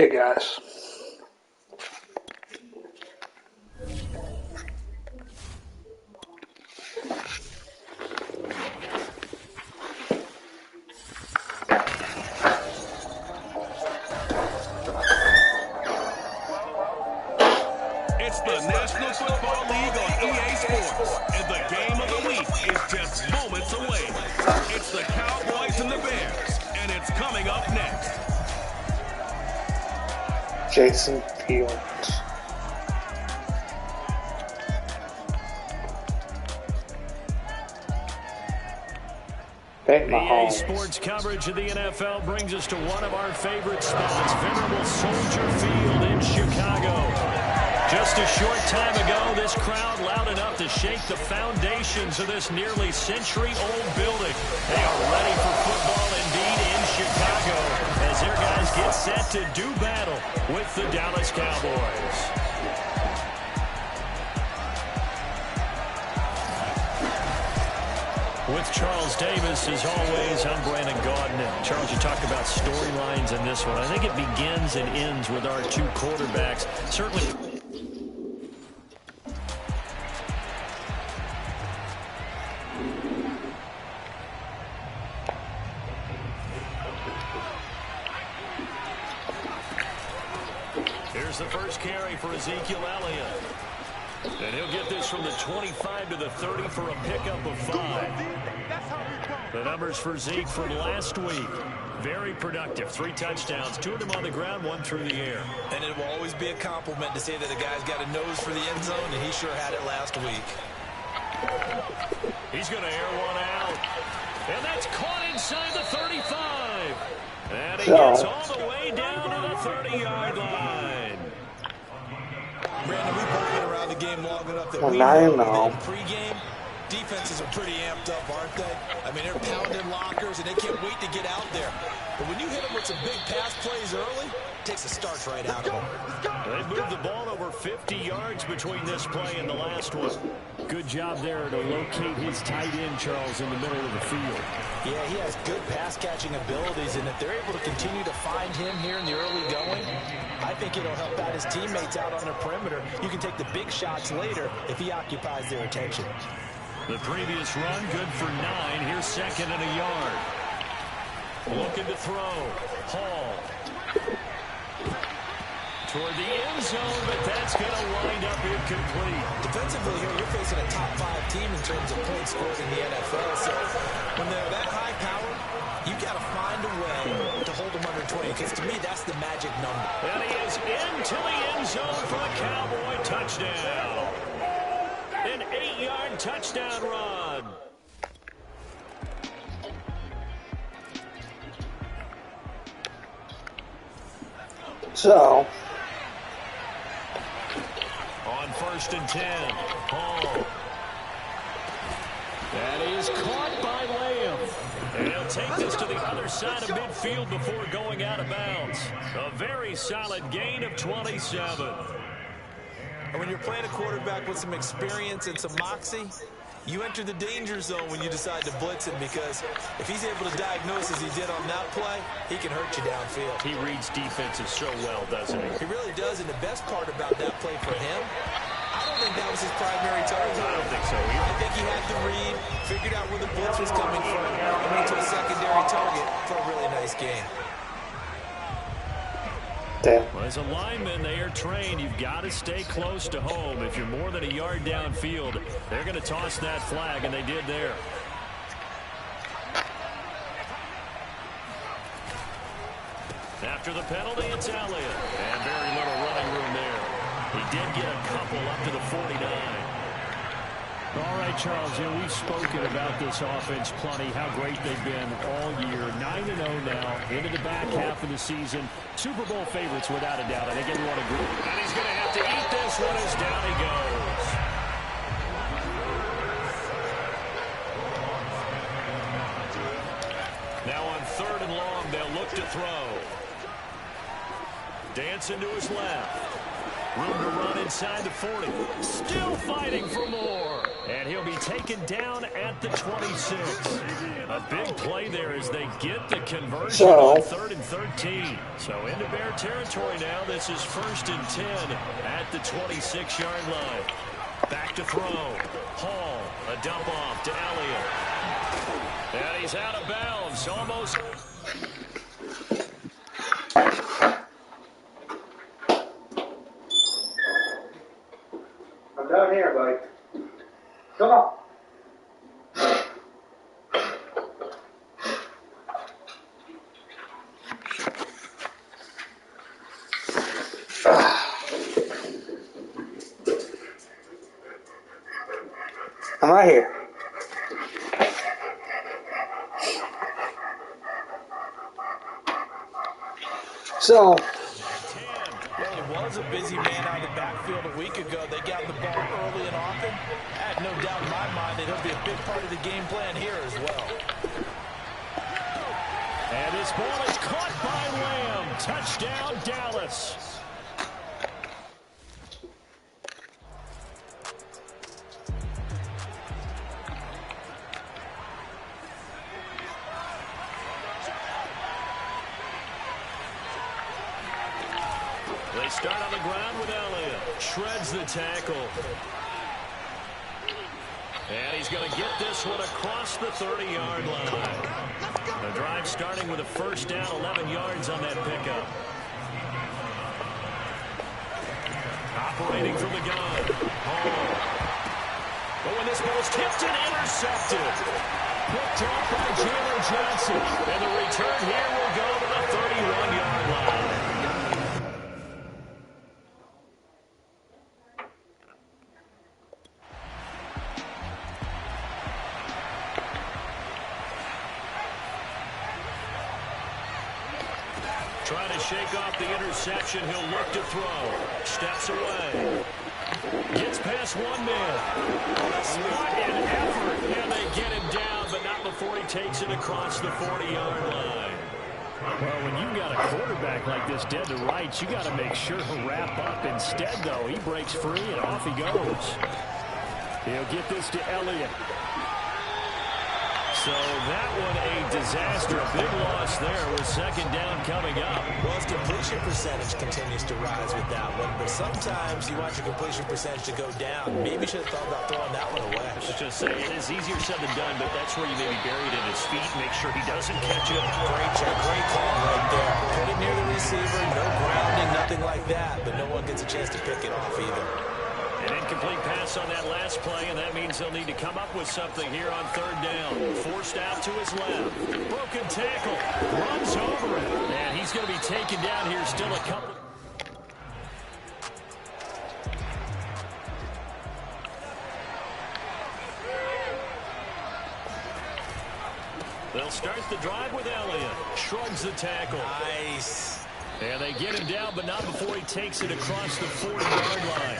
Hey guys. It's the National Football League on EA Sports, and the game of the week is just moments away. It's the Cowboys and the Bears, and it's coming up next. Jason Fields. EA Sports coverage of the NFL brings us to one of our favorite spots, venerable Soldier Field in Chicago. Just a short time ago, this crowd loud enough to shake the foundations of this nearly century-old building. They are ready for football indeed in Chicago as their guys get set to do battle with the Dallas Cowboys. With Charles Davis, as always, I'm Brandon Gaudin. And Charles, you talk about storylines in this one. I think it begins and ends with our two quarterbacks. Certainly. Here's the first carry for Ezekiel Elliott. And he'll get this from the 25 to the 30 for a pickup of 5. The numbers for Zeke from last week. Very productive. 3 touchdowns, 2 of them on the ground, 1 through the air. And it will always be a compliment to say that a guy's got a nose for the end zone, and he sure had it last week. He's going to air one out. And that's caught inside the 35. And he gets all the way down to the 30-yard line. Brandon, we've been around the game long enough that we know that in pregame, defenses are pretty amped up, aren't they? I mean, they're pounding lockers, and they can't wait to get out there. But when you hit them with some big pass plays early, it takes the starch right out of them. They moved the ball over 50 yards between this play and the last one. Good job there to locate his tight end, Charles, in the middle of the field. Yeah, he has good pass-catching abilities, and if they're able to continue to find him here in the early going, I think it'll help out his teammates out on the perimeter. You can take the big shots later if he occupies their attention. The previous run, good for 9. Here's second and a yard. Looking to throw. Hall. Toward the end zone, but that's going to wind up incomplete. Defensively here, you're facing a top 5 team in terms of points scored in the NFL. So when they're that high power, you got to find a way to hold them under 20, because to me, that's the magic number. And he is into the end zone for a Cowboy touchdown. An 8-yard touchdown run. So, on 1st and 10, Hall. That is caught by Lamb. And he'll take this to the other side of midfield before going out of bounds. A very solid gain of 27. And when you're playing a quarterback with some experience and some moxie, you enter the danger zone when you decide to blitz him, because if he's able to diagnose as he did on that play, he can hurt you downfield. He reads defenses so well, doesn't he? He really does, and the best part about that play for him, I don't think that was his primary target. I don't think so either. I think he had to read, figured out where the blitz was coming from, and went to a secondary target for a really nice game. Well, as a lineman, they are trained. You've got to stay close to home. If you're more than a yard downfield, they're going to toss that flag, and they did there. After the penalty, it's Elliott. And very little running room there. He did get a couple up to the 49. All right, Charles, we've spoken about this offense plenty, how great they've been all year. 9-0 now, into the back half of the season. Super Bowl favorites, without a doubt. I think everyone agrees. And he's going to have to eat this one as down he goes. Now on 3rd and long, they'll look to throw. Dancing to his left. Room to run inside the 40. Still fighting for more. And he'll be taken down at the 26. A big play there as they get the conversion on 3rd and 13. So into Bear territory now. This is 1st and 10 at the 26-yard line. Back to throw. Hall, a dump off to Elliott. And he's out of bounds. Almost. I'm down here, buddy. Come on. I'm right here. So, It was a busy man out of the backfield a week ago. They got the ball early and often. I had no doubt in my mind that he'll be a big part of the game plan here as well. And this ball is caught by Lamb. Touchdown, Dallas. They start on the ground with Elliott. Shreds the tackle. And he's going to get this one across the 30-yard line. The drive starting with a first down, 11 yards on that pickup. Operating from the gun. But when this ball's tipped and intercepted. Picked up by Jalen Johnson. And the return here will go to the 31-yard line. Trying to shake off the interception. He'll look to throw. Steps away. Gets past one man. What an effort. And they get him down, but not before he takes it across the 40-yard line. Well, when you got a quarterback like this dead to rights, you got to make sure to wrap up. Instead, though, he breaks free and off he goes. He'll get this to Elliott. So that one a disaster. A big loss there with second down coming up. Well, his completion percentage continues to rise with that one, but sometimes you want your completion percentage to go down. Maybe you should have thought about throwing that one away. I was just saying, it is easier said than done, but that's where you may be buried in his feet. Make sure he doesn't catch it. Great check, great call right there. Put it near the receiver, no grounding, nothing like that, but no one gets a chance to pick it off either. An incomplete pass on that last play, and that means they'll need to come up with something here on third down. Forced out to his left. Broken tackle. Runs over it. And he's going to be taken down here. Still a couple. They'll start the drive with Elliott. Shrugs the tackle. Nice. And they get him down, but not before he takes it across the 40-yard line.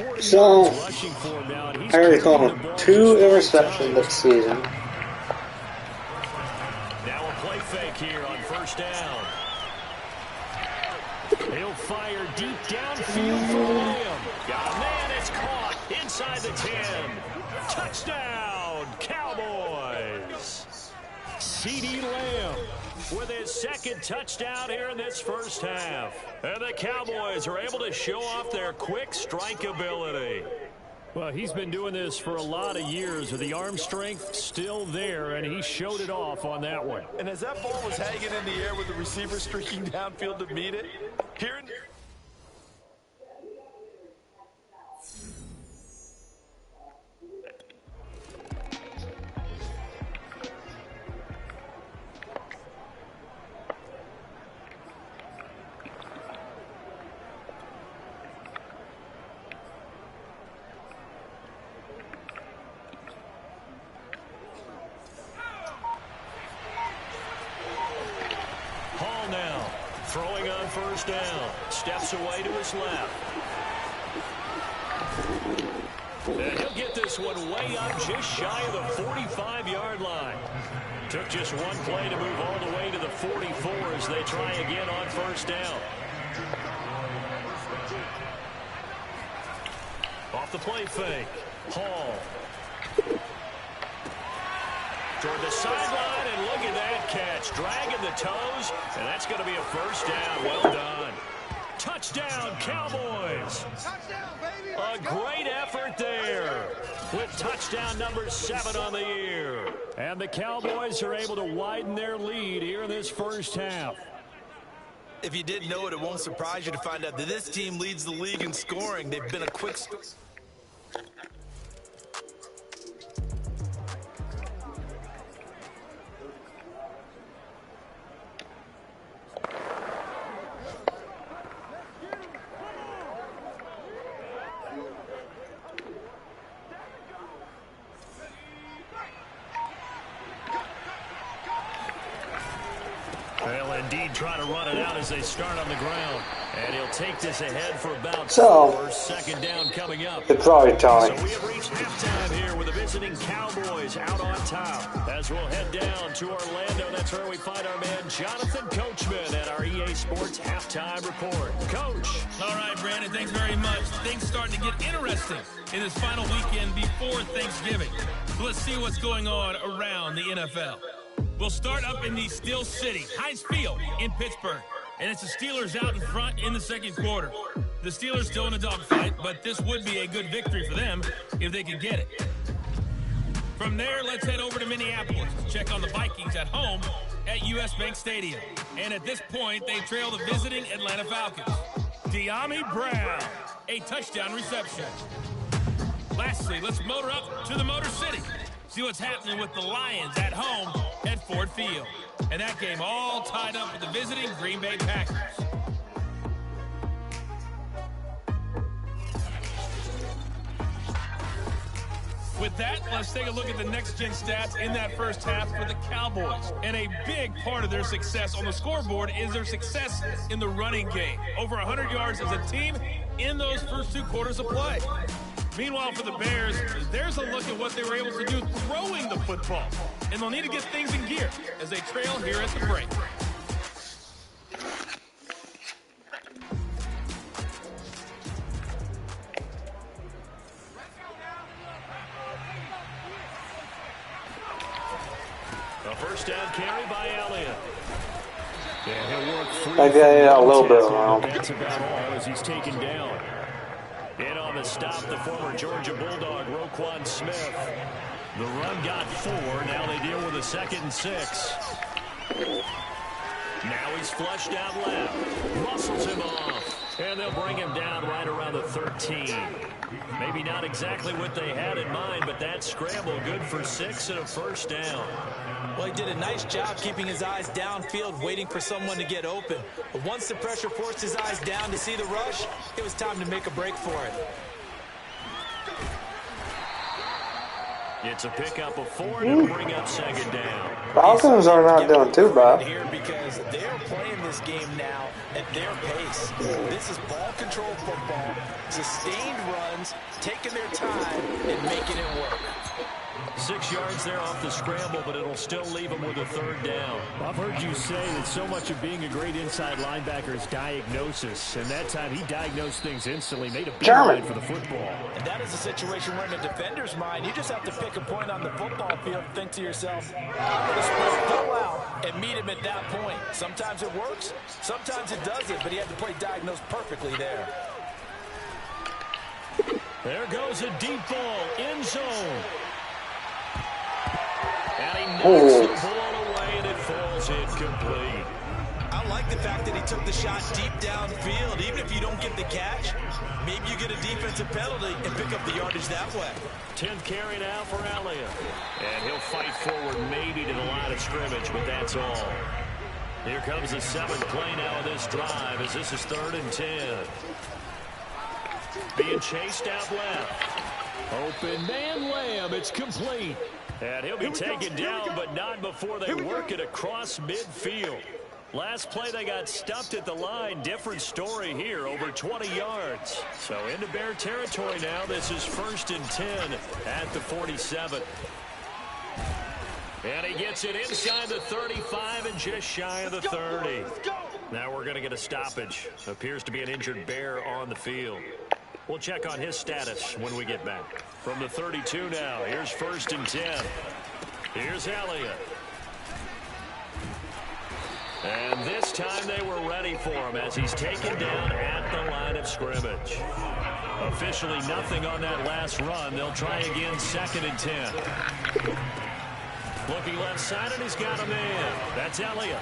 40 so yards rushing for him now, and he's I already called him 2 interceptions this season. Now a play fake here on first down. He'll fire deep downfield for Lamb. Got a man, it's caught inside the 10. Touchdown, Cowboys. CeeDee Lamb with his second touchdown here in this first half. And the Cowboys are able to show off their quick strike ability. Well, he's been doing this for a lot of years with the arm strength still there, and he showed it off on that one. And as that ball was hanging in the air with the receiver streaking downfield to meet it, here in throwing on first down. Steps away to his left. And he'll get this one way up just shy of the 45-yard line. Took just one play to move all the way to the 44 as they try again on first down. Off the play fake. Hall toward the sideline, and look at that catch. Dragging the toes, and that's going to be a first down. Well done. Touchdown, Cowboys. A great effort there with touchdown number 7 on the year. And the Cowboys are able to widen their lead here in this first half. If you didn't know it, it won't surprise you to find out that this team leads the league in scoring. They've been a quick... Well, indeed, trying to run it out as they start on the ground. And he'll take this ahead for about 4. Second down coming up. It's probably time. So we have reached halftime here with the visiting Cowboys out on top. As we'll head down to Orlando, that's where we find our man Jonathan Coachman at our EA Sports Halftime Report. Coach. All right, Brandon, thanks very much. Things starting to get interesting in this final weekend before Thanksgiving. So let's see what's going on around the NFL. We'll start up in the Steel City, Heinz Field in Pittsburgh. And it's the Steelers out in front in the second quarter. The Steelers still in a dogfight, but this would be a good victory for them if they could get it. From there, let's head over to Minneapolis to check on the Vikings at home at US Bank Stadium. And at this point, they trail the visiting Atlanta Falcons. De'Ami Brown, a touchdown reception. Lastly, let's motor up to the Motor City. See what's happening with the Lions at home at Ford Field. And that game all tied up with the visiting Green Bay Packers. With that, let's take a look at the next-gen stats in that first half for the Cowboys. And a big part of their success on the scoreboard is their success in the running game. Over 100 yards as a team in those first 2 quarters of play. Meanwhile, for the Bears, there's a look at what they were able to do throwing the football. And they'll need to get things in gear as they trail here at the break. A first down carry by Elliott. And he'll work free. I got a little bit around. That's about all as he's taken down. In on the stop, the former Georgia Bulldog, Roquan Smith. The run got 4. Now they deal with a 2nd and 6. Now he's flushed out left. Muscles him off. And they'll bring him down right around the 13. Maybe not exactly what they had in mind, but that scramble good for 6 and a first down. Well, he did a nice job keeping his eyes downfield, waiting for someone to get open. But once the pressure forced his eyes down to see the rush, it was time to make a break for it. It's a pickup of 4 to bring up 2nd down. Falcons are not doing too bad. Here because they're playing this game now at their pace. This is ball control football, sustained runs, taking their time and making it work. 6 yards there off the scramble, but it'll still leave him with a 3rd down. I've heard you say that so much of being a great inside linebacker is diagnosis, and that time he diagnosed things instantly, made a big run for the football. And that is a situation where in a defender's mind, you just have to pick a point on the football field and think to yourself, I'm going to spread go out and meet him at that point. Sometimes it works, sometimes it doesn't, but he had to play diagnose perfectly there. There goes a deep ball, end zone. And he knocks the ball away, and it falls incomplete. I like the fact that he took the shot deep downfield. Even if you don't get the catch, maybe you get a defensive penalty and pick up the yardage that way. 10th carry now for Elliott. And he'll fight forward maybe to the line of scrimmage, but that's all. Here comes the 7th play now of this drive as this is 3rd and 10. Being chased out left. Open man Lamb, it's complete. And he'll be taken down, but not before they work it across midfield. Last play, they got stuffed at the line. Different story here, over 20 yards. So into Bear territory now. This is 1st and 10 at the 47. And he gets it inside the 35 and just shy of the 30. Now we're going to get a stoppage. Appears to be an injured Bear on the field. We'll check on his status when we get back. From the 32 now, here's 1st and 10. Here's Elliott. And this time they were ready for him as he's taken down at the line of scrimmage. Officially nothing on that last run. They'll try again 2nd and 10. Looking left side, and he's got a man. That's Elliott.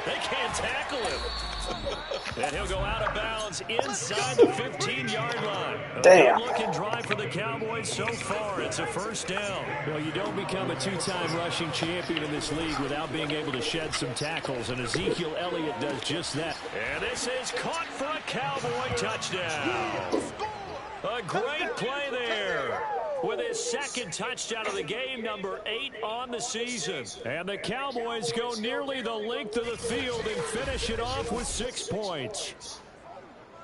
They can't tackle him. And he'll go out of bounds inside the 15-yard line. Damn. Looking drive for the Cowboys so far. It's a 1st down. Well, you don't become a 2-time rushing champion in this league without being able to shed some tackles, and Ezekiel Elliott does just that. And this is caught for a Cowboy touchdown. A great play there with his 2nd touchdown of the game, number 8 on the season. And the Cowboys go nearly the length of the field and finish it off with 6 points.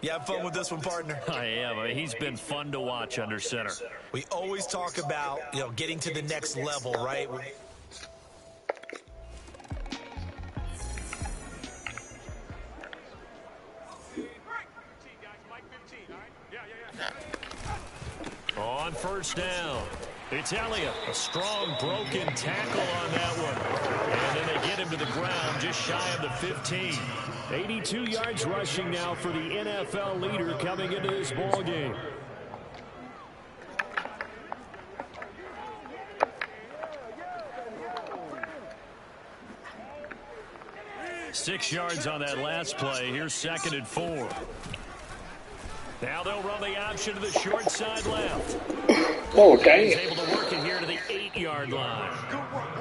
You have fun with this one, partner? I am. I mean, he's been fun to watch under center. We always talk about, getting to the next level, right? On 1st down, it's Elliott. A strong broken tackle on that one. And then they get him to the ground just shy of the 15. 82 yards rushing now for the NFL leader coming into this ball game. Six yards on that last play. Here's 2nd and 4. Now they'll run the option to the short side left. Oh, dang He's it. able to work it here to the 8-yard line.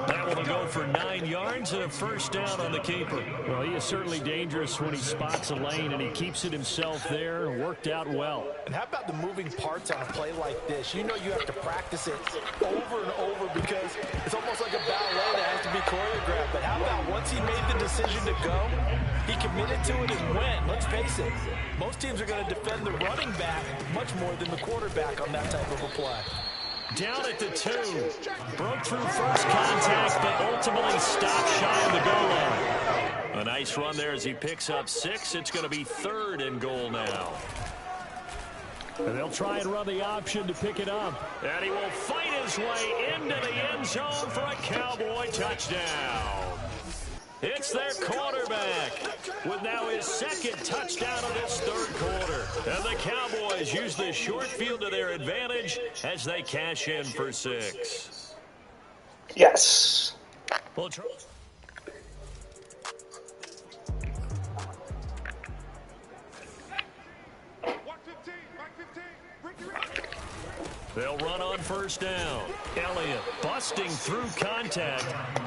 That will go for 9 yards and a 1st down on the keeper. Well, he is certainly dangerous when he spots a lane, and he keeps it himself there. Worked out well. And how about the moving parts on a play like this? You know you have to practice it over and over because it's almost like a ballet that has to be choreographed. But how about once he made the decision to go, he committed to it and went. Let's face it, most teams are going to defend the running back much more than the quarterback on that type of a play. Down at the 2. Broke through first contact, but ultimately stopped shy of the goal line. A nice run there as he picks up 6. It's going to be 3rd and goal now. And they'll try and run the option to pick it up. And he will fight his way into the end zone for a Cowboy touchdown. It's their quarterback with now his 2nd touchdown of this 3rd quarter. And the Cowboys use the short field to their advantage as they cash in for 6. Yes. Well, they'll run on 1st down. Elliott busting through contact.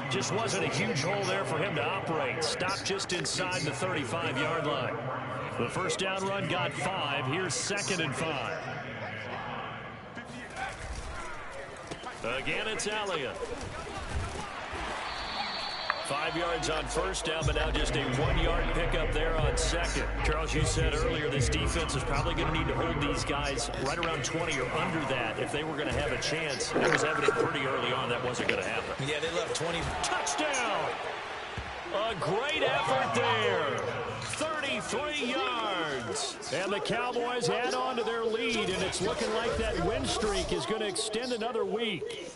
Just wasn't a huge hole there for him to operate. Stopped just inside the 35-yard line. The 1st down run got 5. Here's 2nd and 5. Again, it's Elliott. 5 yards on 1st down, but now just a 1-yard pickup there on 2nd. Charles, you said earlier this defense is probably going to need to hold these guys right around 20 or under that if they were going to have a chance. It was evident pretty early on that wasn't going to happen. Yeah, they left 20. Touchdown! A great effort there. 33 yards. And the Cowboys add on to their lead, and it's looking like that win streak is going to extend another week.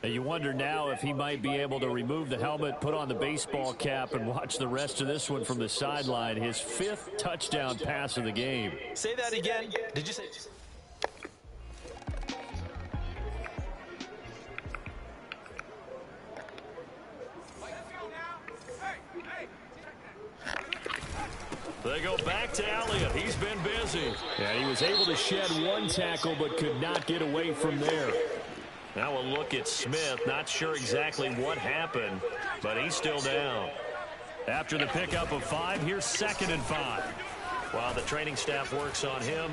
And you wonder now if he might be able to remove the helmet, put on the baseball cap, and watch the rest of this one from the sideline. His 5th touchdown pass of the game. Say that again. Did you say? They go back to Elliott. He's been busy. Yeah, he was able to shed 1 tackle but could not get away from there. Now a look at Smith. Not sure exactly what happened, but he's still down. After the pickup of 5, here's 2nd and 5. While the training staff works on him,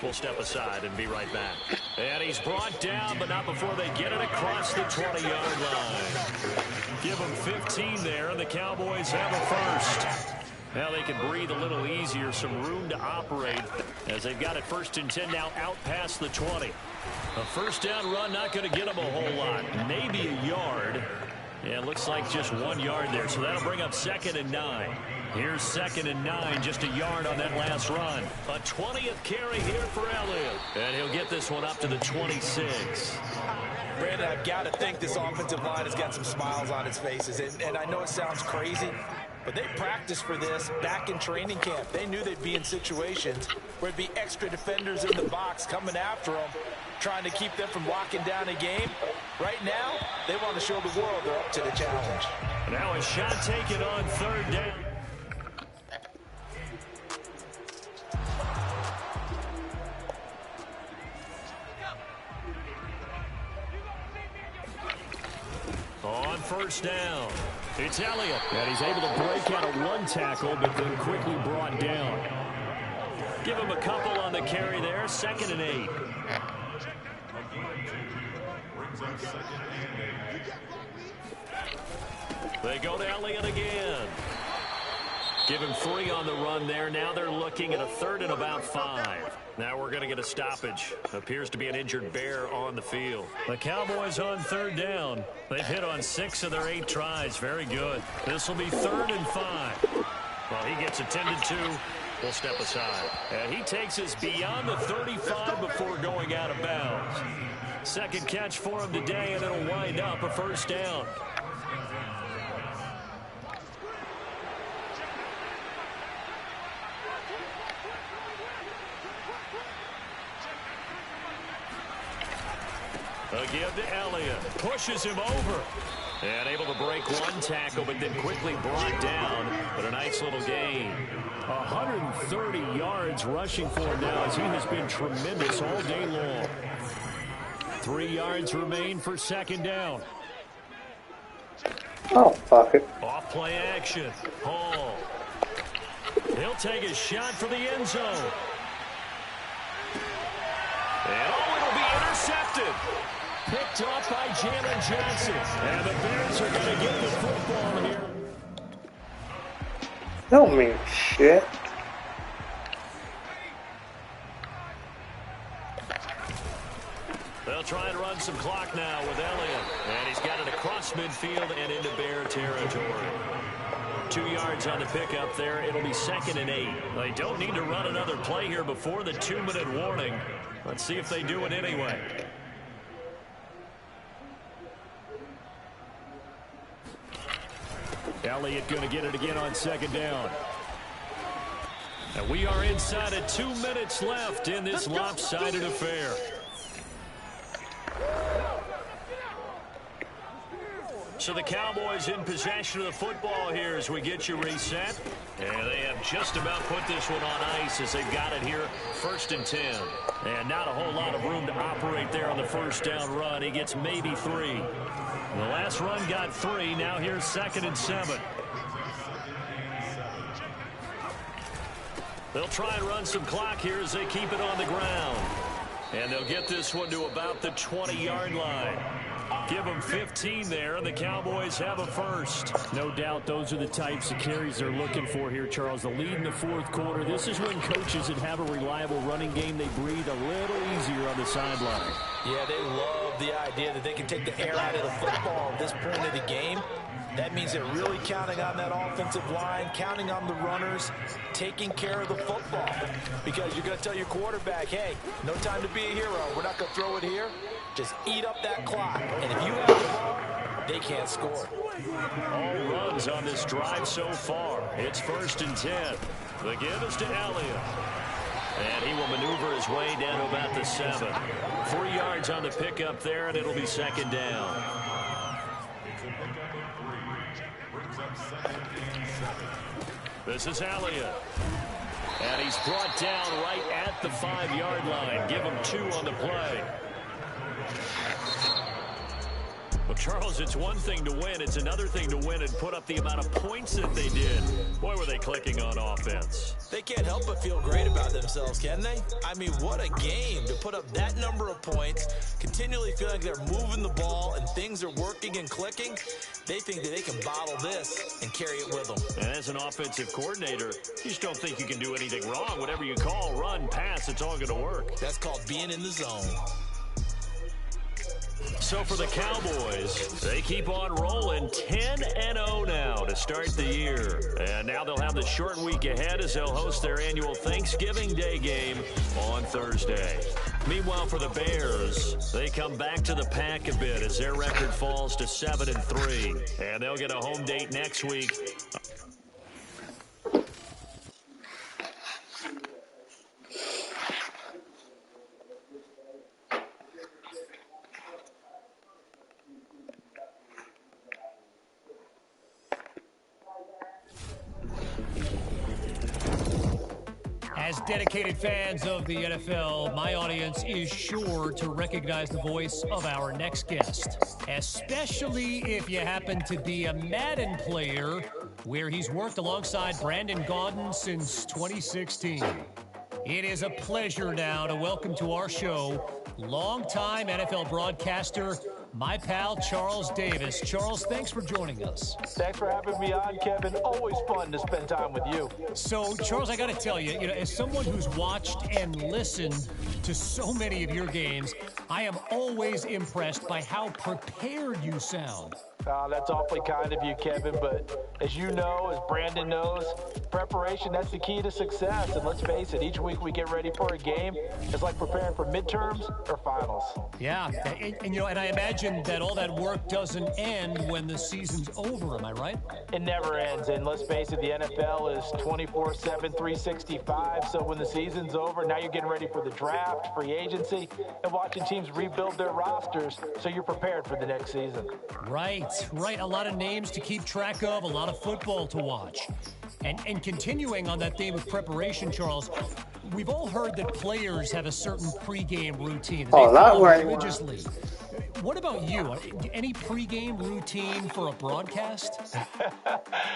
we'll step aside and be right back. And he's brought down, but not before they get it across the 20-yard line. Give him 15 there, and the Cowboys have a 1st. Now they can breathe a little easier, some room to operate as they've got it 1st and 10 now out past the 20. A 1st down run not going to get them a whole lot, maybe a yard. Yeah, it looks like just 1 yard there, so that'll bring up 2nd and 9. Here's 2nd and 9, just a yard on that last run. A 20th carry here for Elliott. And he'll get this one up to the 26. Brandon, I've got to think this offensive line has got some smiles on its faces. And I know it sounds crazy, but they practiced for this back in training camp. They knew they'd be in situations where there'd be extra defenders in the box coming after them, trying to keep them from locking down a game. Right now, they want to show the world they're up to the challenge. Now a shot taken on third down. On first down, it's Elliott. And he's able to break out of one tackle, but then quickly brought down. Give him a couple on the carry there, 2nd and 8. They go to Elliott again. Give him 3 on the run there. Now they're looking at a 3rd and about 5. Now we're going to get a stoppage. Appears to be an injured Bear on the field. The Cowboys on 3rd down. They've hit on 6 of their 8 tries. Very good. This will be 3rd and 5. Well, he gets attended to. We'll step aside. And he takes us beyond the 35 before going out of bounds. Second catch for him today, and it'll wind up a first down. Again to Elliott. Pushes him over. And able to break one tackle, but then quickly brought down. But a nice little gain. 130 yards rushing for him now, as he has been tremendous all day long. 3 yards remain for 2nd down. Oh, fuck it. Off play action. Hall. He'll take a shot for the end zone. And it'll be intercepted. Picked off by Jalen Johnson. And the Bears are going to get the football here. Don't mean shit. They'll try and run some clock now with Elliott. And he's got it across midfield and into Bear territory. 2 yards on the pickup there. It'll be 2nd and 8. They don't need to run another play here before the 2-minute warning. Let's see if they do it anyway. Elliott going to get it again on 2nd down. And we are inside of 2 minutes left in this lopsided affair. So the Cowboys in possession of the football here as we get you reset. And they have just about put this one on ice as they've got it here, 1st and 10. And not a whole lot of room to operate there on the first down run. He gets maybe 3. The last run got 3. Now here's 2nd and 7. They'll try and run some clock here as they keep it on the ground. And they'll get this one to about the 20-yard line. Give them 15 there, and the Cowboys have a first. No doubt those are the types of carries they're looking for here, Charles. The lead in the 4th quarter. This is when coaches that have a reliable running game, they breathe a little easier on the sideline. Yeah, they love the idea that they can take the air out of the football at this point of the game. That means they're really counting on that offensive line, counting on the runners, taking care of the football. Because you're going to tell your quarterback, hey, no time to be a hero. We're not going to throw it here. Just eat up that clock. And if you have the ball, they can't score. All runs on this drive so far. It's 1st and 10. The give is to Elliott. And he will maneuver his way down to about the 7. 3 yards on the pickup there, and it'll be 2nd down. This is Elliott. And he's brought down right at the 5-yard line. Give him 2 on the play. Well, Charles, it's one thing to win. It's another thing to win and put up the amount of points that they did. Boy, were they clicking on offense. They can't help but feel great about themselves, can they? I mean, what a game to put up that number of points, continually feeling they're moving the ball and things are working and clicking. They think that they can bottle this and carry it with them. And as an offensive coordinator, you just don't think you can do anything wrong. Whatever you call, run, pass, it's all going to work. That's called being in the zone. So for the Cowboys, they keep on rolling 10-0 now to start the year. And now they'll have the short week ahead as they'll host their annual Thanksgiving Day game on Thursday. Meanwhile, for the Bears, they come back to the pack a bit as their record falls to 7-3. And they'll get a home date next week. As dedicated fans of the NFL, my audience is sure to recognize the voice of our next guest, especially if you happen to be a Madden player where he's worked alongside Brandon Gaudin since 2016. It is a pleasure now to welcome to our show longtime NFL broadcaster, my pal Charles Davis. Charles, thanks for joining us. Thanks for having me on, Kevin. Always fun to spend time with you. So, Charles, I got to tell you, as someone who's watched and listened to so many of your games, I am always impressed by how prepared you sound. That's awfully kind of you, Kevin, but as you know, as Brandon knows, preparation, that's the key to success. And let's face it, each week we get ready for a game. It's like preparing for midterms or finals. Yeah, and I imagine that all that work doesn't end when the season's over, am I right? It never ends, and let's face it, the NFL is 24/7, 365, so when the season's over, now you're getting ready for the draft, free agency, and watching teams rebuild their rosters so you're prepared for the next season. Right. A lot of names to keep track of, a lot of football to watch. And continuing on that theme of preparation, Charles, we've all heard that players have a certain pregame routine that they follow religiously. What about you? Any pregame routine for a broadcast?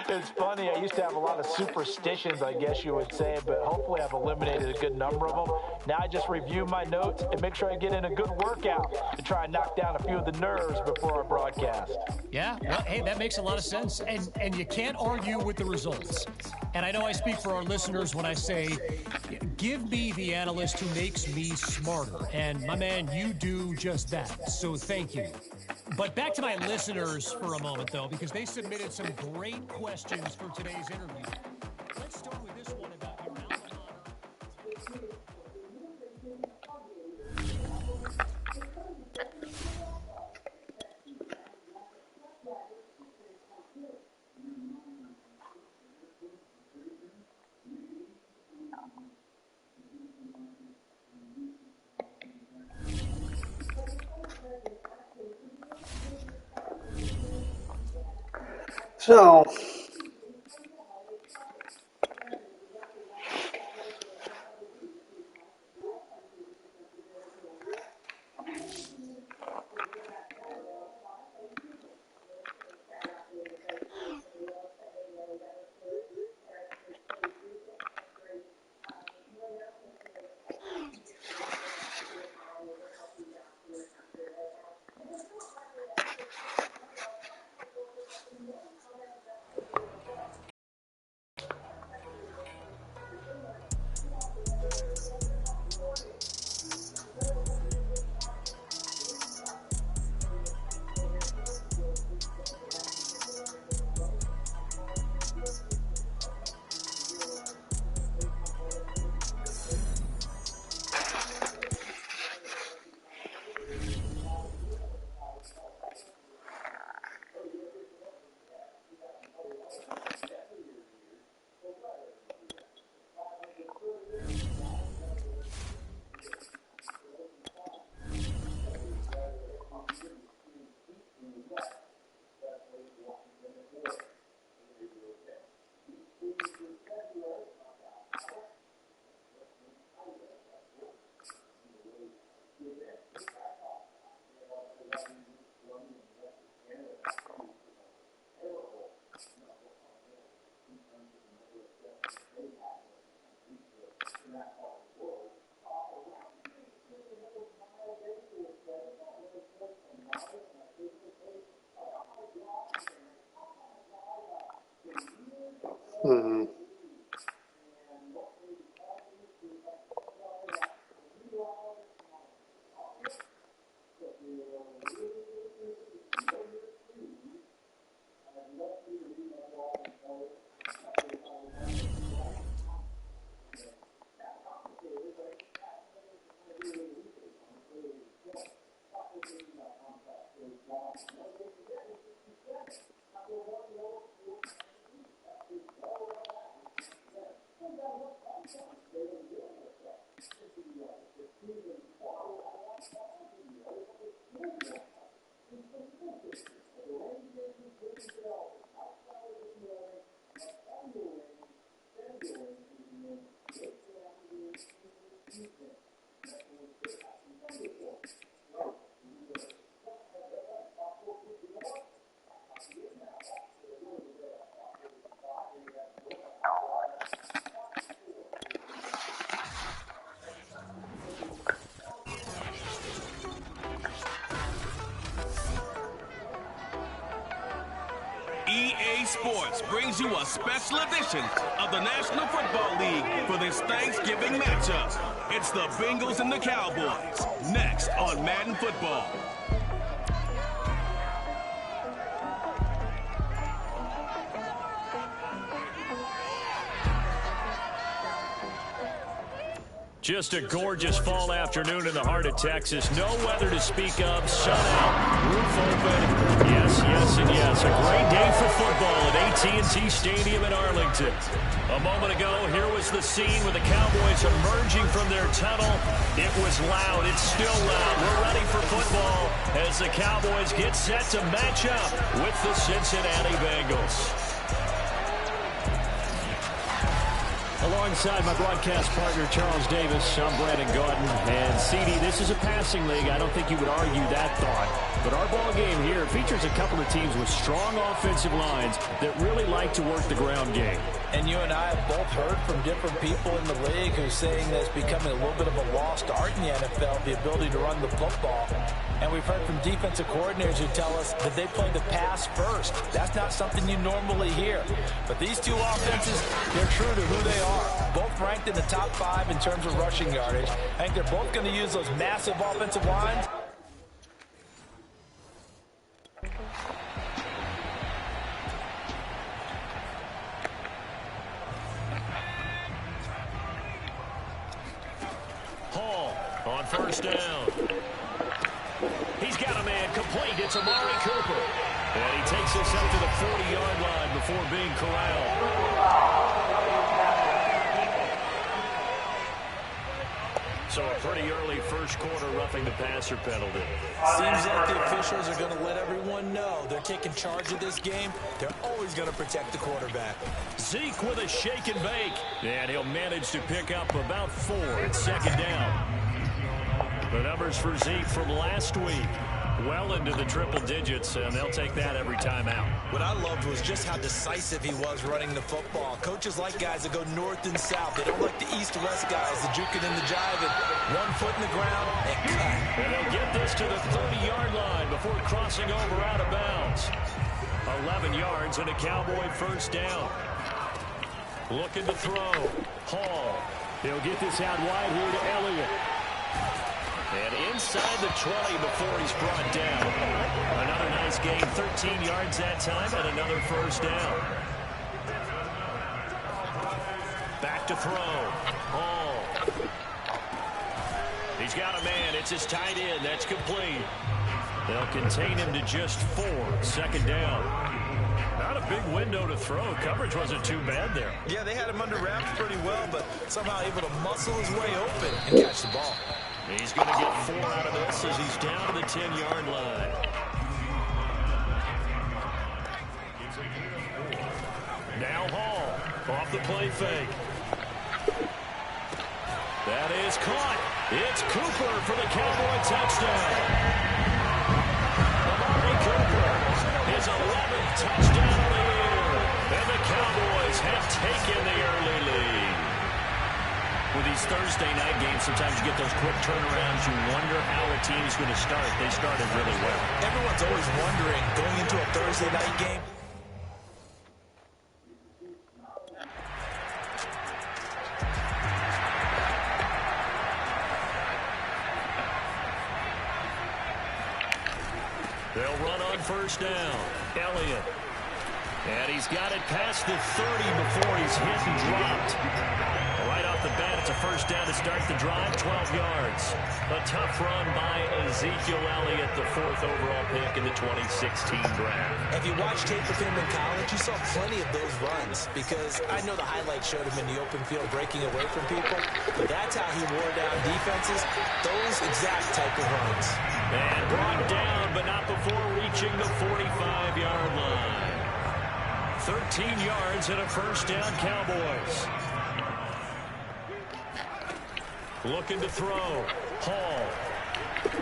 It's funny. I used to have a lot of superstitions, I guess you would say, but hopefully I've eliminated a good number of them. Now I just review my notes and make sure I get in a good workout to try and knock down a few of the nerves before our broadcast. Yeah, well, hey, that makes a lot of sense. And you can't argue with the results. And I know I speak for our listeners when I say, give me the analyst who makes me smarter. And my man, you do just that. So thank you. But back to my listeners for a moment, though, because they submitted some great questions for today's interview. Let's start with this one about your alma mater. So, Sports brings you a special edition of the National Football League for this Thanksgiving matchup. It's the Bengals and the Cowboys, next on Madden Football. Just a gorgeous fall afternoon in the heart of Texas. No weather to speak of. Sun out, roof open. Yes, yes, and yes. A great day for football at AT&T Stadium in Arlington. A moment ago, here was the scene with the Cowboys emerging from their tunnel. It was loud. It's still loud. We're ready for football as the Cowboys get set to match up with the Cincinnati Bengals. Alongside my broadcast partner, Charles Davis, I'm Brandon Gordon. And, CD, this is a passing league. I don't think you would argue that thought. But our ball game here features a couple of teams with strong offensive lines that really like to work the ground game. And you and I have both heard from different people in the league who's saying that it's becoming a little bit of a lost art in the NFL, the ability to run the football. And we've heard from defensive coordinators who tell us that they play the pass first. That's not something you normally hear. But these two offenses, they're true to who they are. Both ranked in the top 5 in terms of rushing yardage. I think they're both going to use those massive offensive lines. Hall on first down. He's got a man complete. It's Amari Cooper. And he takes us up to the 40-yard line before being corralled. So a pretty early first quarter roughing the passer penalty. Seems like the officials are going to let everyone know they're taking charge of this game. They're always going to protect the quarterback. Zeke with a shake and bake. And he'll manage to pick up about 4 at second down. The numbers for Zeke from last week, well into the triple digits, and they'll take that every time out. What I loved was just how decisive he was running the football. Coaches like guys that go north and south. They don't like the east-west guys, the juking and the jiving. 1 foot in the ground and cut. And they'll get this to the 30-yard line before crossing over out of bounds. 11 yards and a Cowboy first down. Looking to throw. Hall. He'll get this out wide here to Elliott. And inside the 20 before he's brought down. Another nice gain, 13 yards that time, and another first down. Back to throw. Hall. He's got a man. It's his tight end. That's complete. They'll contain him to just 4. Second down. Not a big window to throw. Coverage wasn't too bad there. Yeah, they had him under wraps pretty well, but somehow able to muscle his way open and catch the ball. He's going to get 4 out of this as he's down to the 10-yard line. Now Hall off the play fake. That is caught. It's Cooper for the Cowboy touchdown. Amari Cooper, his 11th touchdown of the year. And the Cowboys have taken the early lead. With these Thursday night games, sometimes you get those quick turnarounds. You wonder how a team's going to start. They started really well. Everyone's always wondering, going into a Thursday night game, they'll run on first down. Elliott. And he's got it past the 30 before he's hit and dropped. Right off the bat, it's a first down to start the drive, 12 yards. A tough run by Ezekiel Elliott, the 4th overall pick in the 2016 draft. if you watch tape of him in college, you saw plenty of those runs because I know the highlights showed him in the open field breaking away from people, but that's how he wore down defenses, those exact type of runs. And brought down, but not before reaching the 45-yard line. 13 yards and a first down, Cowboys. Looking to throw. Hall.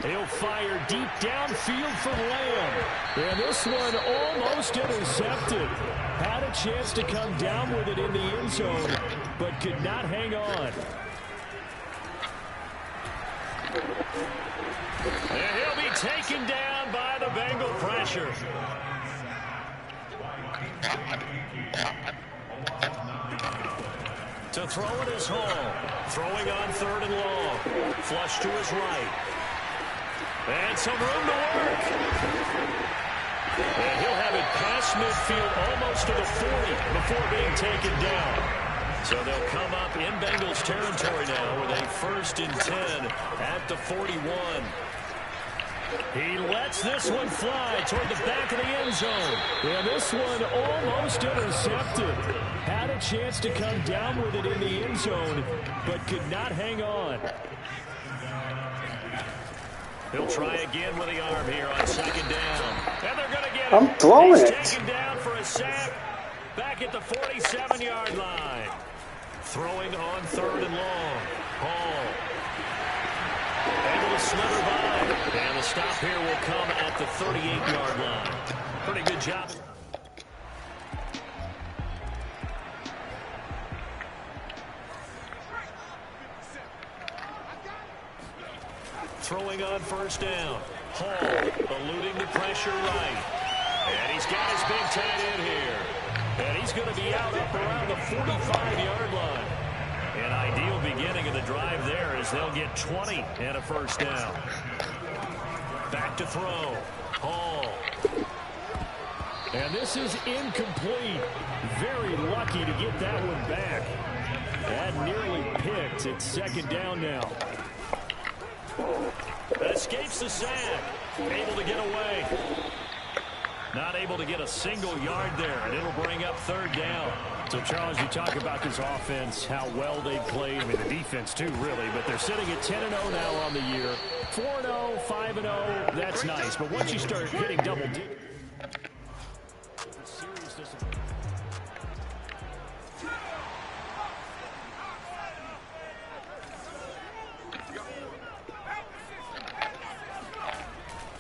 He'll fire deep downfield for Lamb. And this one almost intercepted. Had a chance to come down with it in the end zone, but could not hang on. And he'll be taken down by the Bengal pressure. To throw it is Hall. Throwing on 3rd and long. Flush to his right. And some room to work. And he'll have it past midfield almost to the 40 before being taken down. So they'll come up in Bengals territory now with a 1st and 10 at the 41. He lets this one fly toward the back of the end zone. Yeah, this one almost intercepted. Had a chance to come down with it in the end zone, but could not hang on. He'll try again with the arm here on 2nd down. And they're going to get I'm throwing He's it. taken down for a sack back at the 47-yard line. Throwing on 3rd and long. Hall. Able to slither by. And the stop here will come at the 38-yard line. Pretty good job. Throwing on 1st down. Hall eluding the pressure right. And he's got his big tight end here. And he's going to be out up around the 45-yard line. An ideal beginning of the drive there as they'll get 20 and a 1st down. Back to throw. Hall. And this is incomplete. Very lucky to get that one back. That nearly picked. It's 2nd down now. Escapes the sack. Able to get away. Not able to get a single yard there, and it'll bring up 3rd down. So, Charles, you talk about this offense, how well they played. I mean, the defense, too, really. But they're sitting at 10-0 now on the year. 4-0, 5-0, that's nice. But once you start hitting double digits,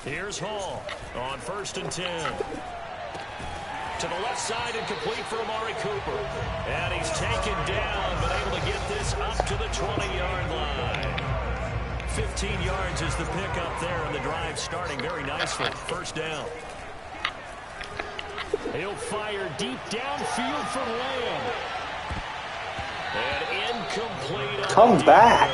here's Hall on 1st and 10. To the left side and complete for Amari Cooper. And he's taken down, but able to get this up to the 20-yard line. 15 yards is the pickup there, and the drive starting very nicely. 1st down. He'll fire deep downfield for Lamb. And incomplete. Come back.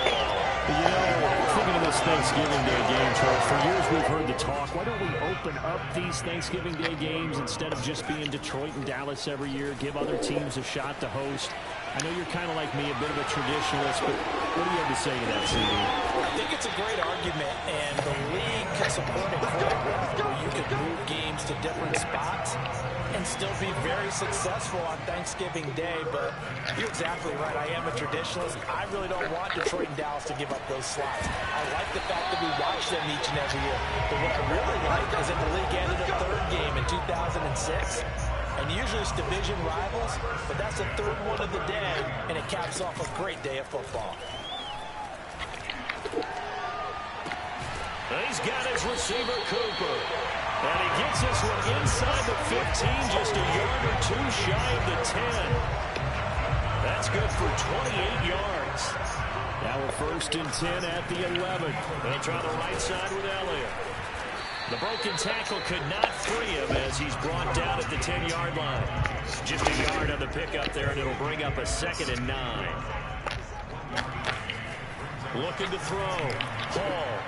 You know, thinking of this Thanksgiving Day game, Charles, for years we've heard the talk, why don't we open up these Thanksgiving Day games instead of just being Detroit and Dallas every year, give other teams a shot to host? I know you're kind of like me, a bit of a traditionalist, but what do you have to say to that, CD? I think it's a great argument, and the league can support it quite well, where you can move games to different spots and still be very successful on Thanksgiving Day. But you're exactly right. I am a traditionalist. I really don't want Detroit and Dallas to give up those slots. I like the fact that we watch them each and every year. But what I really like is that the league added a 3rd game in 2006. And usually it's division rivals, but that's the 3rd one of the day, and it caps off a great day of football. He's got his receiver, Cooper. And he gets this one inside the 15, just a yard or 2 shy of the 10. That's good for 28 yards. Now we're 1st and 10 at the 11. They'll try the right side with Elliott. The broken tackle could not free him as he's brought down at the 10-yard line. Just a yard on the pickup there, and it'll bring up a 2nd and 9. Looking to throw. Hall.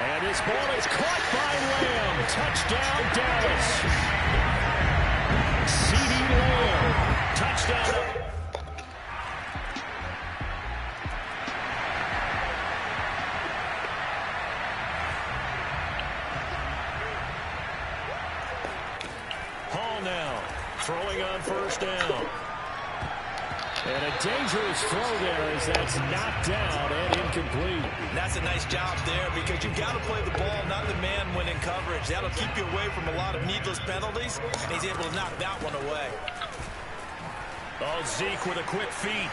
And this ball is caught by Lamb. Touchdown, Dallas. CeeDee Lamb. Touchdown. Hall now throwing on 1st down. And a dangerous throw there as that's knocked down and incomplete. That's a nice job there because you've got to play the ball, not the man when in coverage. That'll keep you away from a lot of needless penalties, and he's able to knock that one away. Oh, Zeke with a quick feed.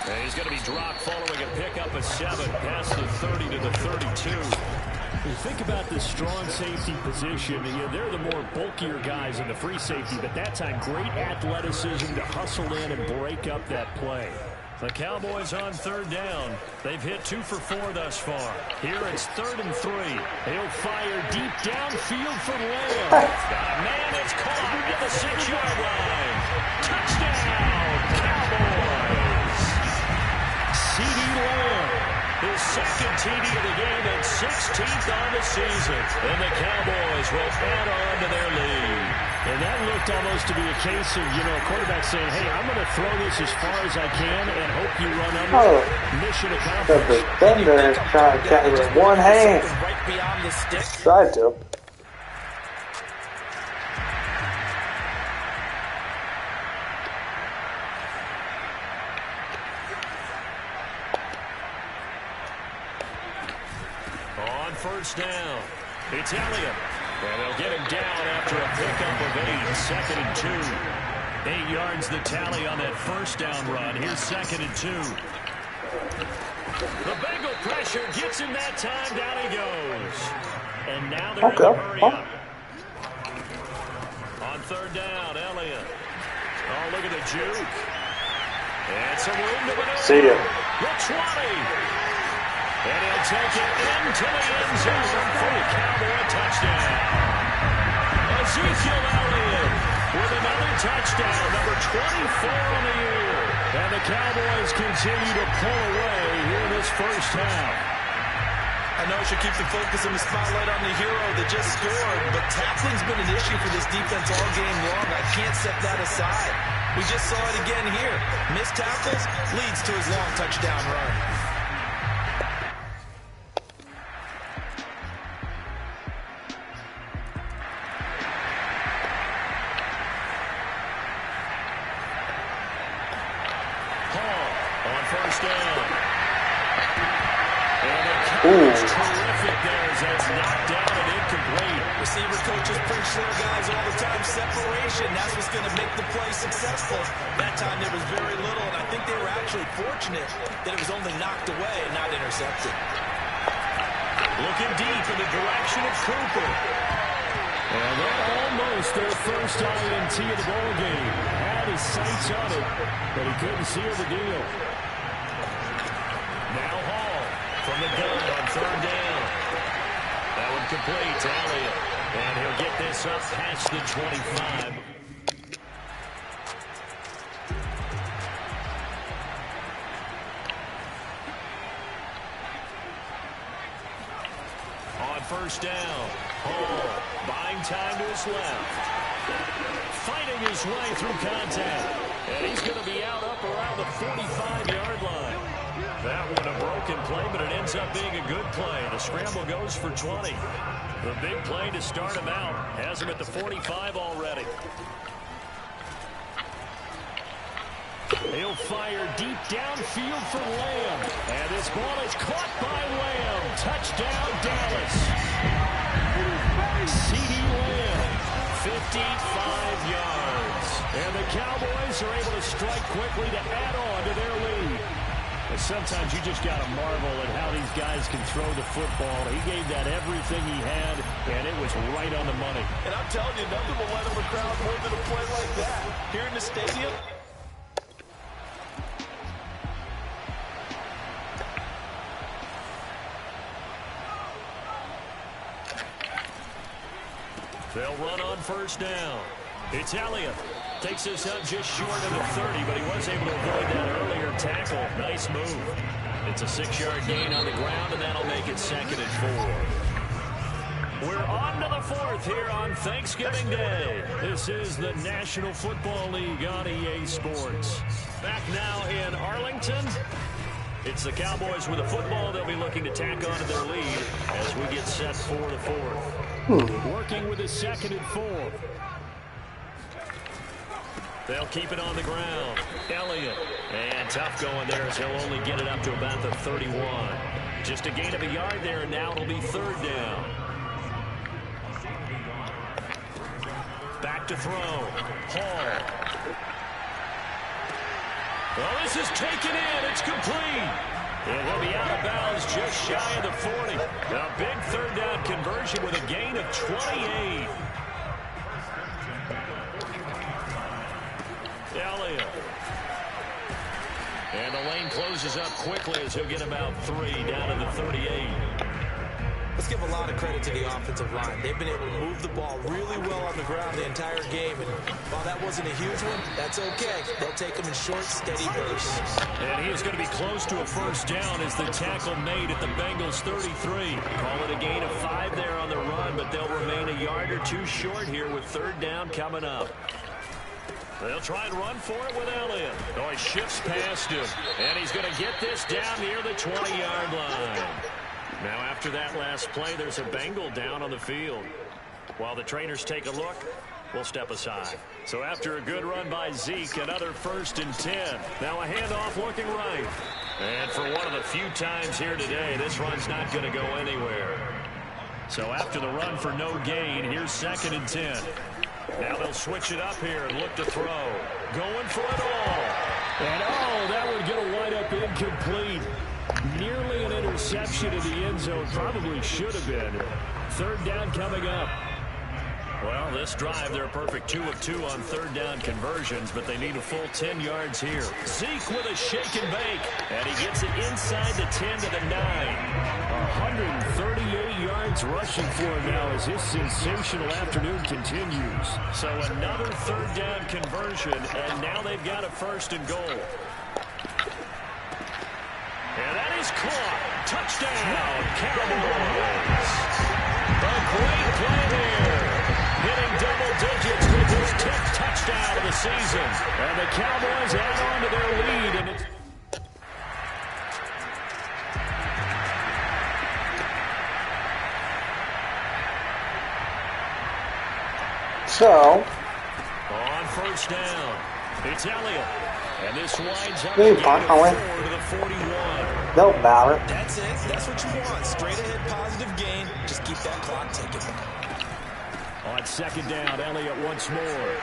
And he's going to be dropped following a pickup of 7 past the 30 to the 32. You think about the strong safety position, they're the more bulkier guys in the free safety, but that time great athleticism to hustle in and break up that play. The Cowboys on third down. They've hit 2 for 4 thus far. Here it's 3rd and 3. He'll fire deep downfield for Lamb. Man, it's caught at the 6-yard line. Touchdown, Cowboys. C.D. Lamb, his 2nd TD of the game and 16th on the season. And the Cowboys will add on to their lead. And that looked almost to be a case of, a quarterback saying, hey, I'm going to throw this as far as I can and hope you run under. Mission accomplished. The defender is trying to catch it with one hand. Right beyond the stick. Tried to. On first down, it's Elliott. And they'll get him down after a pickup of 8. 2nd and 2. 8 yards the tally on that first down run. Here's 2nd and 2. The Bengal pressure gets him that time. Down he goes. And now they're in the hurry up. On third down, Elliott. Oh, look at the juke. And some room to maneuver. See ya. The 20. And he'll take it into the end zone for the Cowboy touchdown. Ezekiel Elliott with another touchdown, number 24 on the year. And the Cowboys continue to pull away here in this first half. I know I should keep the focus and the spotlight on the hero that just scored, but tackling's been an issue for this defense all game long. I can't set that aside. We just saw it again here. Missed tackles leads to his long touchdown run. Terrific there as that's knocked down and incomplete. Receiver coaches preach to their guys all the time. Separation, that's what's going to make the play successful. That time there was very little, and I think they were actually fortunate that it was only knocked away and not intercepted. Looking deep in the direction of Cooper. And that almost their first INT of the ball game. Had his sights on it, but he couldn't seal the deal. Now Hall from the gun on third down. That one complete to Elliott. And he'll get this up past the 25. On first down, Hall buying time to his left. Fighting his way through contact. And he's going to be out up around the 45-yard line. That one a broken play, but it ends up being a good play. The scramble goes for 20. The big play to start him out. Has him at the 45 already. He'll fire deep downfield for Lamb. And this ball is caught by Lamb. Touchdown, Dallas. C.D. Lamb, 55 yards. And the Cowboys are able to strike quickly to add on to their lead. And sometimes you just got to marvel at how these guys can throw the football. He gave that everything he had, and it was right on the money. And I'm telling you, nothing will let him a crowd more than a play like that. Here in the stadium, they'll run on first down. It's Elliott. Takes us up just short of the 30, but he was able to avoid that earlier tackle. Nice move. It's a 6-yard gain on the ground, and that'll make it 2nd and 4. We're on to the 4th here on Thanksgiving Day. This is the National Football League on EA Sports. Back now in Arlington. It's the Cowboys with the football. They'll be looking to tack on to their lead as we get set for the 4th. Working with his 2nd and 4. They'll keep it on the ground. Elliott. And tough going there as he'll only get it up to about the 31. Just a gain of a yard there, and now it'll be 3rd down. Back to throw. Hall. Well, this is taken in. It's complete. And he'll be out of bounds just shy of the 40. A big 3rd down conversion with a gain of 28. Elliott. And the closes up quickly as he'll get about 3 down to the 38. Let's give a lot of credit to the offensive line. They've been able to move the ball really well on the ground the entire game. And while that wasn't a huge one, that's okay. They'll take them in short, steady bursts. And he is going to be close to a first down as the tackle made at the Bengals 33. Call it a gain of 5 there on the run, but they'll remain a yard or 2 short here with third down coming up. They'll try and run for it with Elliott. Oh, he shifts past him. And he's going to get this down near the 20-yard line. Now, after that last play, there's a Bengal down on the field. While the trainers take a look, we'll step aside. So after a good run by Zeke, another 1st and 10. Now a handoff looking right. And for one of the few times here today, this run's not going to go anywhere. So after the run for no gain, here's 2nd and 10. Now they'll switch it up here and look to throw. Going for it all. And that would get a wide-up incomplete. Nearly an interception in the end zone. Probably should have been. Third down coming up. Well, this drive, they're a perfect 2 of 2 on third down conversions, but they need a full 10 yards here. Zeke with a shake and bake, and he gets it inside the 10 to the 9. 138 yards rushing for him now as his sensational afternoon continues. So another third down conversion, and now they've got a 1st and goal. And that is caught. Touchdown, Cowboys. A great play here. Hitting double digits with his 10th touchdown of the season. And the Cowboys add on to their lead. And it's so, on 1st down, it's Elliott. And this winds up to the 41. Don't matter. That's it. That's what you want. Straight ahead positive gain. Just keep that clock ticking. On 2nd down, Elliott once more.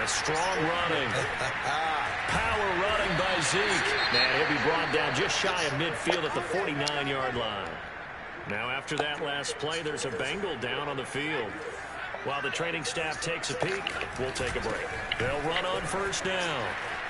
A strong running. Power running by Zeke. And he'll be brought down just shy of midfield at the 49-yard line. Now after that last play, there's a Bengal down on the field. While the training staff takes a peek, we'll take a break. They'll run on 1st down.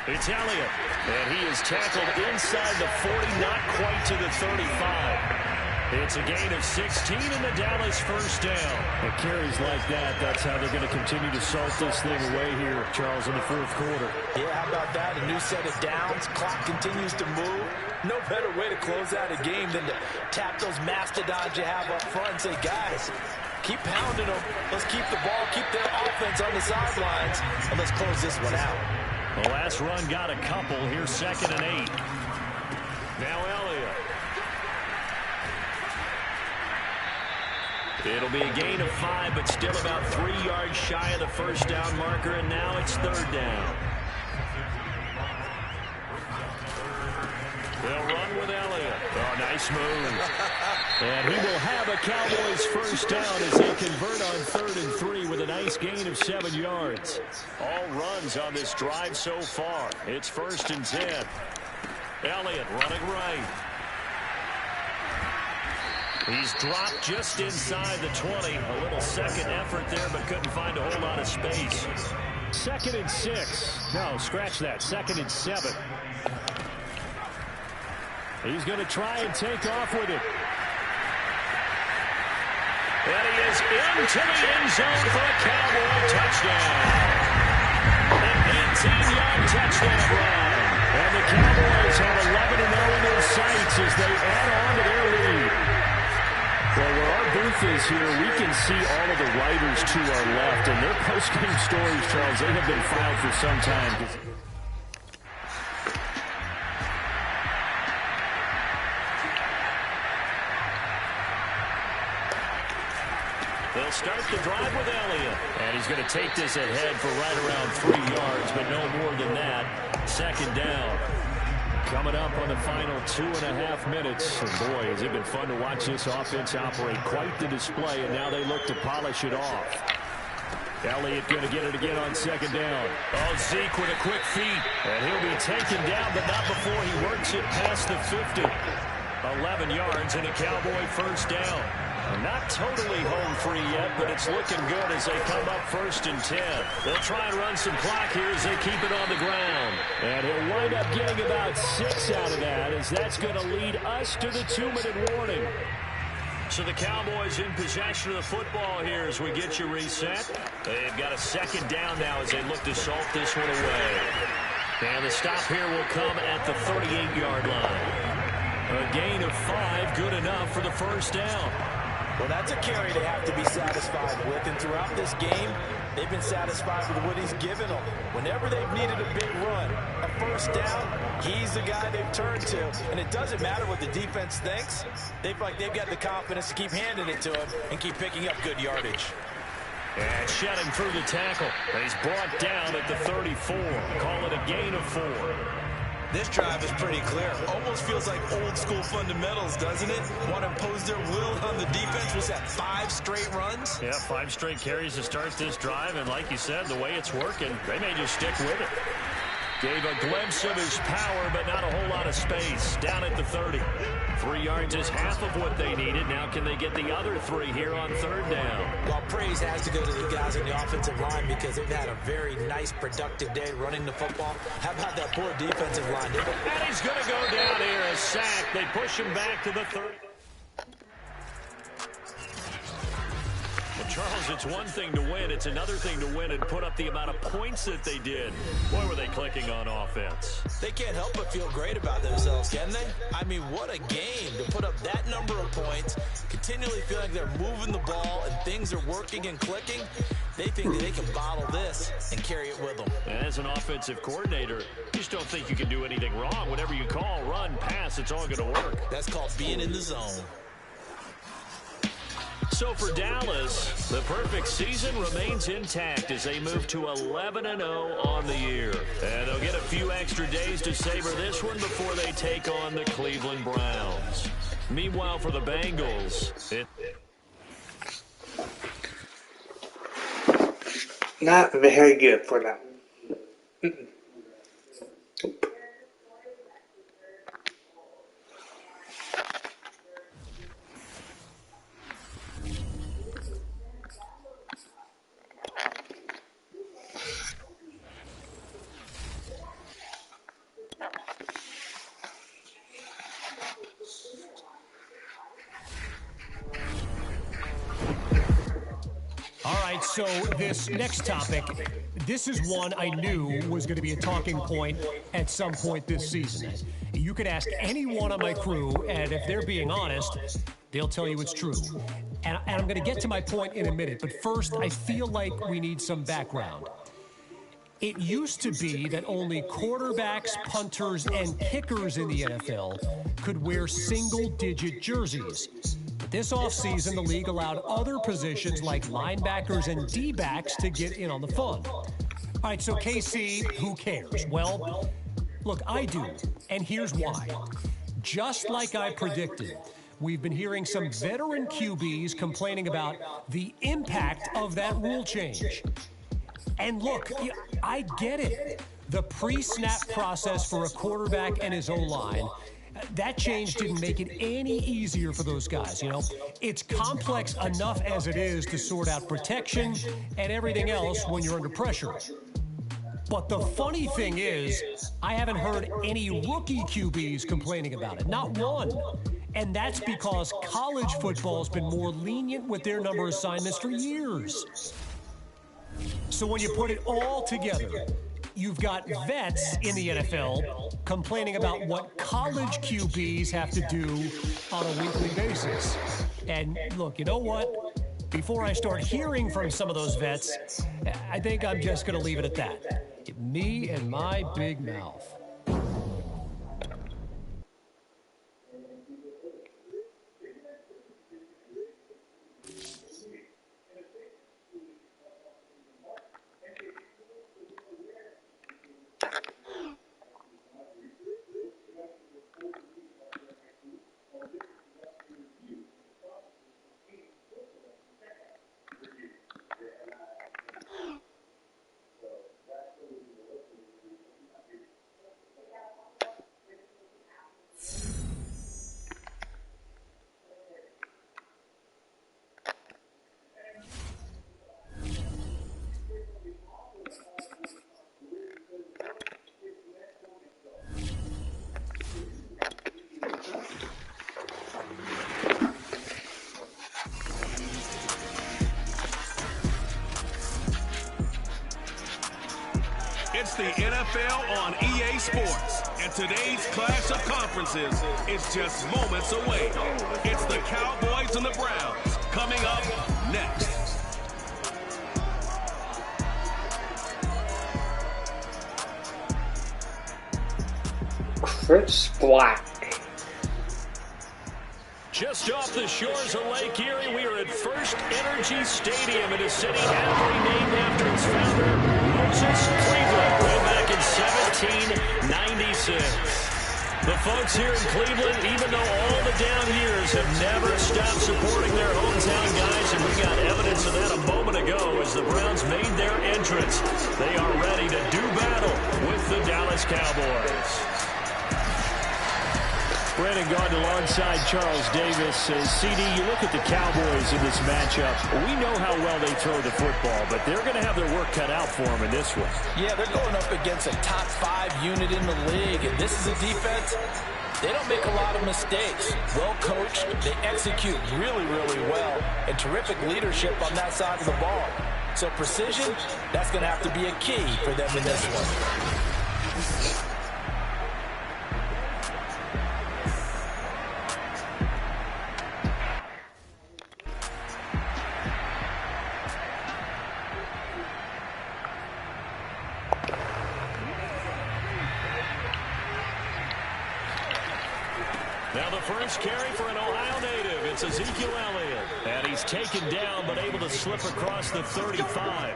It's Elliott, and he is tackled inside the 40, not quite to the 35. It's a gain of 16 in the Dallas 1st down. It carries like that. That's how they're going to continue to salt this thing away here, Charles, in the 4th quarter. Yeah, how about that? A new set of downs. Clock continues to move. No better way to close out a game than to tap those mastodons you have up front and say, guys, keep pounding them. Let's keep the ball, keep their offense on the sidelines, and let's close this one out. The last run got a couple. Here's 2nd and 8. Now Elliott. It'll be a gain of 5, but still about 3 yards shy of the 1st down marker, and now it's 3rd down. They'll run with Elliott. Oh, nice move. And he will have a Cowboys 1st down as they convert on 3rd and 3 with a nice gain of 7 yards. All runs on this drive so far. It's 1st and 10. Elliott running right. He's dropped just inside the 20. A little second effort there, but couldn't find a whole lot of space. 2nd and 6. No, scratch that. 2nd and 7. He's going to try and take off with it. And he is into the end zone for a Cowboy touchdown. An 18-yard touchdown run. And the Cowboys have 11-0 in their sights as they add on to their lead. Well, where our booth is here, we can see all of the writers to our left. And their post-game stories, Charles, they have been filed for some time. They'll start the drive with Elliott. And he's going to take this ahead for right around 3 yards, but no more than that. 2nd down. Coming up on the final 2.5 minutes. And boy, has it been fun to watch this offense operate. Quite the display, and now they look to polish it off. Elliott going to get it again on 2nd down. Oh, Zeke with a quick feed. And he'll be taken down, but not before he works it past the 50. 11 yards and a Cowboy 1st down. Not totally home free yet, but it's looking good as they come up 1st and 10. They'll try and run some clock here as they keep it on the ground. And he'll wind up getting about 6 out of that, as that's going to lead us to the 2-minute warning. So the Cowboys in possession of the football here as we get you reset. They've got a 2nd down now as they look to salt this one away. And the stop here will come at the 38-yard line. A gain of 5, good enough for the 1st down. Well, that's a carry they have to be satisfied with. And throughout this game, they've been satisfied with what he's given them. Whenever they've needed a big run, a 1st down, he's the guy they've turned to. And it doesn't matter what the defense thinks. They feel like they've got the confidence to keep handing it to him and keep picking up good yardage. And shedding through the tackle. And he's brought down at the 34. Call it a gain of 4. This drive is pretty clear. Almost feels like old school fundamentals, doesn't it? Want to impose their will on the defense. Was that 5 straight runs? Yeah, 5 straight carries to start this drive. And like you said, the way it's working, they may just stick with it. Gave a glimpse of his power, but not a whole lot of space. Down at the 30. 3 yards is half of what they needed. Now can they get the other 3 here on 3rd down? Well, praise has to go to the guys on the offensive line because they've had a very nice, productive day running the football. How about that poor defensive line? And he's going to go down here, a sack. They push him back to the 30. Well, Charles, it's one thing to win. It's another thing to win and put up the amount of points that they did. Boy, were they clicking on offense. They can't help but feel great about themselves, can they? I mean, what a game to put up that number of points, continually feeling like they're moving the ball and things are working and clicking. They think that they can bottle this and carry it with them. As an offensive coordinator, you just don't think you can do anything wrong. Whatever you call, run, pass, it's all going to work. That's called being in the zone. So for Dallas, the perfect season remains intact as they move to 11-0 on the year. And they'll get a few extra days to savor this one before they take on the Cleveland Browns. Meanwhile, for the Bengals, not very good for them. Nope. All right, so this next topic, this is one I knew was going to be a talking point at some point this season. You could ask anyone on my crew, and if they're being honest, they'll tell you it's true. And I'm going to get to my point in a minute, but first, I feel like we need some background. It used to be that only quarterbacks, punters, and kickers in the NFL could wear single-digit jerseys. But this offseason, the league allowed other positions like linebackers and D-backs to get in on the fun. All right, so KC, who cares? Well, look, I do, and here's why. Just like I predicted, we've been hearing some veteran QBs complaining about the impact of that rule change. And look, I get it. The pre-snap process for a quarterback and his O-line, that change didn't make it any easier for those guys, you know. It's complex enough as it is to sort out protection and everything else when you're under pressure. But the funny thing is, I haven't heard any rookie QBs complaining about it. Not one. And that's because college football's been more lenient with their number assignments for years. So when you put it all together, you've got vets in the NFL complaining about what college QBs have to do on a weekly basis. And look, you know what? Before I start hearing from some of those vets, I think I'm just going to leave it at that. Me and my big mouth. It's the NFL on EA Sports, and today's clash of conferences is just moments away. It's the Cowboys and the Browns coming up next. Chris Black. Just off the shores of Lake Erie, we are at First Energy Stadium in a city aptly named after its founder, Moses Cleveland, way back in 1796. The folks here in Cleveland, even though all the down years have never stopped supporting their hometown guys, and we got evidence of that a moment ago as the Browns made their entrance. They are ready to do battle with the Dallas Cowboys. Brandon Gardner alongside Charles Davis. CD, you look at the Cowboys in this matchup. We know how well they throw the football, but they're going to have their work cut out for them in this one. Yeah, they're going up against a top 5 unit in the league, and this is a defense. They don't make a lot of mistakes. Well coached, they execute really, really well, and terrific leadership on that side of the ball. So precision, that's going to have to be a key for them in this one. Now the first carry for an Ohio native. It's Ezekiel Elliott. And he's taken down but able to slip across the 35.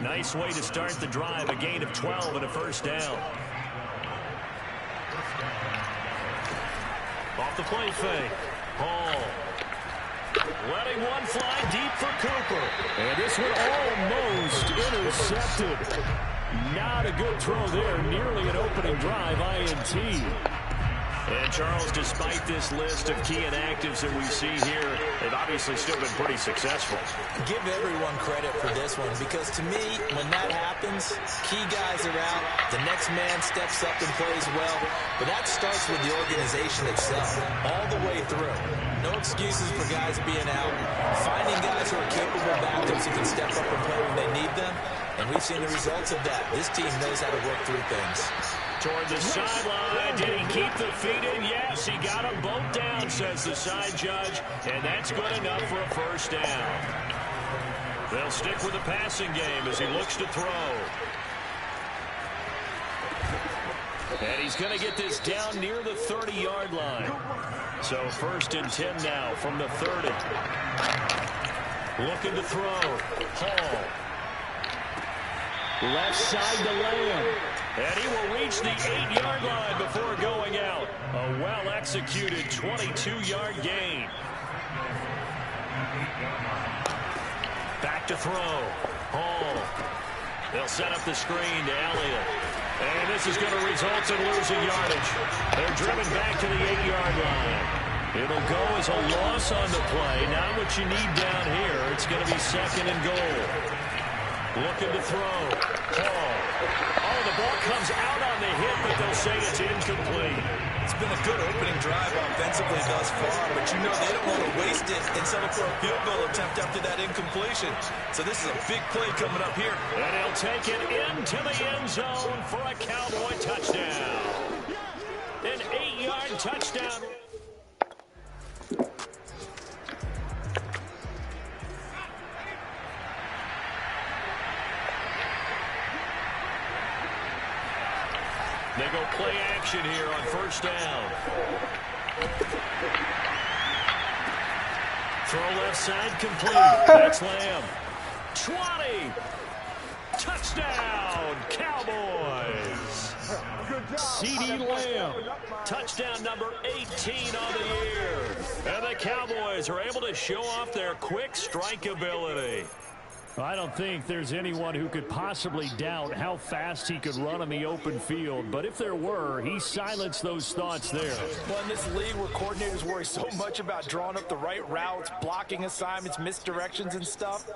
Nice way to start the drive. A gain of 12 and a first down. Off the play fake. Hall. Letting one fly deep for Cooper. And this one almost intercepted. Not a good throw there. Nearly an opening drive. INT. And, Charles, despite this list of key inactives that we see here, they've obviously still been pretty successful. Give everyone credit for this one because, to me, when that happens, key guys are out, the next man steps up and plays well, but that starts with the organization itself, all the way through. No excuses for guys being out, finding guys who are capable backups who can step up and play when they need them, and we've seen the results of that. This team knows how to work through things. Toward the sideline. Did he keep the feet in? Yes, he got them both down, says the side judge. And that's good enough for a first down. They'll stick with the passing game as he looks to throw. And he's going to get this down near the 30-yard line. So 1st and 10 now from the 30. Looking to throw. Hall. Left side to Lamb. And he will reach the 8-yard line before going out. A well-executed 22-yard gain. Back to throw. Hall. They'll set up the screen to Elliott. And this is going to result in losing yardage. They're driven back to the 8-yard line. It'll go as a loss on the play. Not what you need down here. It's going to be 2nd and goal. Looking to throw. Hall. Oh, the ball comes out on the hit, but they'll say it's incomplete. It's been a good opening drive offensively thus far, but you know they don't want to waste it and settle for a field goal attempt after that incompletion. So this is a big play coming up here. And he'll take it into the end zone for a Cowboy touchdown. An 8-yard touchdown. They go play action here on 1st down. Throw left side complete. That's Lamb. 20. Touchdown, Cowboys. CeeDee Lamb. Touchdown number 18 on the year. And the Cowboys are able to show off their quick strike ability. I don't think there's anyone who could possibly doubt how fast he could run on the open field. But if there were, he silenced those thoughts there. Well, in this league where coordinators worry so much about drawing up the right routes, blocking assignments, misdirections and stuff,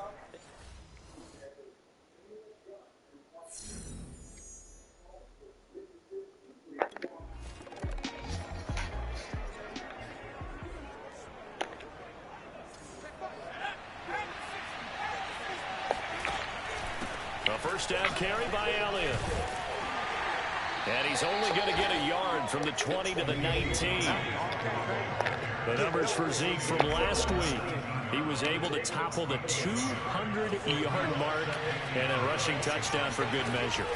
first down carry by Elliott. And he's only going to get a yard from the 20 to the 19. The numbers for Zeke from last week. He was able to topple the 200-yard mark and a rushing touchdown for good measure.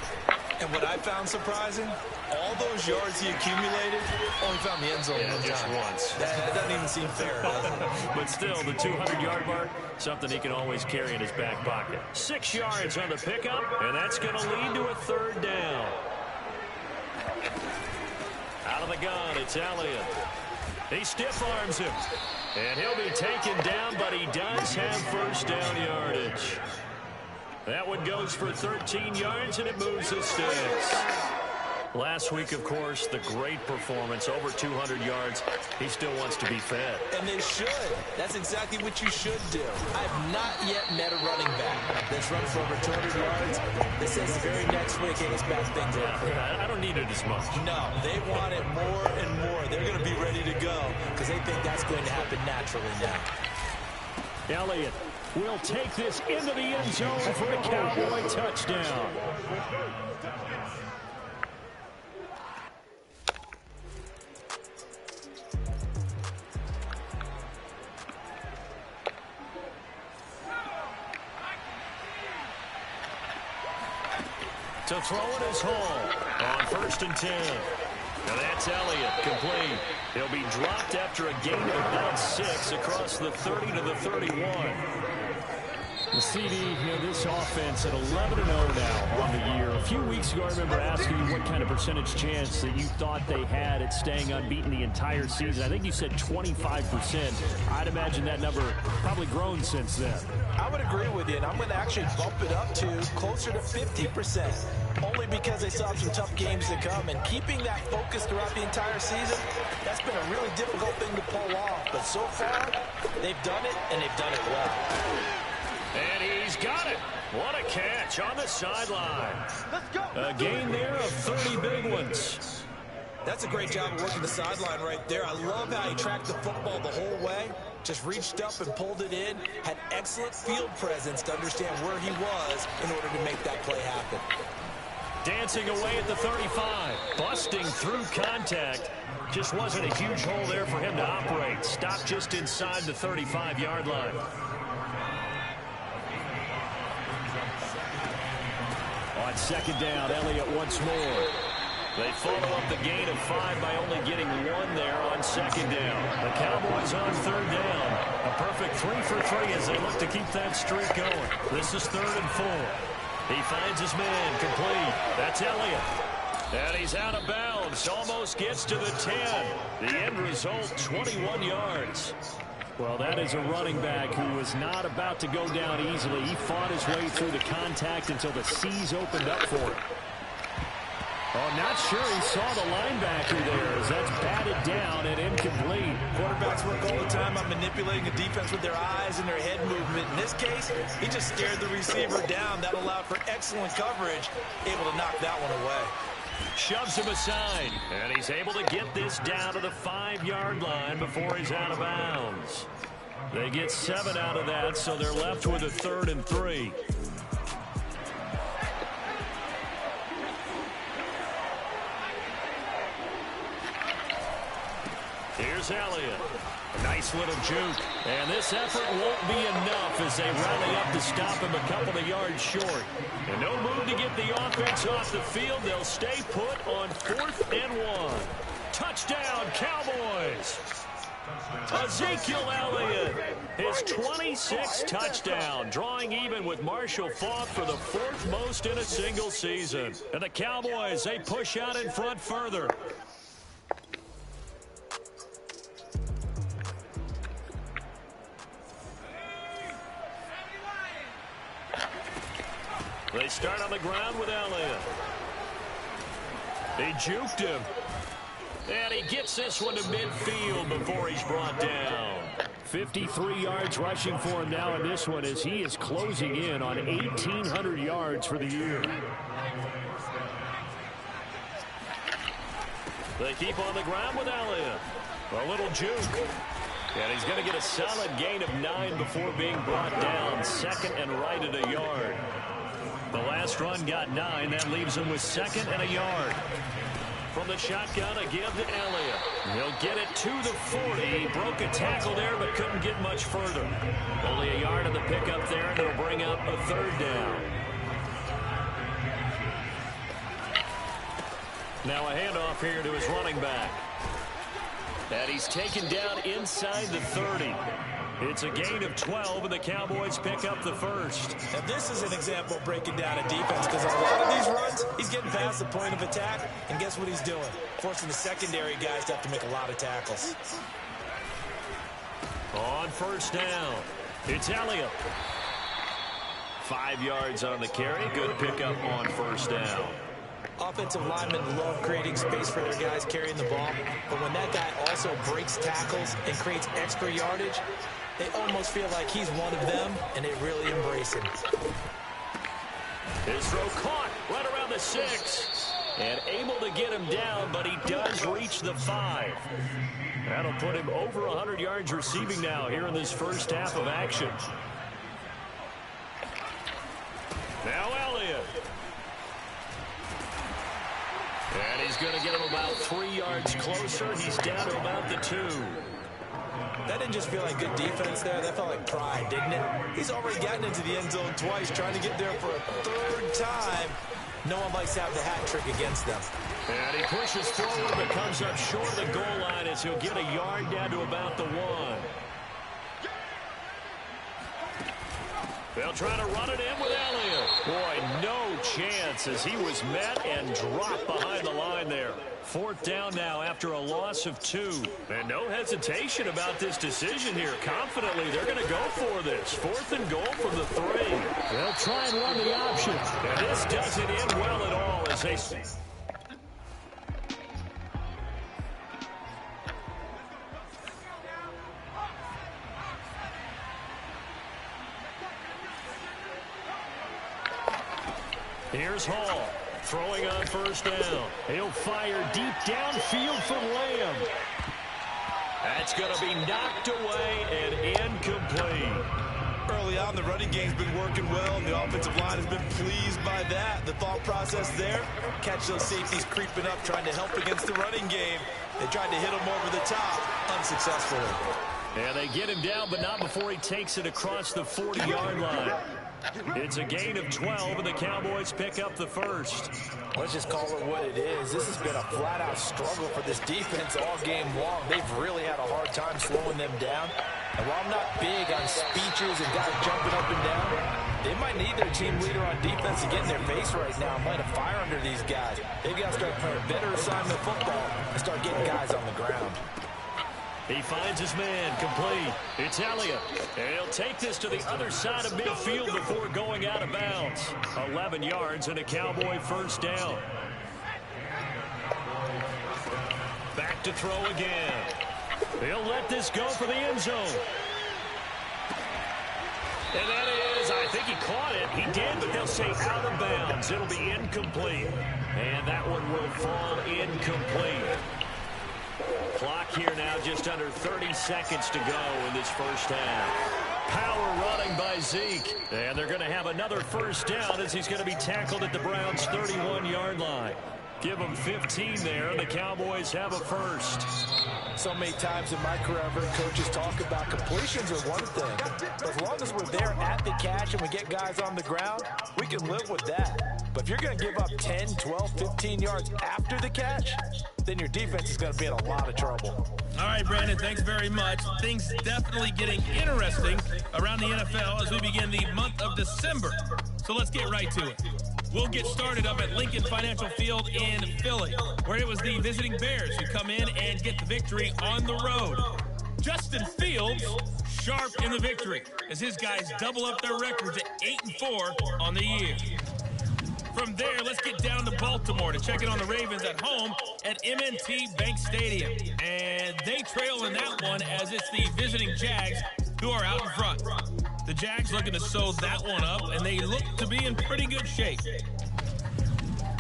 And what I found surprising, all those yards he accumulated, only found the end zone just once. That doesn't even seem fair, does it? But still, the 200-yard mark, something he can always carry in his back pocket. 6 yards on the pickup, and that's going to lead to a third down. Out of the gun, it's Elliott. He stiff arms him. And he'll be taken down, but he does have first down yardage. That one goes for 13 yards, and it moves the sticks. Last week, of course, the great performance, over 200 yards. He still wants to be fed. And they should. That's exactly what you should do. I've not yet met a running back that's run for over 200 yards that says the very next week, hey, let's back things up. I don't need it as much. No, they want it more and more. They're going to be ready to go because they think that's going to happen naturally now. Elliott will take this into the end zone for a Cowboy touchdown. To throw it is Hall on 1st and 10. Now that's Elliott, complete. He'll be dropped after a gain of about 6 across the 30 to the 31. The CD, this offense at 11-0 now on the year. A few weeks ago, I remember asking you what kind of percentage chance that you thought they had at staying unbeaten the entire season. I think you said 25%. I'd imagine that number probably grown since then. I would agree with you, and I'm going to actually bump it up to closer to 50%, only because they still have some tough games to come. And keeping that focus throughout the entire season, that's been a really difficult thing to pull off. But so far, they've done it, and they've done it well. And he's got it. What a catch on the sideline. Let's go. A gain there of 30 big ones. That's a great job of working the sideline right there. I love how he tracked the football the whole way. Just reached up and pulled it in. Had excellent field presence to understand where he was in order to make that play happen. Dancing away at the 35. Busting through contact. Just wasn't a huge hole there for him to operate. Stopped just inside the 35-yard line. On 2nd down, Elliott once more. They follow up the gain of 5 by only getting 1 there on 2nd down. The Cowboys on 3rd down. A perfect 3 for 3 as they look to keep that streak going. This is 3rd and 4. He finds his man, complete. That's Elliott. And he's out of bounds. Almost gets to the 10. The end result, 21 yards. Well, that is a running back who was not about to go down easily. He fought his way through the contact until the C's opened up for him. Oh, not sure he saw the linebacker there as that's batted down and incomplete. Quarterbacks work all the time on manipulating the defense with their eyes and their head movement. In this case, he just stared the receiver down. That allowed for excellent coverage, able to knock that one away. Shoves him aside, and he's able to get this down to the 5-yard line before he's out of bounds. They get 7 out of that, so they're left with a 3rd and 3. Here's Elliott. A nice little juke. And this effort won't be enough as they rally up to stop him a couple of yards short. And no move to get the offense off the field. They'll stay put on 4th and 1. Touchdown, Cowboys. Ezekiel Elliott, his 26th touchdown, drawing even with Marshall Faulk for the 4th most in a single season. And the Cowboys, they push out in front further. They start on the ground with Elliott. He juked him. And he gets this one to midfield before he's brought down. 53 yards rushing for him now in this one as he is closing in on 1,800 yards for the year. They keep on the ground with Elliott. A little juke. And he's going to get a solid gain of 9 before being brought down. 2nd and right at a yard. The last run got 9. That leaves him with 2nd and a yard. From the shotgun, a give to Elliott. He'll get it to the 40. He broke a tackle there, but couldn't get much further. Only a yard of the pickup there, and it'll bring up a 3rd down. Now a handoff here to his running back. And he's taken down inside the 30. It's a gain of 12, and the Cowboys pick up the 1st. Now, this is an example of breaking down a defense, because on a lot of these runs, he's getting past the point of attack, and guess what he's doing? Forcing the secondary guys to have to make a lot of tackles. On 1st down, it's Elliott. 5 yards on the carry. Good pickup on 1st down. Offensive linemen love creating space for their guys carrying the ball, but when that guy also breaks tackles and creates extra yardage, they almost feel like he's one of them, and they really embrace him. His throw caught right around the 6. And able to get him down, but he does reach the 5. That'll put him over 100 yards receiving now here in this first half of action. Now Elliott. And he's going to get him about 3 yards closer. He's down to about the 2. That didn't just feel like good defense there. That felt like pride, didn't it? He's already gotten into the end zone twice, trying to get there for a 3rd time. No one likes to have the hat trick against them. And he pushes forward, but comes up short of the goal line as he'll get a yard down to about the 1. They'll try to run it in with Elliott. Boy, no chance as he was met and dropped behind the line there. 4th down now after a loss of 2. And no hesitation about this decision here. Confidently, they're going to go for this. 4th and goal from the 3. They'll try and run the option. And this doesn't end well at all as they... Here's Hall, throwing on 1st down. He'll fire deep downfield from Lamb. That's going to be knocked away and incomplete. Early on, the running game's been working well, and the offensive line has been pleased by that. The thought process there, catch those safeties creeping up, trying to help against the running game. They tried to hit him over the top, unsuccessfully. And they get him down, but not before he takes it across the 40-yard line. It's a gain of 12, and the Cowboys pick up the 1st. Let's just call it what it is. This has been a flat-out struggle for this defense all game long. They've really had a hard time slowing them down. And while I'm not big on speeches and guys jumping up and down, they might need their team leader on defense to get in their face right now and light a fire under these guys. They've got to start playing better assignment football and start getting guys on the ground. He finds his man, complete. It's Elliott. And he'll take this to the other side of midfield before going out of bounds. 11 yards and a Cowboy 1st down. Back to throw again. He'll let this go for the end zone. And that is, I think he caught it. He did, but they'll say out of bounds. It'll be incomplete. And that one will fall incomplete. Clock here now, just under 30 seconds to go in this first half. Power running by Zeke. And they're going to have another 1st down as he's going to be tackled at the Browns' 31-yard line. Give them 15 there, and the Cowboys have a 1st. So many times in my career, I've heard coaches talk about completions are one thing. But as long as we're there at the catch and we get guys on the ground, we can live with that. But if you're going to give up 10, 12, 15 yards after the catch, then your defense is going to be in a lot of trouble. All right, Brandon, thanks very much. Things definitely getting interesting around the NFL as we begin the month of December. So let's get right to it. We'll get started up at Lincoln Financial Field in Philly, where it was the visiting Bears who come in and get the victory on the road. Justin Fields, sharp in the victory, as his guys double up their records at 8-4 on the year. From there, let's get down to Baltimore to check in on the Ravens at home at M&T Bank Stadium. And they trail in that one as it's the visiting Jags who are out in front. The Jags looking to sew that one up, and they look to be in pretty good shape.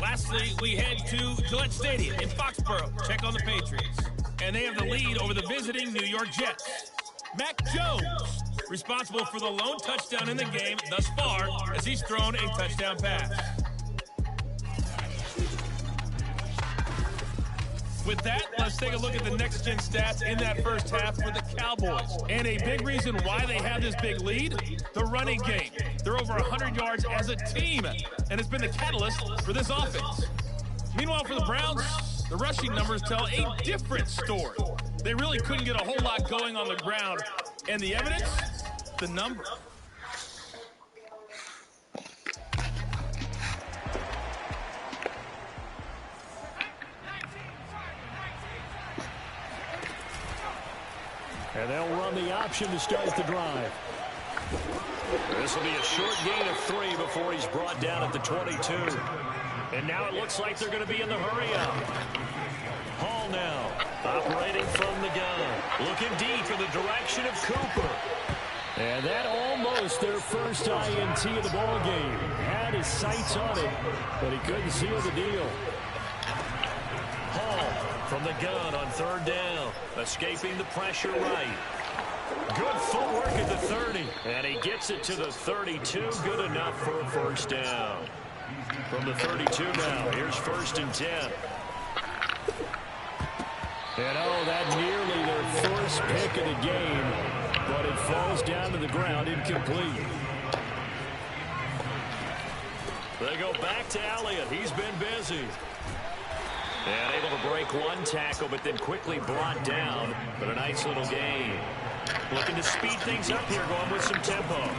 Lastly, we head to Gillette Stadium in Foxborough, check on the Patriots. And they have the lead over the visiting New York Jets. Mac Jones responsible for the lone touchdown in the game thus far as he's thrown a touchdown pass. With that, let's take a look at the next-gen stats in that first half for the Cowboys. And a big reason why they have this big lead, the running game. They're over 100 yards as a team, and it's been the catalyst for this offense. Meanwhile, for the Browns, the rushing numbers tell a different story. They really couldn't get a whole lot going on the ground. And the evidence? The number. And they'll run the option to start the drive. This will be a short gain of 3 before he's brought down at the 22. And now it looks like they're going to be in the hurry-up. Hall now, operating from the gun. Looking deep in the direction of Cooper. And that almost their first INT of the ball game. Had his sights on it, but he couldn't seal the deal. Hall from the gun on 3rd down. Escaping the pressure right. Good footwork at the 30. And he gets it to the 32. Good enough for a first down. From the 32 now, here's 1st and 10. And oh, that nearly their first pick of the game, but it falls down to the ground incomplete. They go back to Elliott. He's been busy. And able to break one tackle, but then quickly brought down. But a nice little gain. Looking to speed things up here, going with some tempo.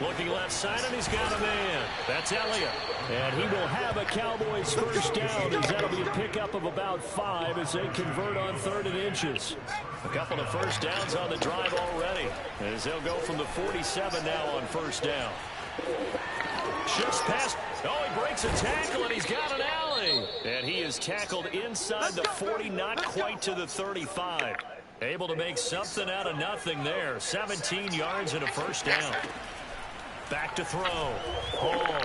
Looking left side, and he's got a man. That's Elliott. And he will have a Cowboys first down, as that'll be a pickup of about 5 as they convert on 3rd and inches. A couple of first downs on the drive already, as they'll go from the 47 now on 1st down. Shifts past. Oh, he breaks a tackle, and he's got an alley. And he is tackled inside the 40, not quite to the 35. Able to make something out of nothing there. 17 yards and a first down. Back to throw. Hall.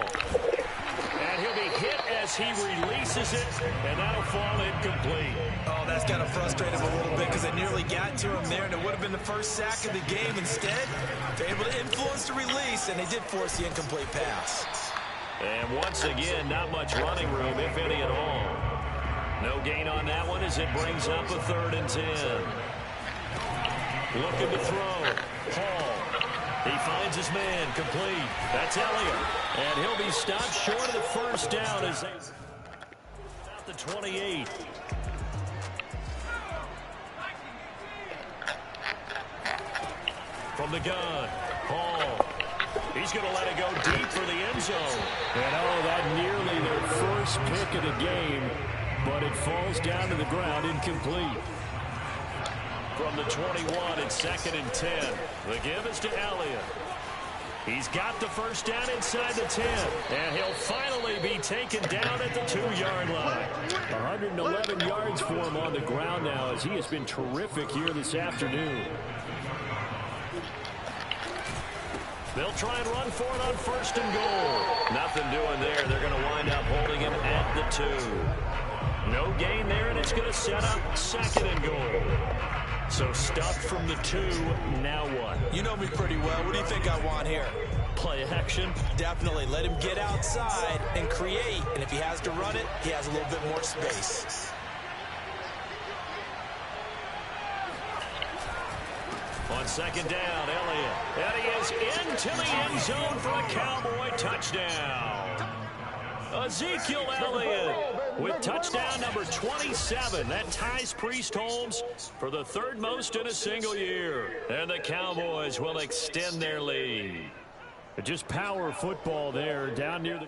And he'll be hit as he releases it, and that'll fall incomplete. Oh, that's got to frustrate him a little bit because it nearly got to him there, and it would have been the first sack of the game. Instead, they're able to influence the release, and they did force the incomplete pass. And once again, not much running room, if any at all. No gain on that one as it brings up a 3rd and 10. Looking to throw. Hall. He finds his man, complete. That's Elliott. And he'll be stopped short of the first down as they at the 28. From the gun, Hall. He's going to let it go deep for the end zone. And oh, that nearly their first pick of the game, but it falls down to the ground incomplete. From the 21, it's 2nd and 10. The give is to Elliott. He's got the first down inside the 10. And he'll finally be taken down at the 2-yard line. 111 yards for him on the ground now as he has been terrific here this afternoon. They'll try and run for it on 1st and goal. Nothing doing there. They're going to wind up holding him at the 2. No gain there, and it's going to set up 2nd and goal. So stuffed from the 2, now what? You know me pretty well. What do you think I want here? Play action? Definitely. Let him get outside and create. And if he has to run it, he has a little bit more space. On 2nd down, Elliott. And he is into the end zone for a Cowboy touchdown. Ezekiel Elliott with touchdown number 27. That ties Priest Holmes for the 3rd most in a single year. And the Cowboys will extend their lead. Just power football there down near the...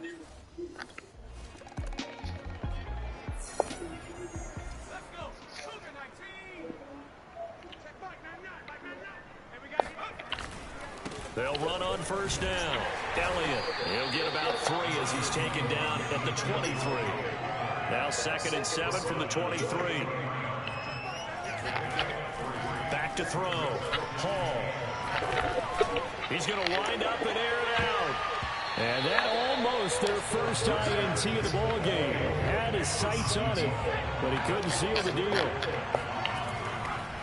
They'll run on 1st down. Elliott, he'll get about 3 as he's taken down at the 23. Now 2nd and 7 from the 23. Back to throw. Hall. He's going to wind up and air it out. And that almost their first INT of the ball game. Had his sights on it, but he couldn't seal the deal.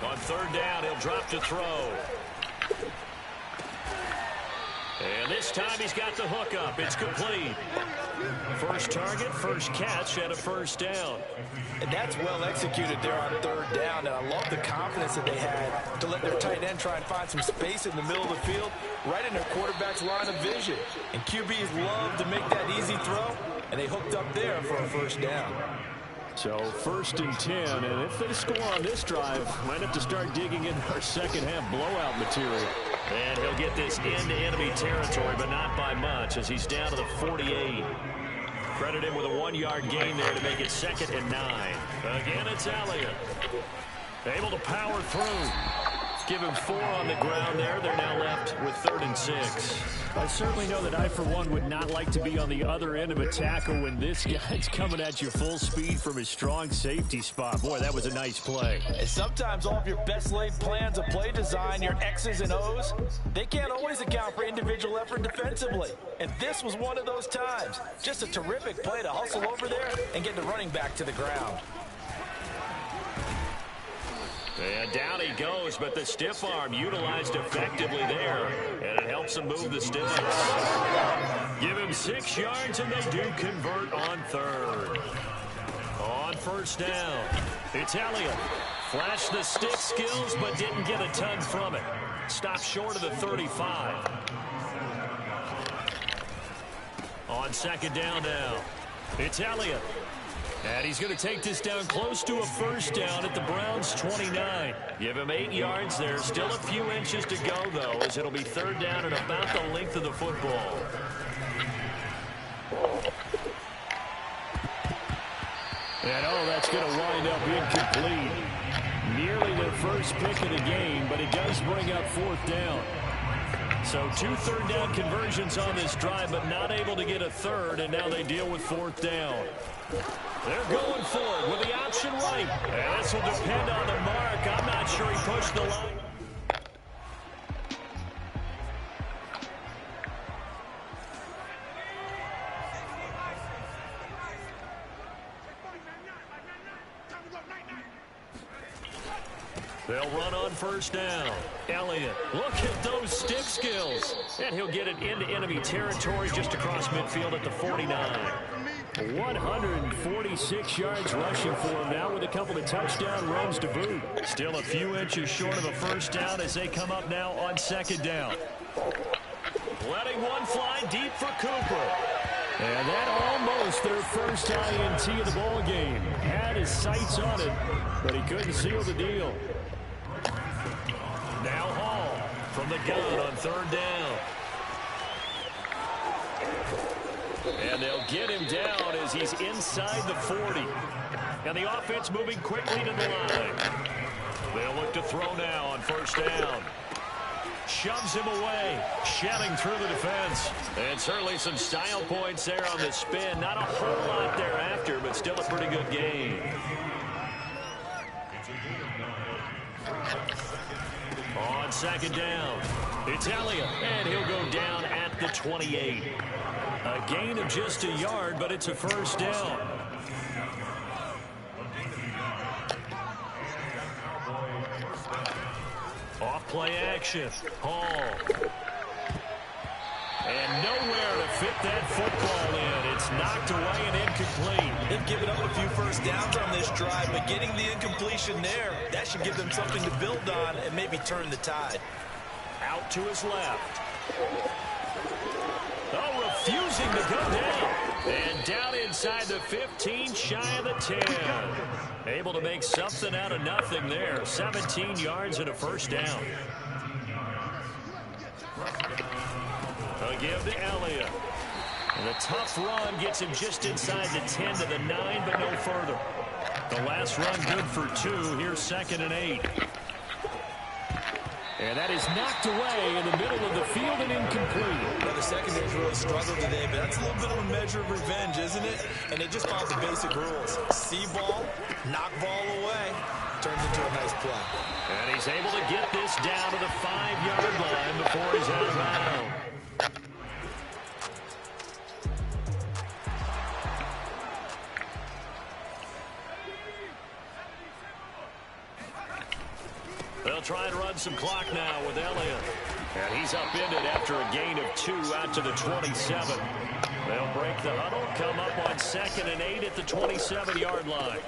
On 3rd down, he'll drop to throw. And this time he's got the hook up. It's complete. First target, first catch, and a first down. And that's well executed there on third down. And I love the confidence that they had to let their tight end try and find some space in the middle of the field, right in their quarterback's line of vision. And QBs love to make that easy throw, and they hooked up there for a first down. So 1st and 10, and if they score on this drive, might have to start digging in our second half blowout material. And he'll get this into enemy territory, but not by much, as he's down to the 48. Credit him with a 1-yard gain there to make it 2nd and 9. Again, it's Elliott. Able to power through. Give him 4 on the ground there. They're now left with 3rd and 6. I certainly know that I, for one, would not like to be on the other end of a tackle when this guy's coming at you full speed from his strong safety spot. Boy, that was a nice play. And sometimes all of your best laid plans of play design, your X's and O's, they can't always account for individual effort defensively. And this was one of those times. Just a terrific play to hustle over there and get the running back to the ground. And down he goes, but the stiff arm utilized effectively there, and it helps him move the sticks. Give him 6 yards, and they do convert on 3rd. On 1st down, it's Elliott. Flashed the stick skills, but didn't get a ton from it. Stopped short of the 35. On 2nd down now, it's Elliott. And he's going to take this down close to a 1st down at the Browns' 29. Give him 8 yards there. Still a few inches to go, though, as it'll be 3rd down and about the length of the football. And, that's going to wind up incomplete. Nearly their first pick of the game, but it does bring up 4th down. So 2 3rd down conversions on this drive, but not able to get a 3rd, and now they deal with 4th down. They're going for it with the option right. And this will depend on the mark. I'm not sure he pushed the line. They'll run on 1st down. Elliott, look at those stick skills. And he'll get it into enemy territory just across midfield at the 49. 146 yards rushing for him now with a couple of touchdown runs to boot. Still a few inches short of a 1st down as they come up now on 2nd down. Letting one fly deep for Cooper. And that almost their first INT of the ball game. Had his sights on it, but he couldn't seal the deal. Now Hall from the gun on 3rd down. And they'll get him down as he's inside the 40. And the offense moving quickly to the line. They'll look to throw now on 1st down. Shoves him away, shedding through the defense. And certainly some style points there on the spin. Not a whole lot thereafter, but still a pretty good game. On 2nd down, it's Elliott, and he'll go down at the 28. A gain of just a yard, but it's a 1st down. Off play action, Hall. And nowhere to fit that football in. It's knocked away and incomplete. They've given up a few 1st downs on this drive, but getting the incompletion there, that should give them something to build on and maybe turn the tide. Out to his left. Oh, refusing to go down. And down inside the 15, shy of the 10. Able to make something out of nothing there. 17 yards and a 1st down. A give to Elliott. And a tough run gets him just inside the 10 to the 9, but no further. The last run good for 2. Here's 2nd and 8. And that is knocked away in the middle of the field and incomplete. Well, the secondary's really struggled today, but that's a little bit of a measure of revenge, isn't it? And they just followed the basic rules. See ball, knock ball away, turns into a nice play. And he's able to get this down to the 5-yard line before he's out of bounds. They'll try and run some clock now with Elliott. And he's upended after a gain of 2 out to the 27. They'll break the huddle, come up on 2nd and 8 at the 27-yard line.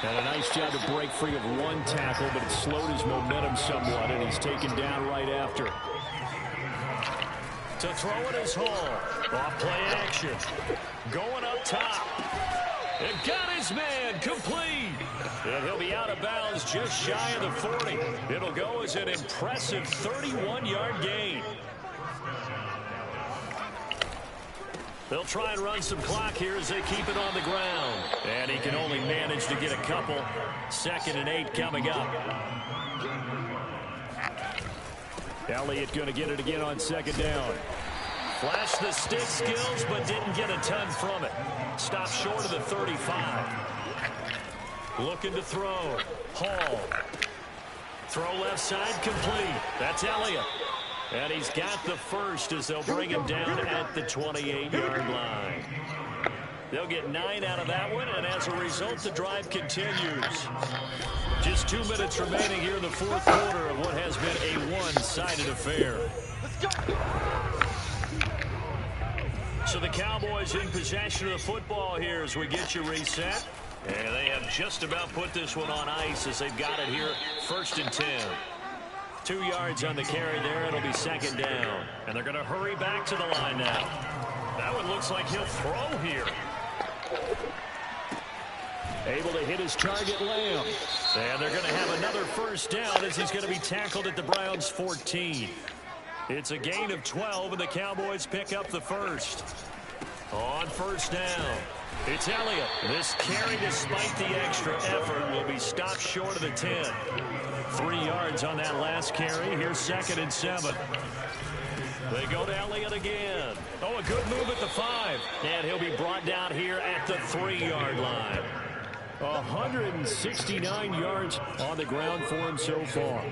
And a nice job to break free of one tackle, but it slowed his momentum somewhat, and he's taken down right after. To throw it is Hall. Off play action. Going up top. It got his man complete. And he'll be out of bounds just shy of the 40. It'll go as an impressive 31-yard gain. They'll try and run some clock here as they keep it on the ground. And he can only manage to get a couple. 2nd and 8 coming up. Elliott going to get it again on 2nd down. Flashed the stick skills, but didn't get a ton from it. Stopped short of the 35. Looking to throw. Hall. Throw left side complete. That's Elliott. And he's got the first as they'll bring him down at the 28-yard line. They'll get 9 out of that one, and as a result, the drive continues. Just 2 minutes remaining here in the 4th quarter of what has been a one-sided affair. Let's go. So the Cowboys in possession of the football here as we get you reset. And they have just about put this one on ice as they've got it here 1st and 10. 2 yards on the carry there. It'll be 2nd down. And they're going to hurry back to the line now. That one looks like he'll throw here. Able to hit his target, Lamb. And they're going to have another 1st down as he's going to be tackled at the Browns' 14. It's a gain of 12, and the Cowboys pick up the 1st. On 1st down, it's Elliott. This carry, despite the extra effort, will be stopped short of the 10. 3 yards on that last carry. Here's 2nd and 7. They go to Elliott again. Oh, a good move at the 5. And he'll be brought down here at the 3-yard line. 169 yards on the ground for him so far.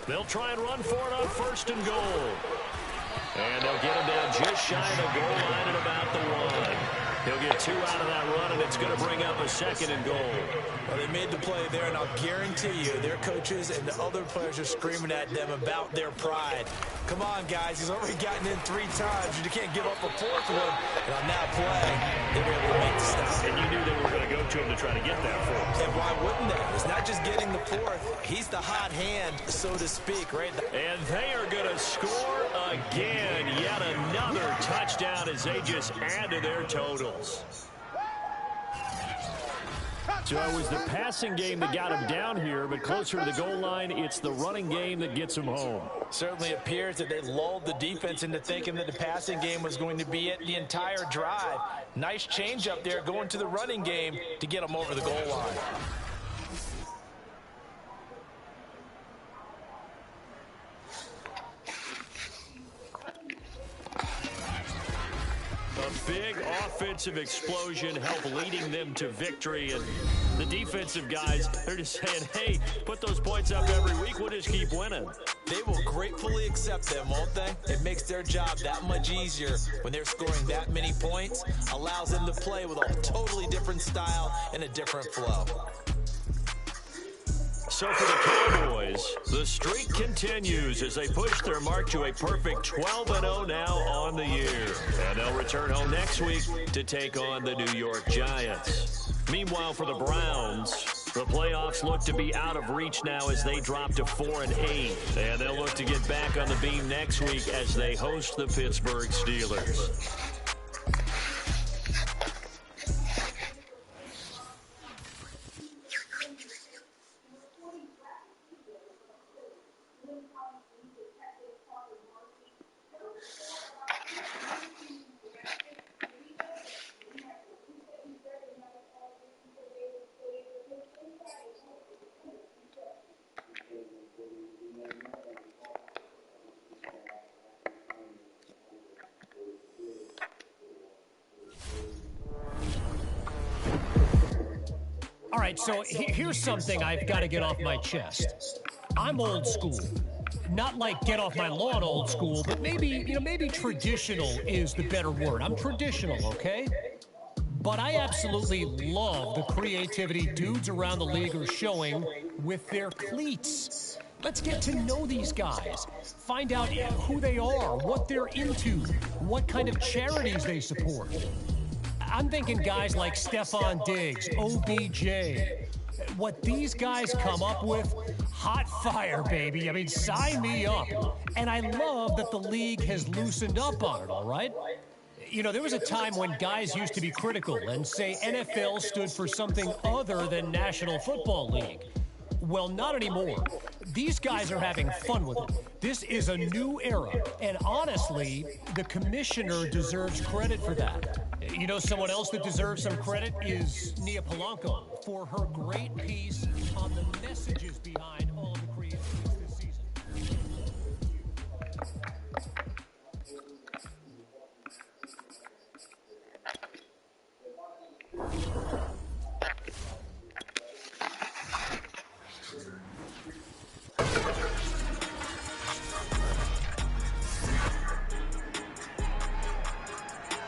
They'll try and run for it on 1st and goal. And they'll get him down just shy of the goal line at about the 1. He'll get 2 out of that run, and it's going to bring up a 2nd and goal. Well, they made the play there, and I'll guarantee you their coaches and the other players are screaming at them about their pride. Come on, guys. He's already gotten in 3 times. You can't give up a 4th one. And on that play, they were able to make the stop. And you knew they were going to go to him to try to get that 4th. And why wouldn't they? It's not just getting the 4th. He's the hot hand, so to speak, right? And they are going to score again. Yet another touchdown as they just add to their totals. So it was the passing game that got him down here, but closer to the goal line, it's the running game that gets him home. Certainly appears that they lulled the defense into thinking that the passing game was going to be it the entire drive. Nice change up there going to the running game to get them over the goal line. A big offensive explosion helped leading them to victory. And the defensive guys, they're just saying, hey, put those points up every week. We'll just keep winning. They will gratefully accept them, won't they? It makes their job that much easier when they're scoring that many points. Allows them to play with a totally different style and a different flow. So for the Cowboys, the streak continues as they push their mark to a perfect 12-0 now on the year. And they'll return home next week to take on the New York Giants. Meanwhile, for the Browns, the playoffs look to be out of reach now as they drop to 4-8. And they'll look to get back on the beam next week as they host the Pittsburgh Steelers. All right, so here's something I've got to get off my chest. I'm old school. Not like get off my lawn old school, but maybe traditional is the better word. I'm traditional, okay? But I absolutely love the creativity dudes around the league are showing with their cleats. Let's get to know these guys. Find out who they are, what they're into, what kind of charities they support. I'm thinking guys like Stephon Diggs, OBJ. What these guys come up with, hot fire, baby. I mean, sign me up. And I love that the league has loosened up on it, all right? You know, there was a time when guys used to be critical and say NFL stood for something other than National Football League. Well, not anymore. These guys are having fun with it. This is a new era, and honestly, the commissioner deserves credit for that. You know, someone else that deserves some credit is Nia Polanco for her great piece on the messages behind all of the creations this season.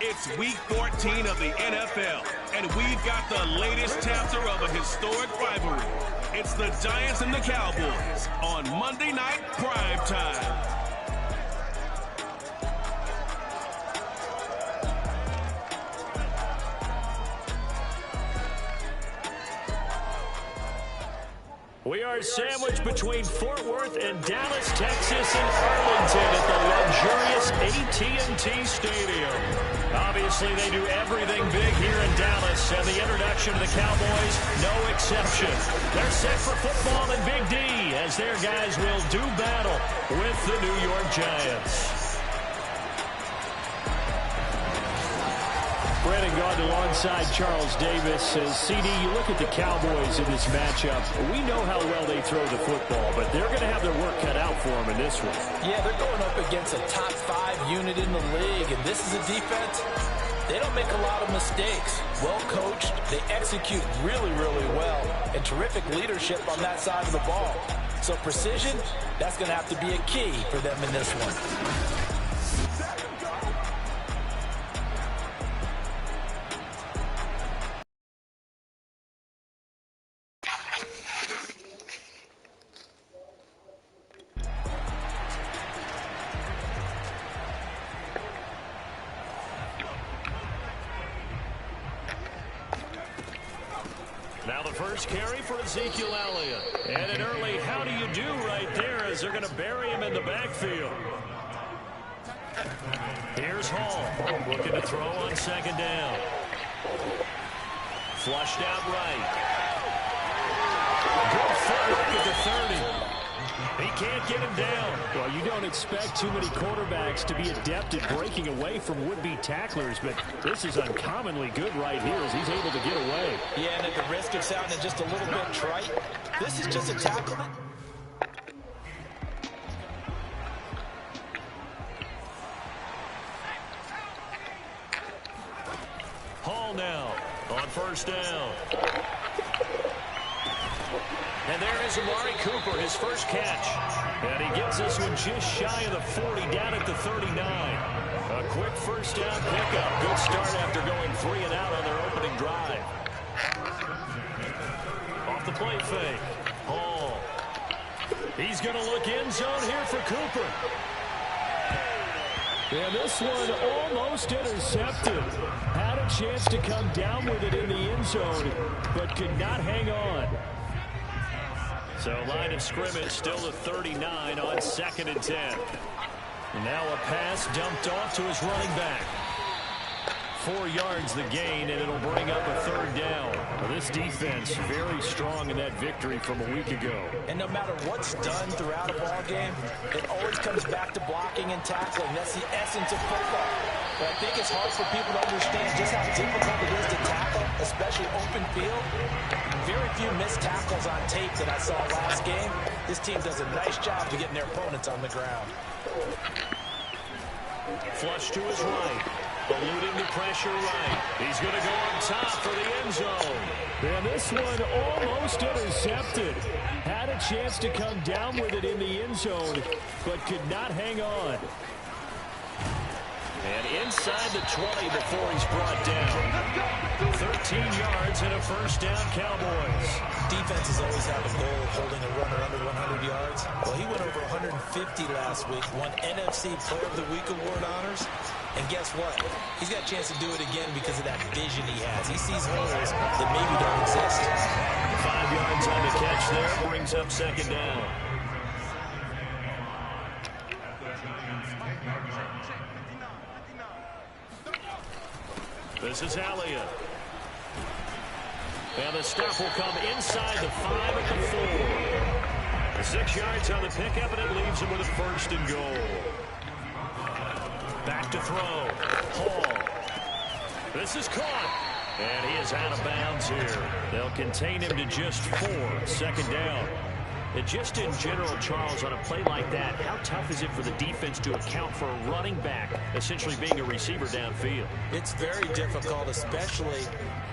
It's week 14 of the NFL, and we've got the latest chapter of a historic rivalry. It's the Giants and the Cowboys on Monday Night Prime Time. We are sandwiched between Fort Worth and Dallas, Texas, and Arlington at the luxurious AT&T Stadium. Obviously, they do everything big here in Dallas, and the introduction to the Cowboys, no exception. They're set for football and Big D, as their guys will do battle with the New York Giants. Brandon Gaudin alongside Charles Davis says, CD, you look at the Cowboys in this matchup. We know how well they throw the football, but they're going to have their work cut out for them in this one. Yeah, they're going up against a top 5 unit in the league, and this is a defense. They don't make a lot of mistakes. Well coached, they execute really, really well, and terrific leadership on that side of the ball. So precision, that's going to have to be a key for them in this one. Now the first carry for Ezekiel Elliott. And an early how do you do right there as they're going to bury him in the backfield. Here's Hall looking to throw on second down. Flushed out right. Good footwork at the 30. He can't get him down. Well, you don't expect too many quarterbacks to be adept at breaking away from would-be tacklers, but this is uncommonly good right here as he's able to get away. Yeah, and at the risk of sounding just a little bit trite, this is just a tackle. Hall now on first down. And there is Amari Cooper, his first catch. And he gets this one just shy of the 40, down at the 39. A quick first down pickup. Good start after going 3 and out on their opening drive. Off the play fake. Hall. He's going to look end zone here for Cooper. And this one almost intercepted. Had a chance to come down with it in the end zone, but could not hang on. So line of scrimmage still the 39 on 2nd and 10. And now a pass dumped off to his running back. 4 yards the gain, and it'll bring up a 3rd down. Well, this defense very strong in that victory from a week ago. And no matter what's done throughout a ball game, it always comes back to blocking and tackling. That's the essence of football. But I think it's hard for people to understand just how difficult it is to tackle, especially open field. Very few missed tackles on tape that I saw last game. This team does a nice job to getting their opponents on the ground. Flush to his right. Eluding the pressure right. He's going to go on top for the end zone. And this one almost intercepted. Had a chance to come down with it in the end zone, but could not hang on. And inside the 20 before he's brought down. 13 yards and a first down, Cowboys. Defenses always have a goal of holding a runner under 100 yards. Well, he went over 150 last week, won NFC Player of the Week award honors. And guess what? He's got a chance to do it again because of that vision he has. He sees holes that maybe don't exist. 5 yards on the catch there, brings up second down. This is Elliott. And the stop will come inside the 5 at the 4. 6 yards on the pickup, and it leaves him with a first and goal. Back to throw. Hall. This is caught. And he is out of bounds here. They'll contain him to just 4. Second down. And just in general, Charles, on a play like that, how tough is it for the defense to account for a running back essentially being a receiver downfield? It's very difficult, especially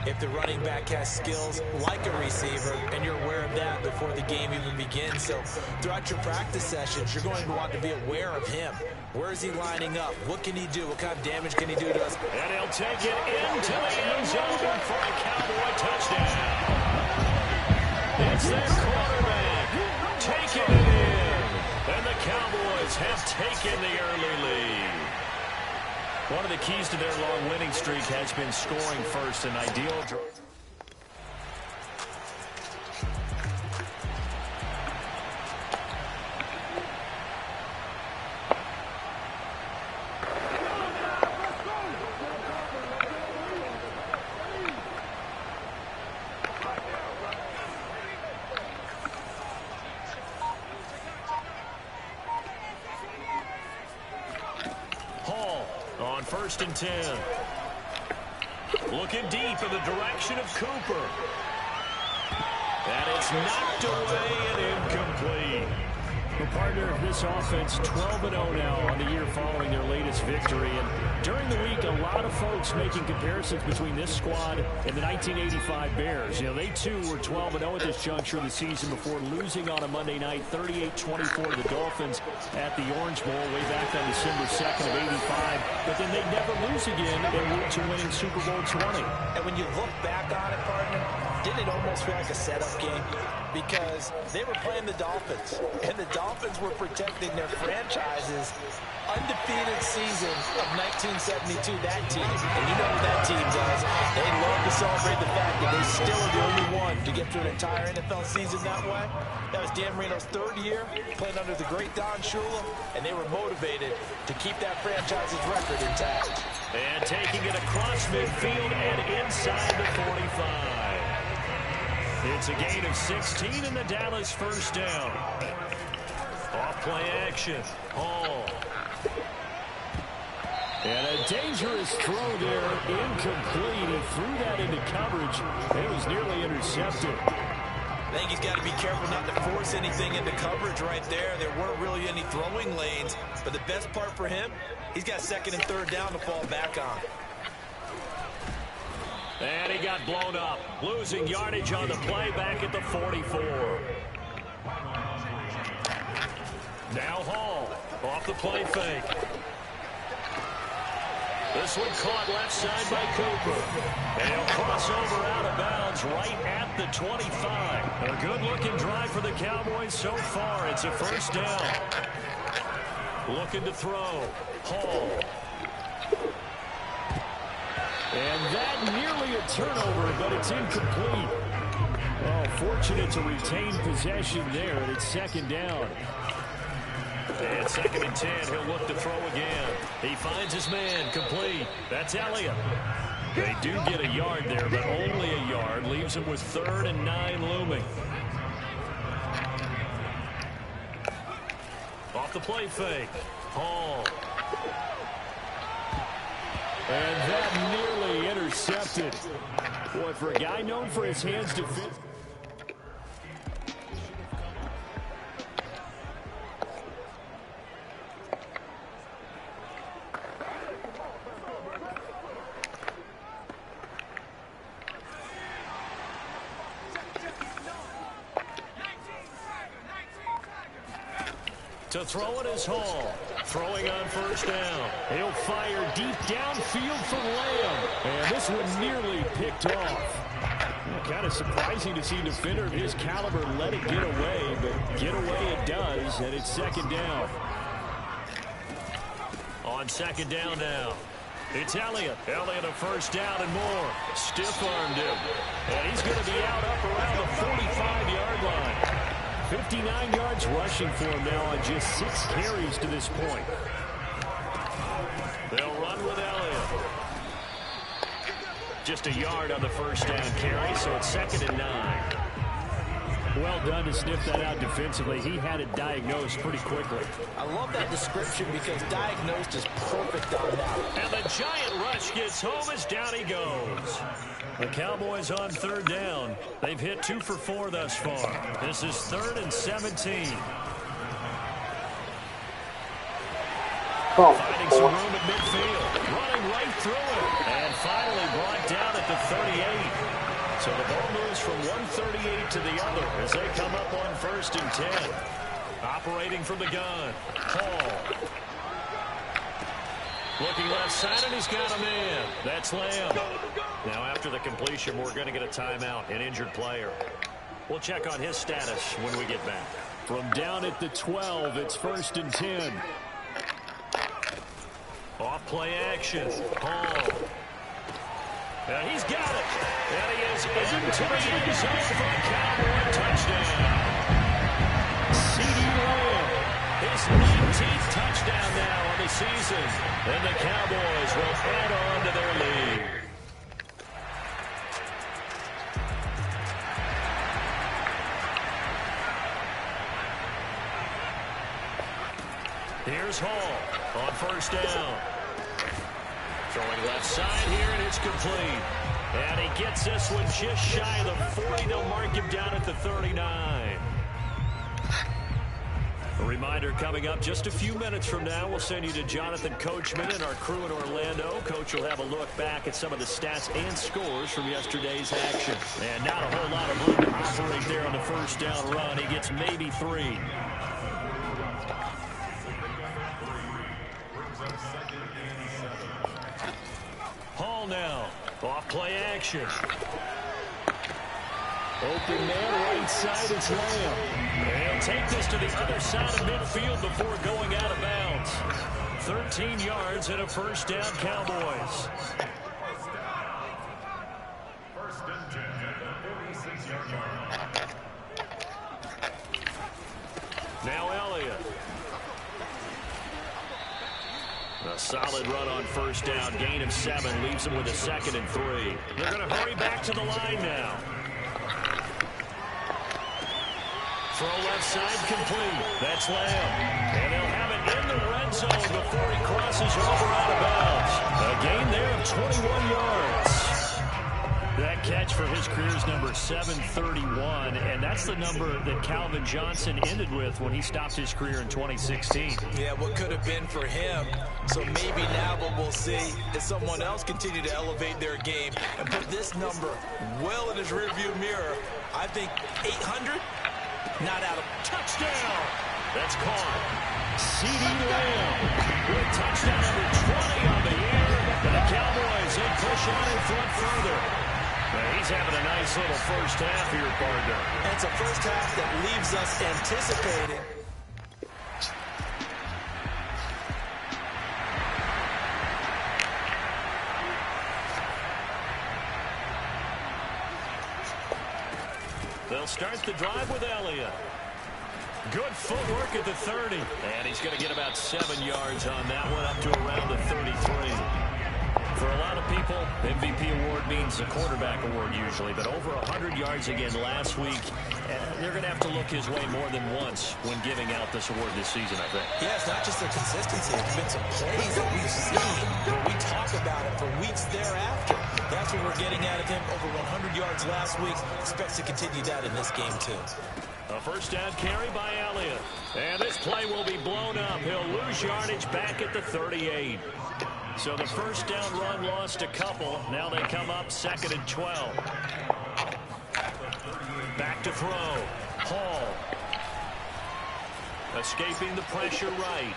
if the running back has skills like a receiver, and you're aware of that before the game even begins. So throughout your practice sessions, you're going to want to be aware of him. Where is he lining up? What can he do? What kind of damage can he do to us? And he'll take it into the end zone for a Cowboy touchdown. It's their quarterback taking it in. And the Cowboys have taken the early lead. One of the keys to their long winning streak has been scoring first, an ideal drive. First and 10. Looking deep in the direction of Cooper. And it's knocked away and incomplete. Well, partner, this offense 12-0 now on the year following their latest victory. And during the week, a lot of folks making comparisons between this squad and the 1985 Bears. You know, they too were 12-0 at this juncture of the season before losing on a Monday night 38-24 to the Dolphins at the Orange Bowl way back on December 2nd of 85. But then they'd never lose again and move to winning Super Bowl 20. And when you look back on it, partner, didn't it almost feel like a setup game? Because they were playing the Dolphins, and the Dolphins were protecting their franchise's undefeated season of 1972, that team. And you know what that team does. They love to celebrate the fact that they still are the only one to get through an entire NFL season that way. That was Dan Marino's 3rd year, playing under the great Don Shula, and they were motivated to keep that franchise's record intact. And taking it across midfield and inside the 45. It's a gain of 16 and the Dallas first down. Off play action. Hall. And a dangerous throw there. Incomplete. He threw that into coverage. It was nearly intercepted. I think he's got to be careful not to force anything into coverage right there. There weren't really any throwing lanes. But the best part for him, he's got 2nd and 3rd down to fall back on. And he got blown up. Losing yardage on the play back at the 44. Now Hall. Off the play fake. This one caught left side by Cooper. And he'll cross over out of bounds right at the 25. A good-looking drive for the Cowboys so far. It's a first down. Looking to throw. Hall. And that nearly a turnover, but it's incomplete. Oh, fortunate to retain possession there, and it's 2nd down. And 2nd and 10, he'll look to throw again. He finds his man, complete. That's Elliott. They do get a yard there, but only a yard. Leaves him with 3rd and 9 looming. Off the play fake. Hall. And that nearly intercepted. Boy, for a guy known for his hands to fit. To throw it is Hall. Throwing on first down. He'll fire deep downfield for Lamb. And this one nearly picked off. Kind of surprising to see a defender of his caliber let it get away, but get away it does, and it's second down. On second down now, it's Elliott. Elliott a first down and more. Stiff-armed him. And he's going to be out up around the 45-yard line. 59 yards rushing for him now on just 6 carries to this point. They'll run with Elliott. Just a yard on the first down carry, so it's second and 9. Well done to sniff that out defensively. He had it diagnosed pretty quickly. I love that description because diagnosed is perfect on that. And the giant rush gets home as down he goes. The Cowboys on third down. They've hit 2 for 4 thus far. This is 3rd and 17. Finding some room at midfield. Running right through it. And finally brought down at the 38. So the ball moves from 138 to the other as they come up on 1st and 10. Operating from the gun. Hall. Looking left side, and he's got a man. That's Lamb. Now after the completion, we're going to get a timeout, an injured player. We'll check on his status when we get back. From down at the 12, it's 1st and 10. Off play action. Hall. And he's got it. And he is into the end zone for a Cowboy touchdown. C.D. Lamb, his 19th touchdown now on the season. And the Cowboys will add on to their lead. Here's Hall on first down. Throwing left side here, and it's complete. And he gets this one just shy of the 40. They'll mark him down at the 39. A reminder coming up just a few minutes from now. We'll send you to Jonathan Coachman and our crew in Orlando. Coach will have a look back at some of the stats and scores from yesterday's action. And not a whole lot of room to operate there on the first down run. He gets maybe 3. Hall now. Off play action. Open man right side is Lamb. They'll take this to the other side of midfield before going out of bounds. 13 yards and a first down, Cowboys. Now Elliott. A solid run on first down. Gain of 7 leaves him with a 2nd and 3. They're going to hurry back to the line now. Throw left side complete. That's Lamb. And they'll have it in the red zone before he crosses over out of bounds. A gain there of 21 yards. That catch for his career's number 731, and that's the number that Calvin Johnson ended with when he stopped his career in 2016. Yeah, what could have been for him. So maybe now what we'll see is someone else continue to elevate their game and put this number well in his rearview mirror. I think 800, not out of touchdown. That's caught. C.D. Lamb with touchdown number 20 on the year. And the Cowboys, they push on in front further. He's having a nice little first half here, partner. And it's a first half that leaves us anticipating. They'll start the drive with Elliott. Good footwork at the 30. And he's going to get about 7 yards on that one, up to around the 33. For a lot of people, MVP award means a quarterback award usually, but over 100 yards again last week. They're going to have to look his way more than once when giving out this award this season, I think. Yeah, it's not just the consistency. It's been some plays that we've seen where we talk about it for weeks thereafter. That's what we're getting out of him. Over 100 yards last week. Expects to continue that in this game, too. A first down carry by Elliott. And this play will be blown up. He'll lose yardage back at the 38. So the first down run lost a couple. Now they come up 2nd and 12. Back to throw. Hall. Escaping the pressure right.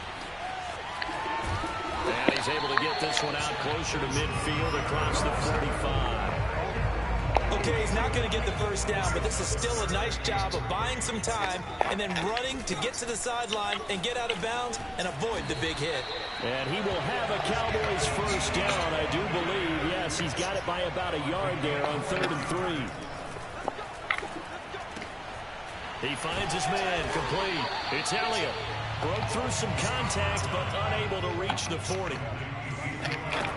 And he's able to get this one out closer to midfield across the 45. Okay, he's not going to get the first down, but this is still a nice job of buying some time and then running to get to the sideline and get out of bounds and avoid the big hit. And he will have a Cowboys first down, I do believe. Yes, he's got it by about a yard there on 3rd and 3. He finds his man, complete. It's Elliott. Broke through some contact, but unable to reach the 40.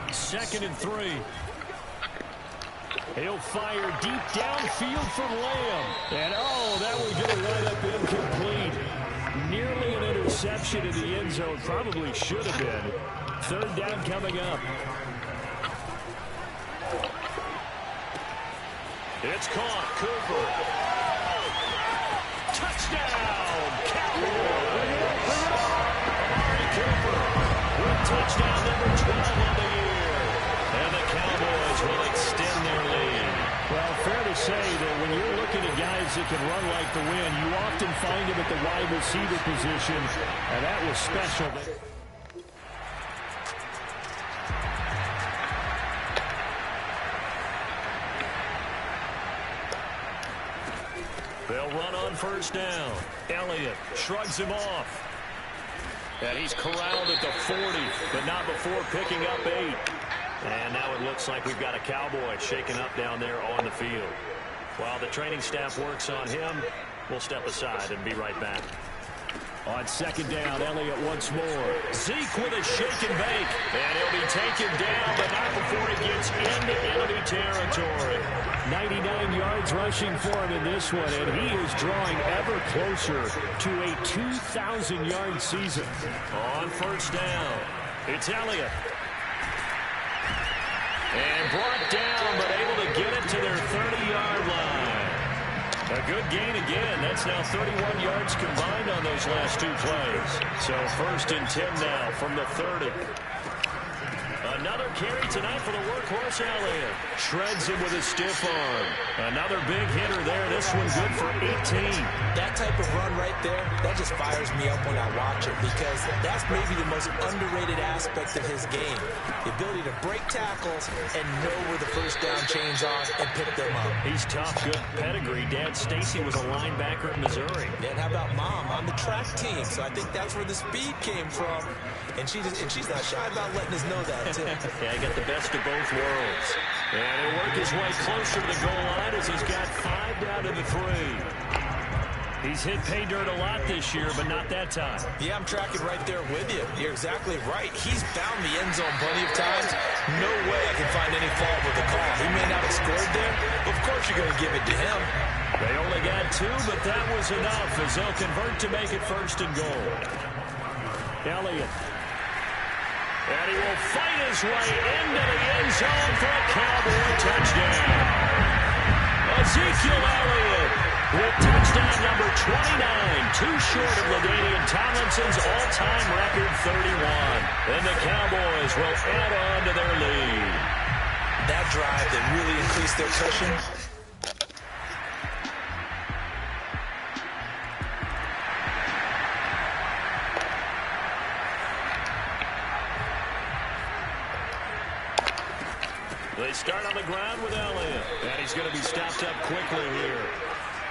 2nd and 3. He'll fire deep downfield for Lamb. And, oh, that was going to wind up incomplete. Nearly an interception in the end zone. Probably should have been. 3rd down coming up. It's caught. Cooper. Touchdown, Cowboys. Amari Cooper with touchdown number 12 on the year. And the Cowboys will extend their lead. Well, fair to say that when you're looking at guys that can run like the wind, you often find them at the wide receiver position, and that was special. They'll run on first down. Elliott shrugs him off. And he's corralled at the 40, but not before picking up 8. And now it looks like we've got a Cowboy shaken up down there on the field. While the training staff works on him, we'll step aside and be right back. On 2nd down, Elliott once more. Zeke with a shake and bake. And he'll be taken down, but not before he gets into enemy territory. 99 yards rushing for him in this one, and he is drawing ever closer to a 2,000-yard season. On first down, it's Elliott. And brought down, but able to get it to their 30-yard line. A good gain again. That's now 31 yards combined on those last 2 plays. So 1st and 10 now from the 30. Another carry tonight for the workhorse Elliott. Shreds him with a stiff arm. Another big hitter there. This one good for 18. That type of run right there, that just fires me up when I watch it because that's maybe the most underrated aspect of his game. The ability to break tackles and know where the first down chains are and pick them up. He's tough, good pedigree. Dad Stacy was a linebacker at Missouri. And how about Mom on the track team? So I think that's where the speed came from. And she's not shy about letting us know that, too. Yeah, he got the best of both worlds. And he'll work his way closer to the goal line as he's got 5 down to the 3. He's hit pay dirt a lot this year, but not that time. Yeah, I'm tracking right there with you. You're exactly right. He's found the end zone plenty of times. No way I can find any fault with the call. He may not have scored there, but of course you're going to give it to him. They only got 2, but that was enough as they'll convert to make it 1st and goal. Elliott. And he will fight his way into the end zone for a Cowboy touchdown. Ezekiel Elliott with touchdown number 29, too short of LaDainian Tomlinson's all-time record 31. And the Cowboys will add on to their lead. That drive that really increased their cushion. They start on the ground with Elliott, and he's going to be stopped up quickly here.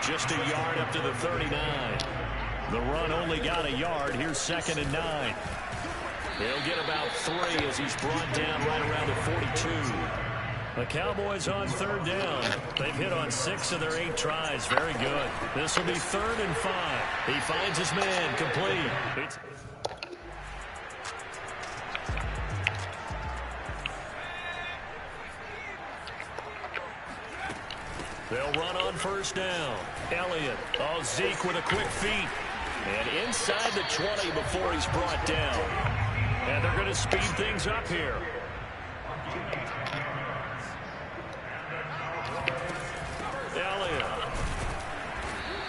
Just a yard up to the 39. The run only got a yard. Here's 2nd and 9. They'll get about 3 as he's brought down right around the 42. The Cowboys on 3rd down. They've hit on 6 of their 8 tries. Very good. This will be 3rd and 5. He finds his man, complete. They'll run on first down. Elliott. Oh, Zeke with a quick feet. And inside the 20 before he's brought down. And they're going to speed things up here. Elliott.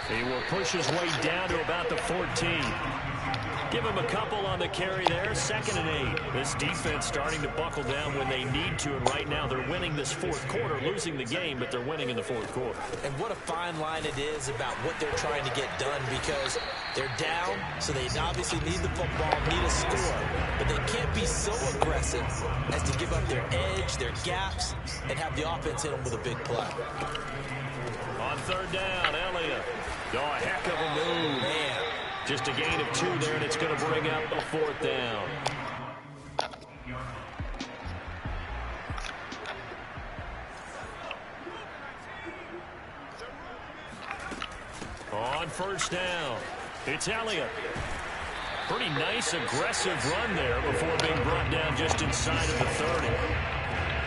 He will push his way down to about the 14. Give him a couple on the carry there, 2nd and 8. This defense starting to buckle down when they need to, and right now they're winning this fourth quarter, losing the game, but they're winning in the fourth quarter. And what a fine line it is about what they're trying to get done, because they're down, so they obviously need the football, need a score, but they can't be so aggressive as to give up their edge, their gaps, and have the offense hit them with a big play. On 3rd down, Elliott. Oh, a heck of a move. Man. Just a gain of 2 there, and it's going to bring up a 4th down. On 1st down, it's Elliott. Pretty nice, aggressive run there before being brought down just inside of the 30.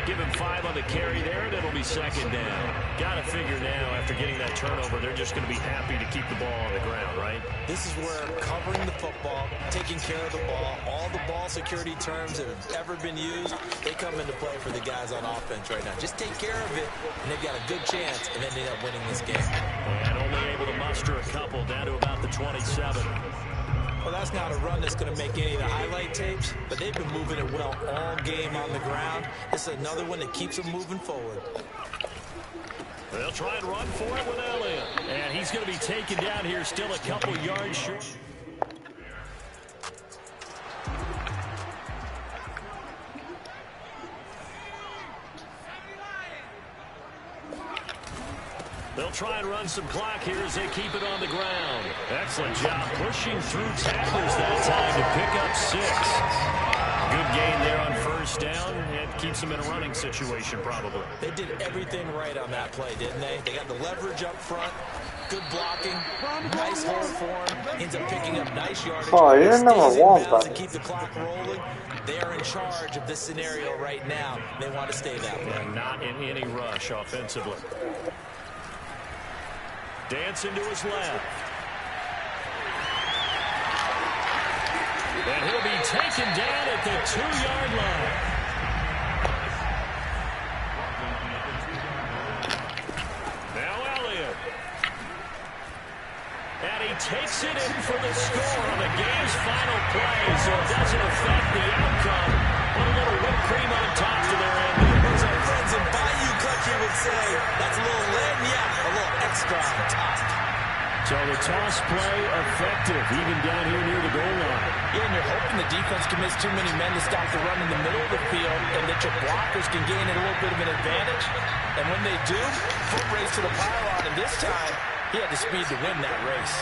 Give him 5 on the carry there, and it'll be 2nd down. Got to figure now, after getting that turnover, they're just going to be happy to keep the ball on the ground, right? This is where covering the football, taking care of the ball, all the ball security terms that have ever been used, they come into play for the guys on offense right now. Just take care of it, and they've got a good chance of ending up winning this game. And only able to muster a couple down to about the 27. Well, that's not a run that's going to make any of the highlight tapes, but they've been moving it well all game on the ground. This is another one that keeps them moving forward. They'll try and run for it with Elliott. And he's going to be taken down here, still a couple yards short. They'll try and run some clock here as they keep it on the ground. Excellent job pushing through tacklers that time to pick up 6. Good gain there on 1st down. It keeps them in a running situation probably. They did everything right on that play, didn't they? They got the leverage up front. Good blocking. Nice hole for him. Ends up picking up nice yardage. Oh, you're number 1, buddy. To keep the clock rolling. They are in charge of this scenario right now. They want to stay that way. And not in any rush offensively. Dancing to his left. And he'll be taken down at the 2-yard line. Now Elliott. And he takes it in for the score on the game's final play, so it doesn't affect the outcome. Put a little whipped cream on top to their end. As our friends in Bayou Country would say, that's a little lagniappe, a little extra on top. So the toss play effective, even down here near the goal line. Yeah, and you're hoping the defense commits too many men to stop the run in the middle of the field and that your blockers can gain a little bit of an advantage. And when they do, foot race to the pylon, and this time, he had the speed to win that race.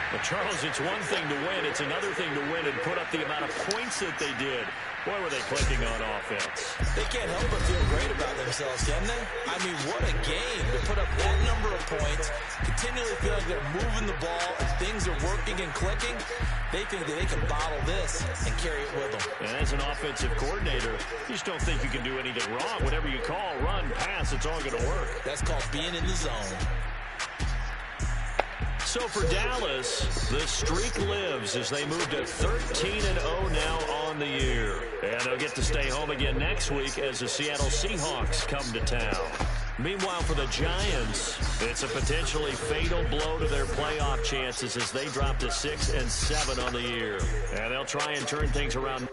But Charles, it's one thing to win. It's another thing to win and put up the amount of points that they did. Boy, were they clicking on offense. They can't help but feel great about themselves, can they? I mean, what a game to put up that number of points, continually feel like they're moving the ball, and things are working and clicking. They think that they can bottle this and carry it with them. And as an offensive coordinator, you just don't think you can do anything wrong. Whatever you call, run, pass, it's all going to work. That's called being in the zone. So for Dallas, the streak lives as they move to 13-0 now on the year. And they'll get to stay home again next week as the Seattle Seahawks come to town. Meanwhile, for the Giants, it's a potentially fatal blow to their playoff chances as they drop to 6-7 on the year. And they'll try and turn things around.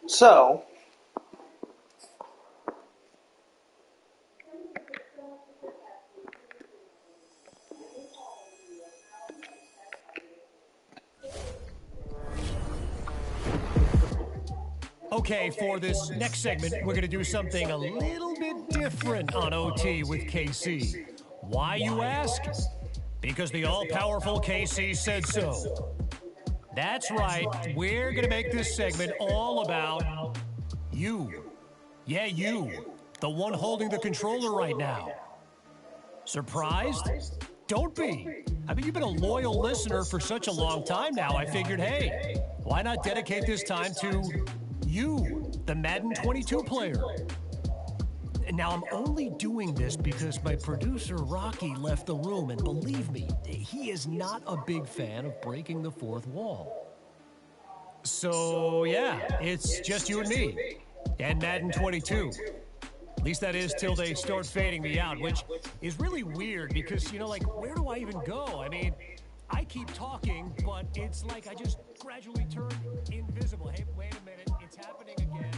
So, okay, for this next segment, we're going to do something a little bit different on OT with KC. Why, you ask? Because the all-powerful KC said so. That's right, we're going to make this segment all about you. Yeah, you. The one holding the controller right now. Surprised? Don't be. I mean, you've been a loyal listener for such a long time now. I figured, hey, why not dedicate this time to you, the Madden 22 player? And now I'm only doing this because my producer, Rocky, left the room. And believe me, he is not a big fan of breaking the fourth wall. So, yeah, it's just you and me and Madden 22. At least that is till they start fading me out, which is really weird because, you know, like, where do I even go? I mean, I keep talking, but it's like I just gradually turn invisible. Hey, wait a minute. It's happening again.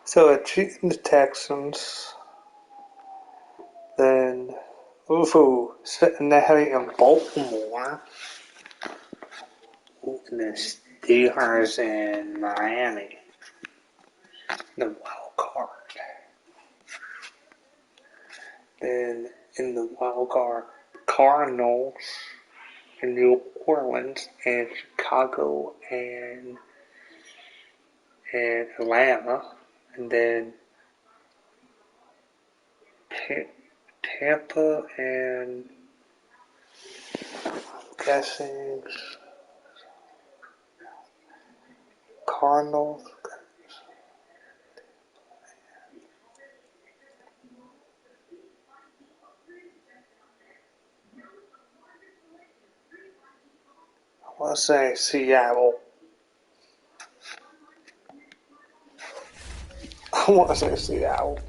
So it's cheating the Texans. Then, sitting there in Baltimore. And the Steelers in Miami. The wild card. Then in the wild card, Cardinals in New Orleans and Chicago and Atlanta. And then Tampa and I'm guessing Cardinals. I want to say Seattle. I want to say Seattle.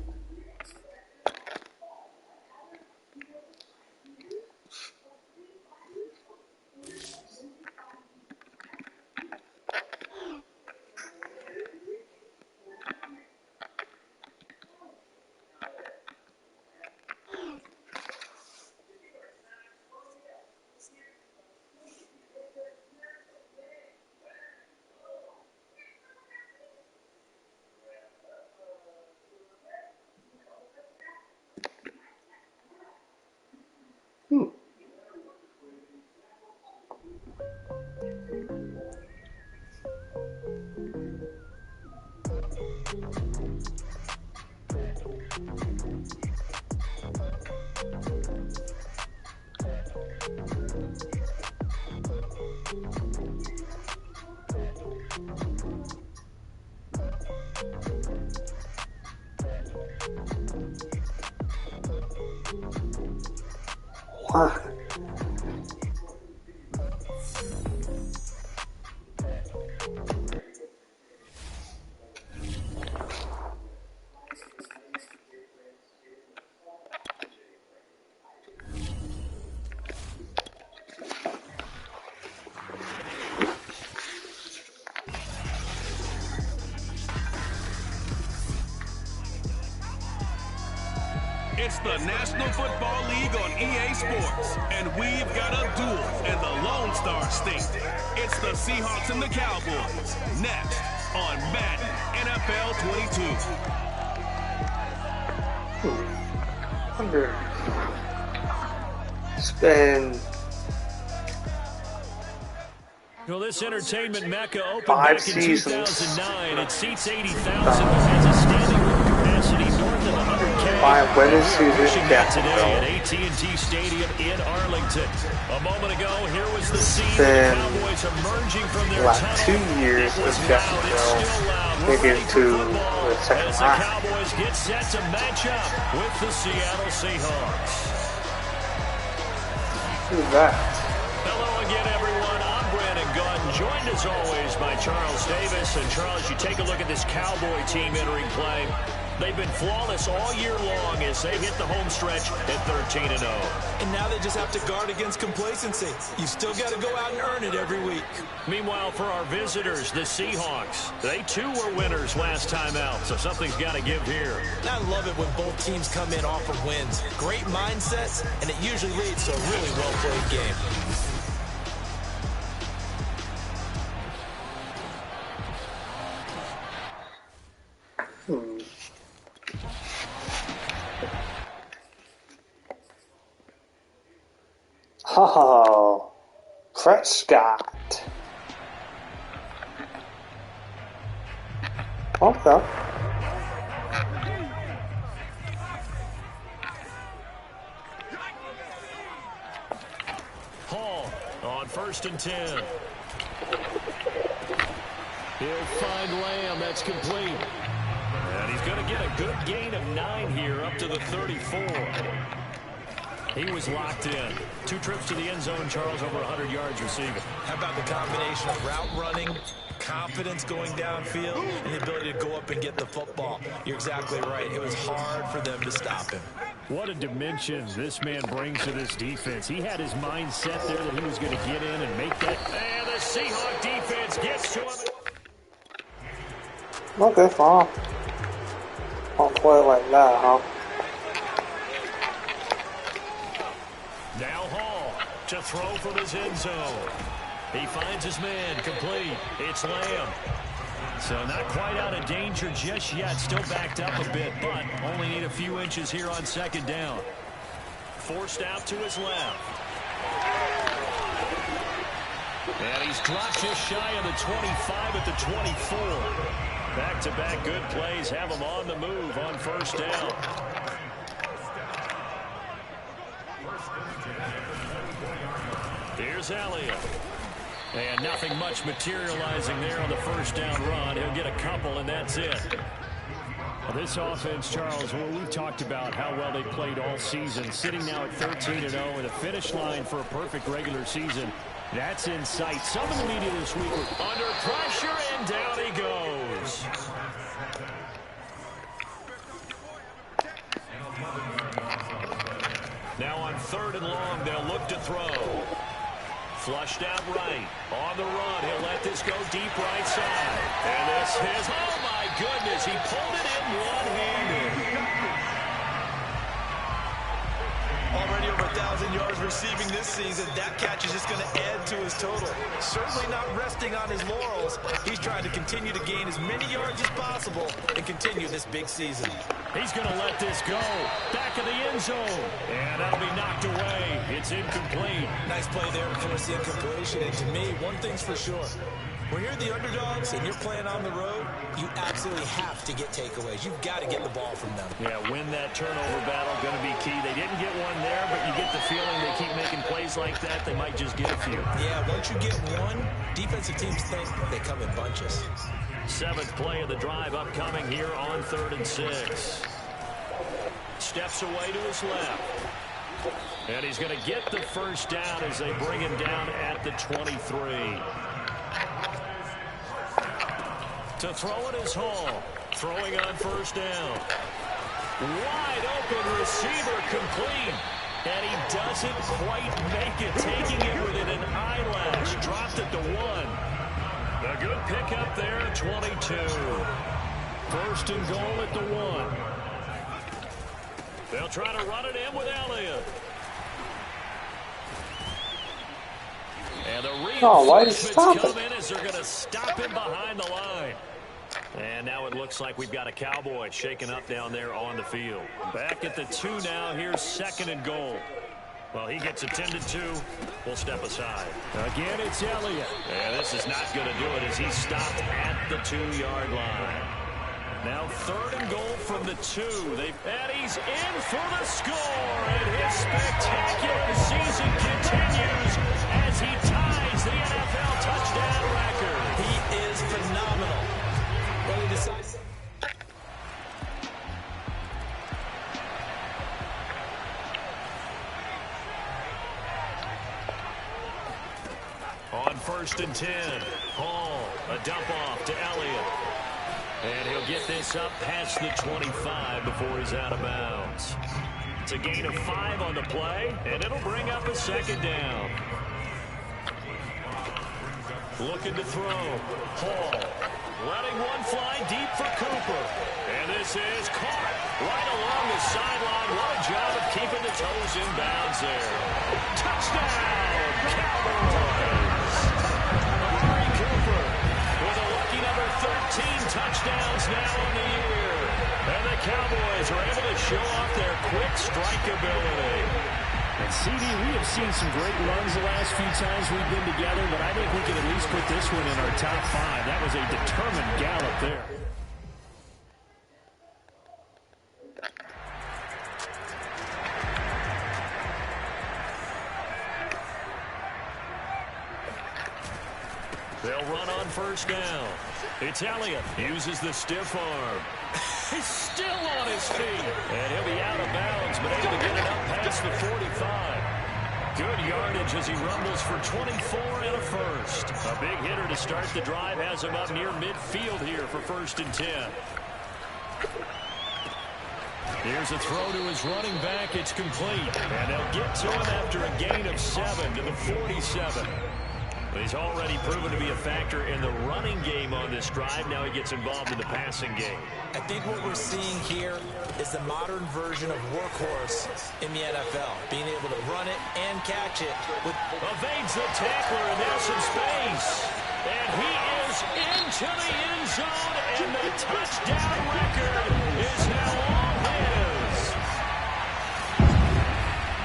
Wow. It's the National Football League on EA Sports, and we've got a duel in the Lone Star State. It's the Seahawks and the Cowboys, next on Madden NFL 22. Spend Well, this entertainment mecca opened 5 back in seasons. 2009. It seats 80,000 but has a standing room capacity north of 100K. 5 winning seasons. Today at AT&T Stadium in Arlington. A moment ago, here was the scene of the Cowboys emerging from their like tunnel. 2 years of Jacksonville getting to the second As the half. Cowboys get set to match up with the Seattle Seahawks. Who's that? Hello again, everyone. I'm Brandon Gunn, joined as always by Charles Davis. And Charles, you take a look at this Cowboy team entering play. They've been flawless all year long as they hit the home stretch at 13-0. And now they just have to guard against complacency. You've still got to go out and earn it every week. Meanwhile, for our visitors, the Seahawks, they too were winners last time out, so something's got to give here. I love it when both teams come in off of wins. Great mindsets, and it usually leads to a really well-played game. Oh, Prescott. Okay. Hall on first first and 10. He'll find Lamb. That's complete. And he's going to get a good gain of 9 here up to the 34. He was locked in. 2 trips to the end zone, Charles, over 100 yards receiving. How about the combination of route running, confidence going downfield, and the ability to go up and get the football? You're exactly right. It was hard for them to stop him. What a dimension this man brings to this defense. He had his mind set there that he was going to get in and make that. And the Seahawk defense gets to him. Okay, fine. Don't play like that, huh? Now Hall to throw from his end zone. He finds his man, complete. It's Lamb. So not quite out of danger just yet. Still backed up a bit, but only need a few inches here on second down. Forced out to his left. And he's dropped just shy of the 25 at the 24. Back-to-back good plays have him on the move on first down. Here's Elliott. And nothing much materializing there on the first down run. He'll get a couple, and that's it. Well, this offense, Charles, well, we've talked about how well they played all season. Sitting now at 13-0 and a finish line for a perfect regular season. That's in sight. Some of the media this week were under pressure, and down he goes. Now on 3rd and long, they'll look to throw. Flushed out right. On the run, he'll let this go deep right side. And this is, oh my goodness, he pulled it in one-handed. Already over 1,000 yards receiving this season. That catch is just going to add to his total. Certainly not resting on his laurels. He's trying to continue to gain as many yards as possible and continue this big season. He's going to let this go. Back of the end zone. And that'll be knocked away. It's incomplete. Nice play there to force the incompletion. And to me, one thing's for sure. When you're the underdogs and you're playing on the road, you absolutely have to get takeaways. You've got to get the ball from them. Yeah, win that turnover battle, going to be key. They didn't get one there, but you get the feeling they keep making plays like that, they might just get a few. Yeah, once you get one, defensive teams think they come in bunches. 7th play of the drive upcoming here on 3rd and 6. Steps away to his left. And he's going to get the first down as they bring him down at the 23. To throw it is Hall. Throwing on first down. Wide open receiver complete. And he doesn't quite make it. Taking it within an eyelash. Dropped it to 1. A good pickup there at 22. 1st and goal at the 1. They'll try to run it in with Elliott. And the reinforcements come in as they're going to stop him behind the line. And now it looks like we've got a Cowboy shaking up down there on the field. Back at the 2 now. Here's 2nd and goal. Well, he gets attended to. We'll step aside. Again, it's Elliott. And this is not going to do it as he's stopped at the 2-yard line. Now 3rd and goal from the 2. And he's in for the score. And his spectacular season continues as he ties the NFL touchdown record. He is phenomenal. But he decides. On 1st and 10, Hall, a dump off to Elliott. And he'll get this up past the 25 before he's out of bounds. It's a gain of 5 on the play, and it'll bring up a 2nd down. Looking to throw. Hall letting one fly deep for Cooper. And this is caught right along the sideline. What a job of keeping the toes in bounds there. Touchdown, Cowboys! Cooper with a lucky number 13 touchdowns now on the year. And the Cowboys are able to show off their quick strike ability. And CD, we have seen some great runs the last few times we've been together, but I think we can at least put this one in our top 5. That was a determined gallop there. run on first down. It's Elliott. Uses the stiff arm. He's still on his feet. And he'll be out of bounds, but able to get it up past the 45. Good yardage as he rumbles for 24 and a first. A big hitter to start the drive has him up near midfield here for 1st and 10. Here's a throw to his running back. It's complete. And they'll get to him after a gain of 7 to the 47. He's already proven to be a factor in the running game on this drive. Now he gets involved in the passing game. I think what we're seeing here is the modern version of workhorse in the NFL. Being able to run it and catch it. Evades the tackler, and there's some space. And he is into the end zone, and the touchdown record is now all his.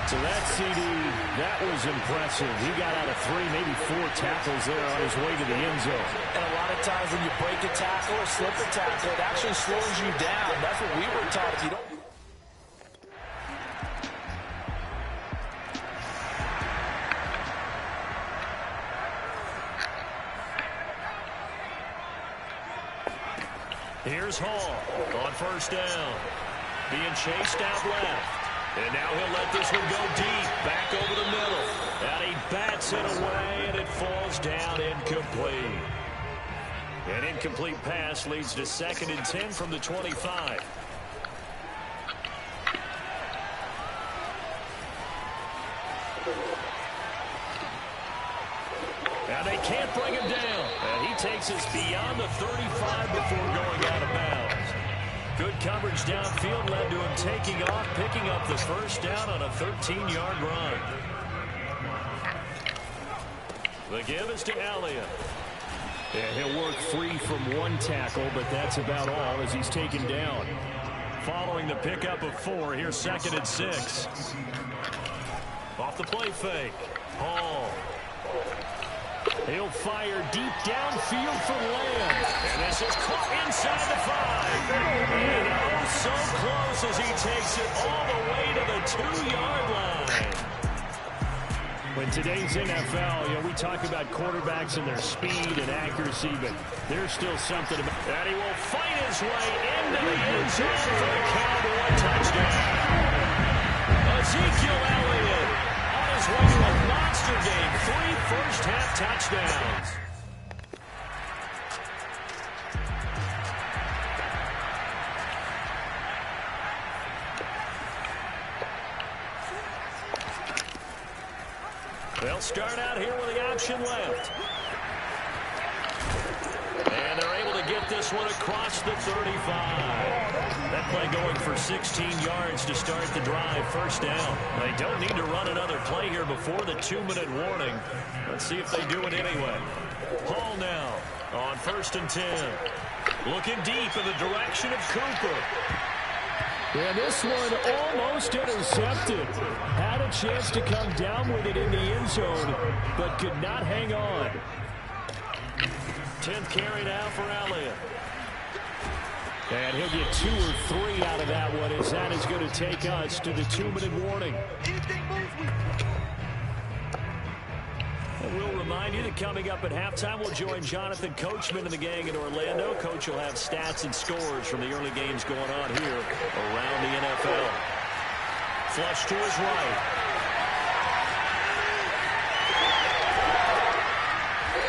So that CD, that was impressive. He got out of 3, maybe 4 tackles there on his way to the end zone. And a lot of times when you break a tackle or slip a tackle, it actually slows you down. That's what we were taught. If you don't... Here's Hall on first down. Being chased out left. And now he'll let this one go deep. Back over the middle. And he bats it away, and it falls down incomplete. An incomplete pass leads to 2nd and 10 from the 25. Now they can't bring him down. And he takes us beyond the 35 before going out of bounds. Good coverage downfield led to him taking off, picking up the first down on a 13-yard run. The give is to Elliott. And he'll work free from 1 tackle, but that's about all as he's taken down. Following the pickup of 4, here's 2nd and 6. Off the play fake. Hall. He'll fire deep downfield for Lamb. And this is caught inside the 5. And oh, so close as he takes it all the way to the 2-yard line. In today's NFL, we talk about quarterbacks and their speed and accuracy, but there's still something about that. He will fight his way into the end zone for the Cowboy touchdown. Ezekiel Elliott on his way to a monster game. 3 first-half touchdowns. They'll start out here with the option left. And they're able to get this one across the 35. That play going for 16 yards to start the drive. First down. They don't need to run another play here before the 2-minute warning. Let's see if they do it anyway. Hall now on 1st and 10. Looking deep in the direction of Cooper. And this one almost intercepted. Had a chance to come down with it in the end zone, but could not hang on. 10th carry now for Elliott. And he'll get 2 or 3 out of that one, as that is going to take us to the 2-minute warning. And we'll remind you that coming up at halftime, we'll join Jonathan Coachman and the gang in Orlando. Coach will have stats and scores from the early games going on here around the NFL. Flush to his right.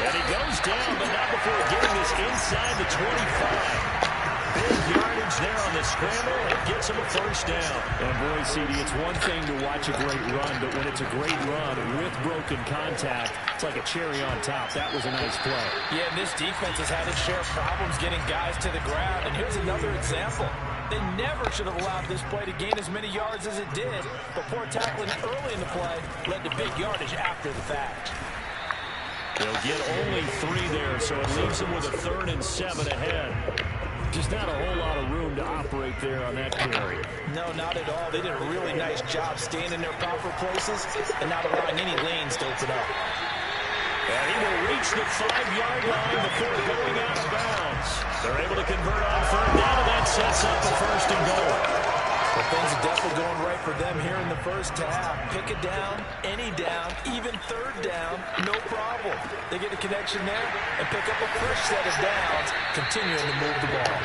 And he goes down, but not before getting this inside the 25. Big yardage there on the scramble. It gets him a first down. And boy, CD, it's one thing to watch a great run, but when it's a great run with broken contact, it's like a cherry on top. That was a nice play. Yeah, and this defense has had its share of problems getting guys to the ground. And here's another example. They never should have allowed this play to gain as many yards as it did. But poor tackling early in the play led to big yardage after the fact. They'll get only 3 there, so it leaves them with a 3rd and 7 ahead. Just not a whole lot of room to operate there on that carry. No, not at all. They did a really nice job staying in their proper places and not allowing any lanes to open up. And he will reach the 5-yard line before going out of bounds. They're able to convert on 3rd down, and that sets up the 1st and goal. The things are definitely going right for them here in the first half. Pick it down, any down, even third down, no problem. They get a connection there and pick up a fresh set of downs, continuing to move the ball.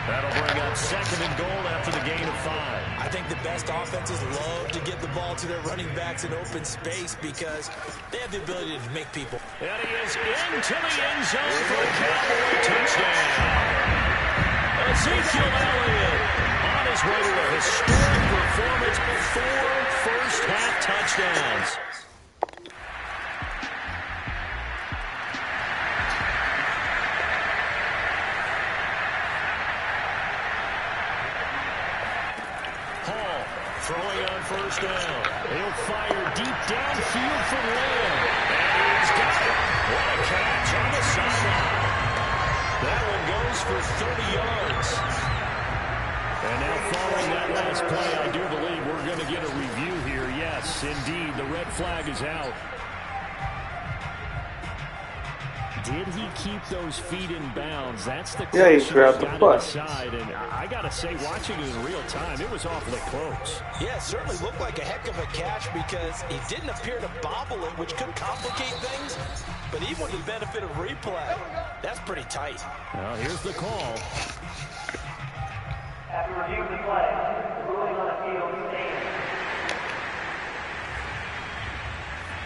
That'll bring up 2nd and goal after the gain of 5. I think the best offenses love to get the ball to their running backs in open space because they have the ability to make people. And he is into the end zone for a Cowboy touchdown. Ezekiel Elliott on his way to a historic performance, 4 first-half touchdowns. Throwing on first down. He'll fire deep downfield for Lamb. And he's got it. What a catch on the sideline. That one goes for 30 yards. And now following that last play, I do believe we're going to get a review here. Yes, indeed, the red flag is out. Did he keep those feet in bounds? That's the question. Yeah, he grabbed the foot. And I got to say, watching it in real time, it was awfully close. Yeah, it certainly looked like a heck of a catch because he didn't appear to bobble it, which could complicate things. But even with the benefit of replay, that's pretty tight. Well, here's the call. After reviewing the play, ruling on the field stands.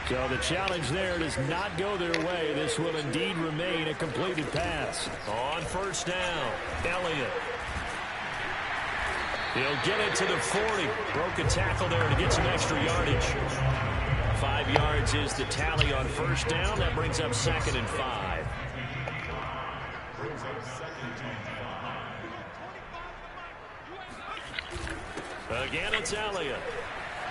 So the challenge there does not go their way. This will indeed remain a completed pass. On first down, Elliott. He'll get it to the 40. Broke a tackle there to get some extra yardage. 5 yards is the tally on first down. That brings up 2nd and 5. Again, it's Elliott.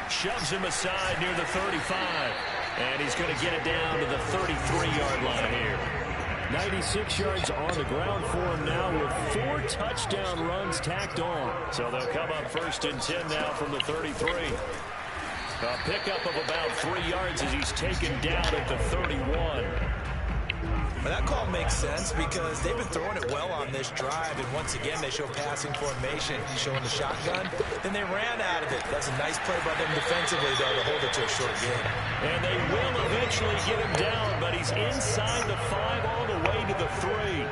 Shoves him aside near the 35. And he's going to get it down to the 33-yard line here. 96 yards on the ground for him now with 4 touchdown runs tacked on. So they'll come up 1st and 10 now from the 33. A pickup of about 3 yards as he's taken down at the 31. Well, that call makes sense because they've been throwing it well on this drive, and once again they show passing formation, showing the shotgun. Then they ran out of it. That's a nice play by them defensively, though, to hold it to a short game. And they will eventually get him down, but he's inside the 5 all the way to the 3.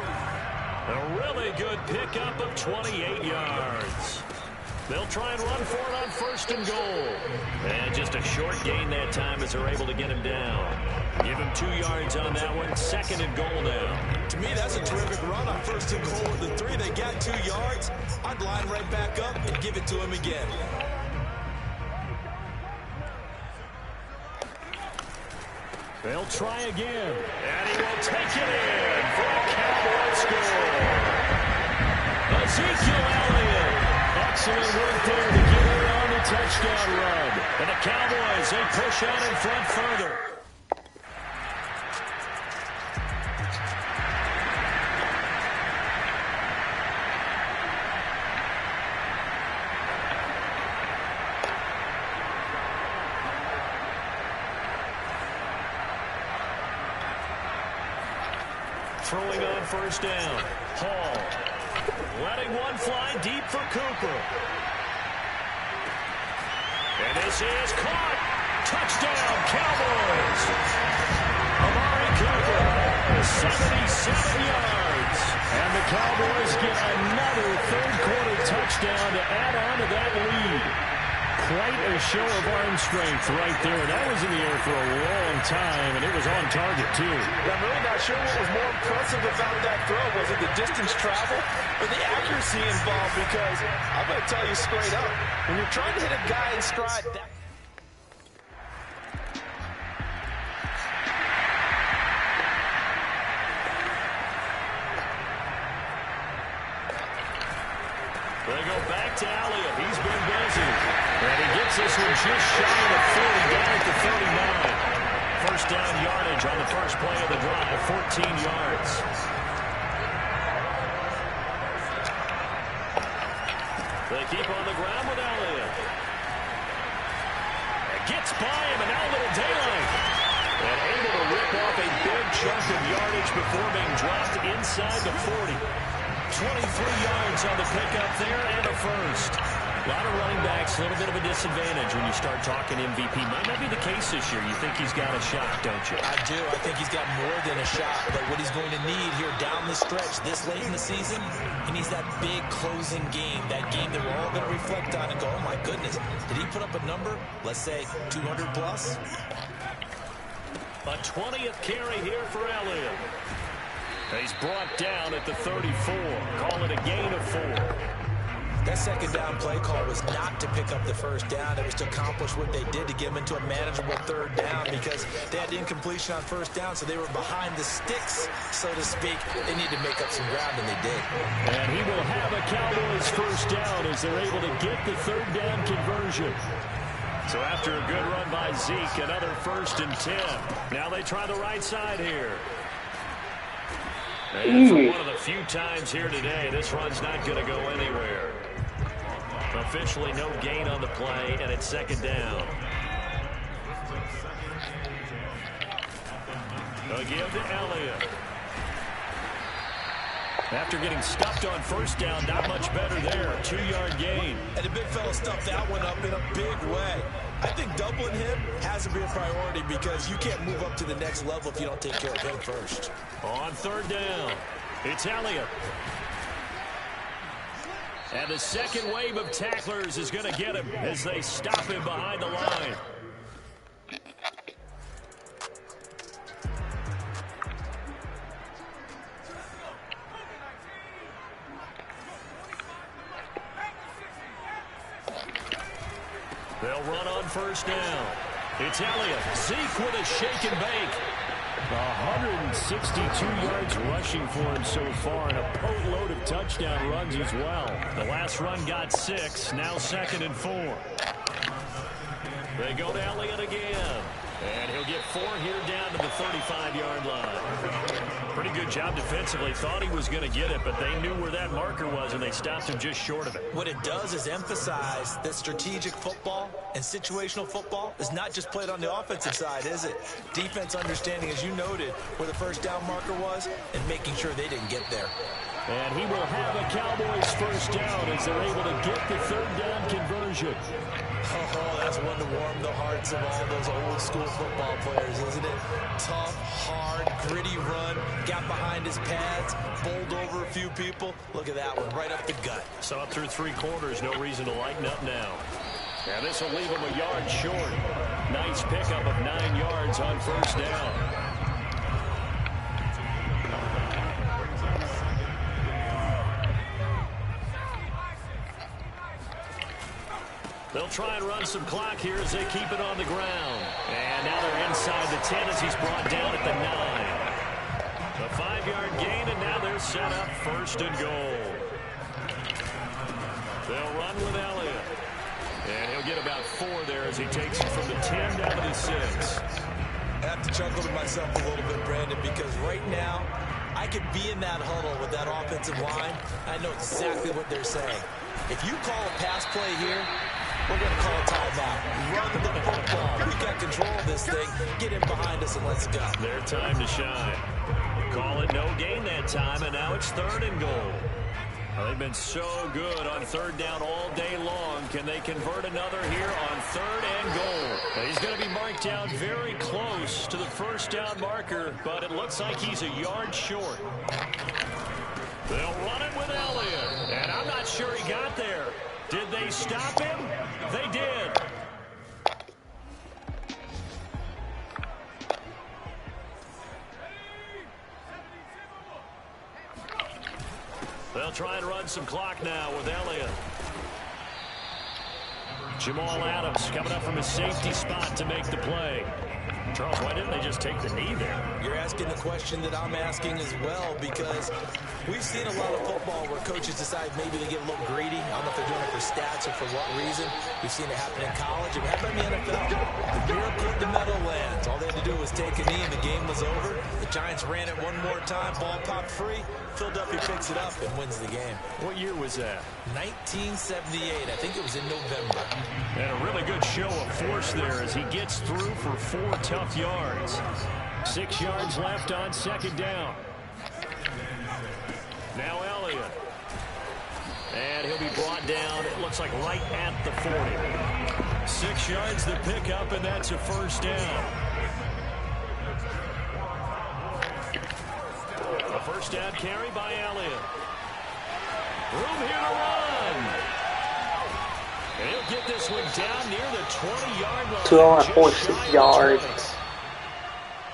A really good pickup of 28 yards. They'll try and run for it on 1st and goal. And just a short gain that time as they're able to get him down. Give him 2 yards on that one. 2nd and goal now. To me, that's a terrific run on 1st and goal with the 3. They got 2 yards. I'd line right back up and give it to him again. They'll try again. And he will take it in for a Cowboy score. Ezekiel Elliott. Excellent work there to get it on the touchdown run. And the Cowboys, they push on in front further. Throwing on first down. Hall. Letting one fly deep for Cooper. And this is caught. Touchdown, Cowboys. Amari Cooper, 77 yards. And the Cowboys get another third-quarter touchdown to add on to that lead. Quite a show of arm strength right there. That was in the air for a long time, and it was on target, too. I'm really not sure what was more impressive about that throw. Was it the distance travel or the accuracy involved? Because I'm going to tell you straight up, when you're trying to hit a guy in stride, that they go back to Elliott. He's been busy. And he gets this one just shy of 40, down at the 39. First down yardage on the first play of the drive, 14 yards. They keep on the ground with Elliott. It gets by him, and now a little daylight. And able to rip off a big chunk of yardage before being dropped inside the 40. 23 yards on the pickup there and a first. A lot of running backs, a little bit of a disadvantage when you start talking MVP. Might not be the case this year. You think he's got a shot, don't you? I do. I think he's got more than a shot. But what he's going to need here down the stretch this late in the season, he needs that big closing game. That game that we're all going to reflect on and go, oh, my goodness. Did he put up a number, let's say, 200 plus? A 20th carry here for Elliott. He's brought down at the 34. Call it a gain of 4. That second down play call was not to pick up the first down. It was to accomplish what they did to get them into a manageable third down because they had incompletion on first down, so they were behind the sticks, so to speak. They needed to make up some ground, and they did. And he will have a Cowboys first down as they're able to get the third down conversion. So after a good run by Zeke, another 1st and 10. Now they try the right side here. And for one of the few times here today, this run's not going to go anywhere. Officially no gain on the play, and it's second down. They'll give to Elliott. After getting stuffed on first down, not much better there. 2-yard gain. And the big fella stuffed that one up in a big way. I think doubling him has to be a priority because you can't move up to the next level if you don't take care of him first. On third down, it's Elliott. And the second wave of tacklers is going to get him as they stop him behind the line. They'll run on first down. It's Elliott. Zeke with a shake and bake. 162 yards rushing for him so far, and a boatload of touchdown runs as well. The last run got 6, now 2nd and 4. They go to Elliott again, and he'll get 4 here down to the 35-yard line. Pretty good job defensively. Thought he was going to get it, but they knew where that marker was, and they stopped him just short of it. What it does is emphasize that strategic football and situational football is not just played on the offensive side, is it? Defense understanding, as you noted, where the first down marker was and making sure they didn't get there. And he will have a Cowboys first down as they're able to get the third down conversion. Oh, that's one to warm the hearts of all those old school football players, isn't it? Tough, hard, gritty run, got behind his pads, bowled over a few people. Look at that one, right up the gut. So up through 3 quarters, no reason to lighten up now. And this will leave him a yard short. Nice pickup of 9 yards on first down. They'll try and run some clock here as they keep it on the ground. And now they're inside the 10 as he's brought down at the 9. A 5-yard gain, and now they're set up 1st and goal. They'll run with Elliott. And he'll get about 4 there as he takes it from the 10 down to the 6. I have to chuckle to myself a little bit, Brandon, because right now I could be in that huddle with that offensive line. I know exactly what they're saying. If you call a pass play here, we're going to call a timeout. Run the football. We got control of this thing. Get in behind us and let's go. Their time to shine. Call it no gain that time, and now it's 3rd and goal. Well, they've been so good on 3rd down all day long. Can they convert another here on 3rd and goal? He's going to be marked down very close to the first down marker, but it looks like he's a yard short. They'll run it with Elliott, and I'm not sure he got there. Did they stop him? They did. They'll try and run some clock now with Elliott. Jamal Adams coming up from his safety spot to make the play. Charles, why didn't they just take the knee there? You're asking the question that I'm asking as well, because we've seen a lot of football where coaches decide maybe they get a little greedy. I don't know if they're doing it for stats or for what reason. We've seen it happen in college. It happened in the NFL. The miracle of the Meadowlands. All they had to do was take a knee and the game was over. The Giants ran it one more time. Ball popped free. Philadelphia picks it up and wins the game. What year was that? 1978. I think it was in November. And a really good show of force there as he gets through for 4 tough yards. 6 yards left on 2nd down. Now Elliott. And he'll be brought down, it looks looks like right at the 40. 6 yards the pickup, and that's a first down. A first down carry by Elliott. Room here to run. And he'll get this one down near the 20-yard line. 246 yards.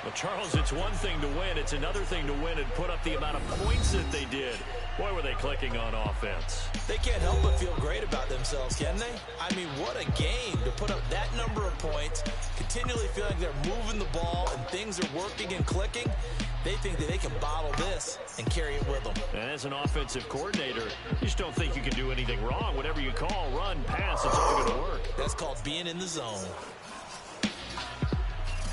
Well, Charles, it's one thing to win. It's another thing to win and put up the amount of points that they did. Boy, were they clicking on offense. They can't help but feel great about themselves, can they? I mean, what a game to put up that number of points, continually feeling they're moving the ball and things are working and clicking. They think that they can bottle this and carry it with them. And as an offensive coordinator, you just don't think you can do anything wrong. Whatever you call, run, pass, it's all going to work. That's called being in the zone.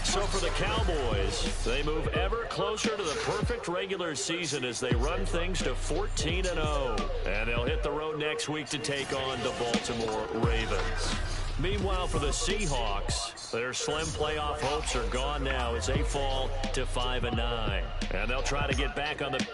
So for the Cowboys, they move ever closer to the perfect regular season as they run things to 14-0. And they'll hit the road next week to take on the Baltimore Ravens. Meanwhile, for the Seahawks, their slim playoff hopes are gone now as they fall to 5-9. And they'll try to get back on the...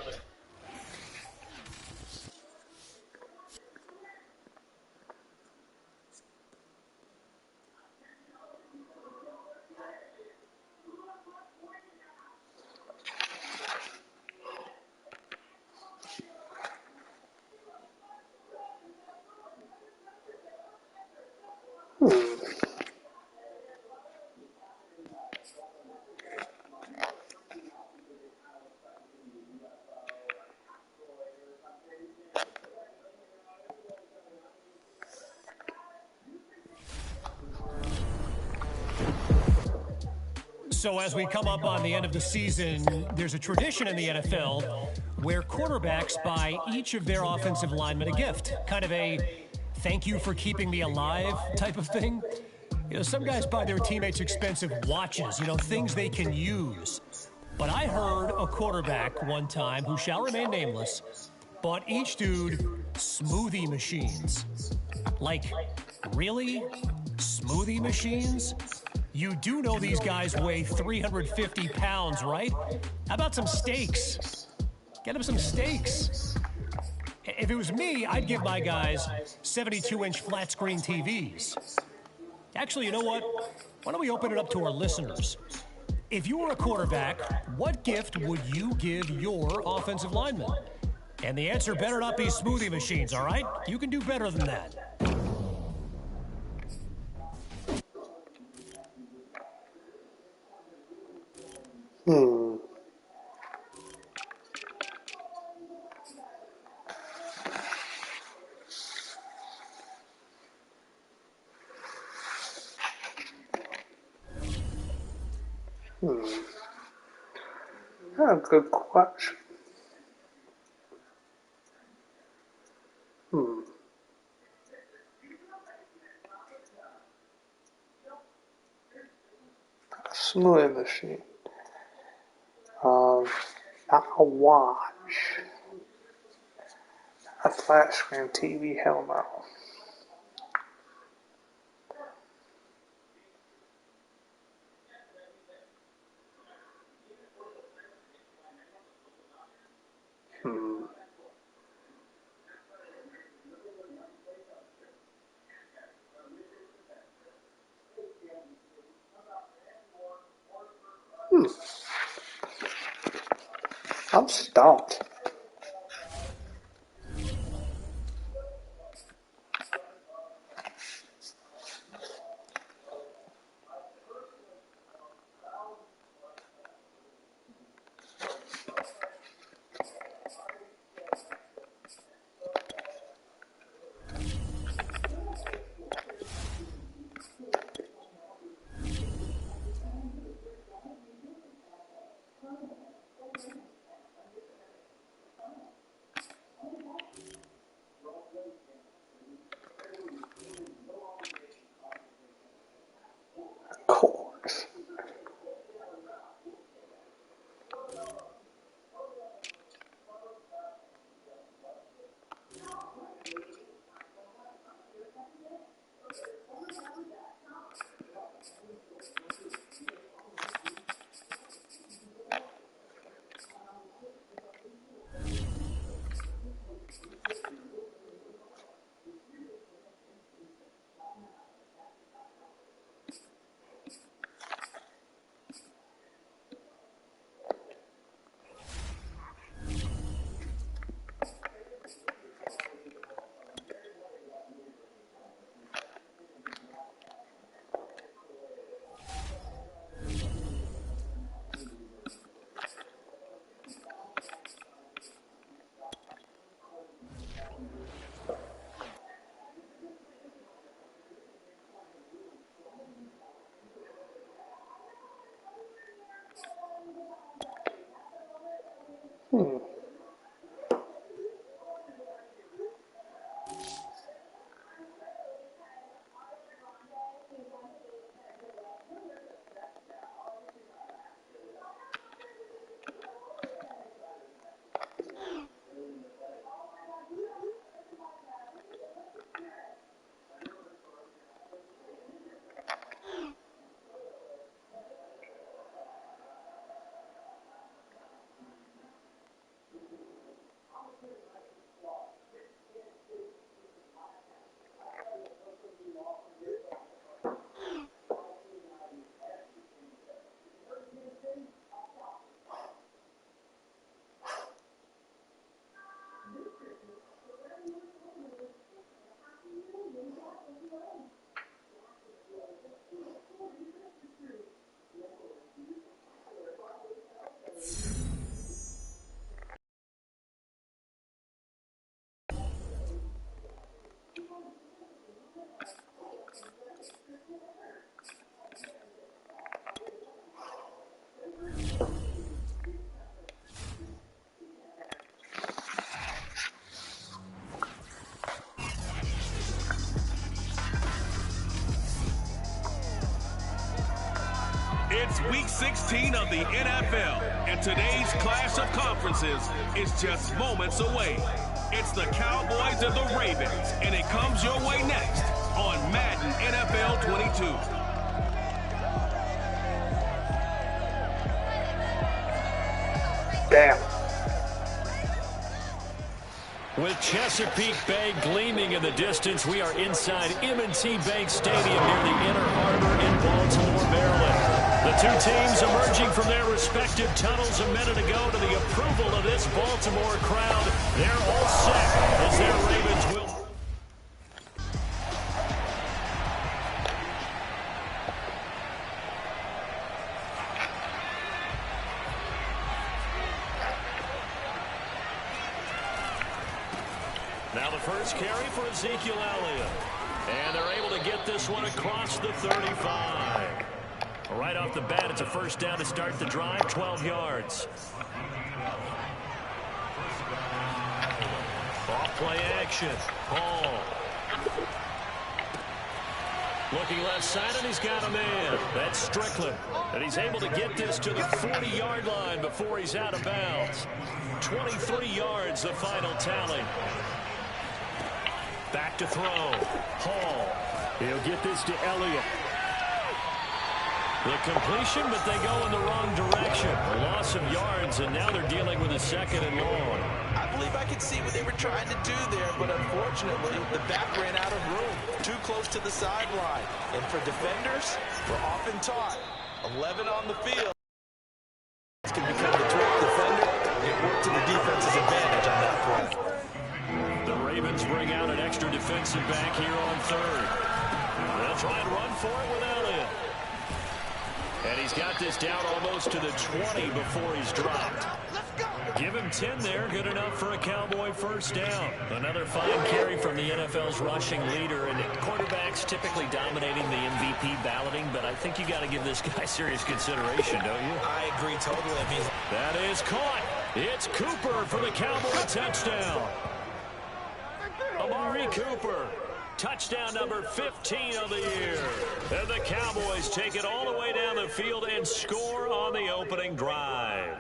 So as we come up on the end of the season, there's a tradition in the NFL where quarterbacks buy each of their offensive linemen a gift. Kind of a thank you for keeping me alive type of thing. You know, some guys buy their teammates expensive watches, you know, things they can use. But I heard a quarterback one time, who shall remain nameless, bought each dude smoothie machines. Like, really? Smoothie machines? You do know these guys weigh 350 pounds, right? How about some steaks? Get them some steaks. If it was me, I'd give my guys 72-inch flat-screen TVs. Actually, you know what? Why don't we open it up to our listeners? If you were a quarterback, what gift would you give your offensive lineman? And the answer better not be smoothie machines, all right? You can do better than that. That's a good question. Smoothie machine. Not a watch. A flat screen TV, hell no. I'm stumped. It's Week 16 of the NFL, and today's clash of conferences is just moments away. It's the Cowboys and the Ravens, and it comes your way next on Madden NFL 22. Damn. With Chesapeake Bay gleaming in the distance, we are inside M&T Bank Stadium near the Inner Harbor in Baltimore, Maryland. The two teams emerging from their respective tunnels a minute ago to the approval of this Baltimore crowd. They're all set as their Ravens will. Now the first carry for Ezekiel Elliott. And they're able to get this one across the 35. Right off the bat, it's a first down to start the drive, 12 yards. Off play action. Hall. Looking left side, and he's got a man. That's Strickland. And he's able to get this to the 40-yard line before he's out of bounds. 23 yards, the final tally. Back to throw. Hall. He'll get this to Elliott. The completion, but they go in the wrong direction. A loss of yards, and now they're dealing with a second and long. I believe I could see what they were trying to do there, but unfortunately, the back ran out of room. Too close to the sideline. And for defenders, we're often taught 11 on the field can become the 12th defender. It worked to the defense's advantage on that play. The Ravens bring out an extra defensive back here on third. They'll try and run for it with Elliott. And he's got this down almost to the 20 before he's dropped. Give him 10 there, good enough for a Cowboy first down. Another fine carry from the NFL's rushing leader, and quarterbacks typically dominating the MVP balloting, but I think you got to give this guy serious consideration, don't you? I agree totally. I mean, that is caught. It's Cooper for the Cowboy touchdown. Amari Cooper. Touchdown number 15 of the year. And the Cowboys take it all the way down the field and score on the opening drive.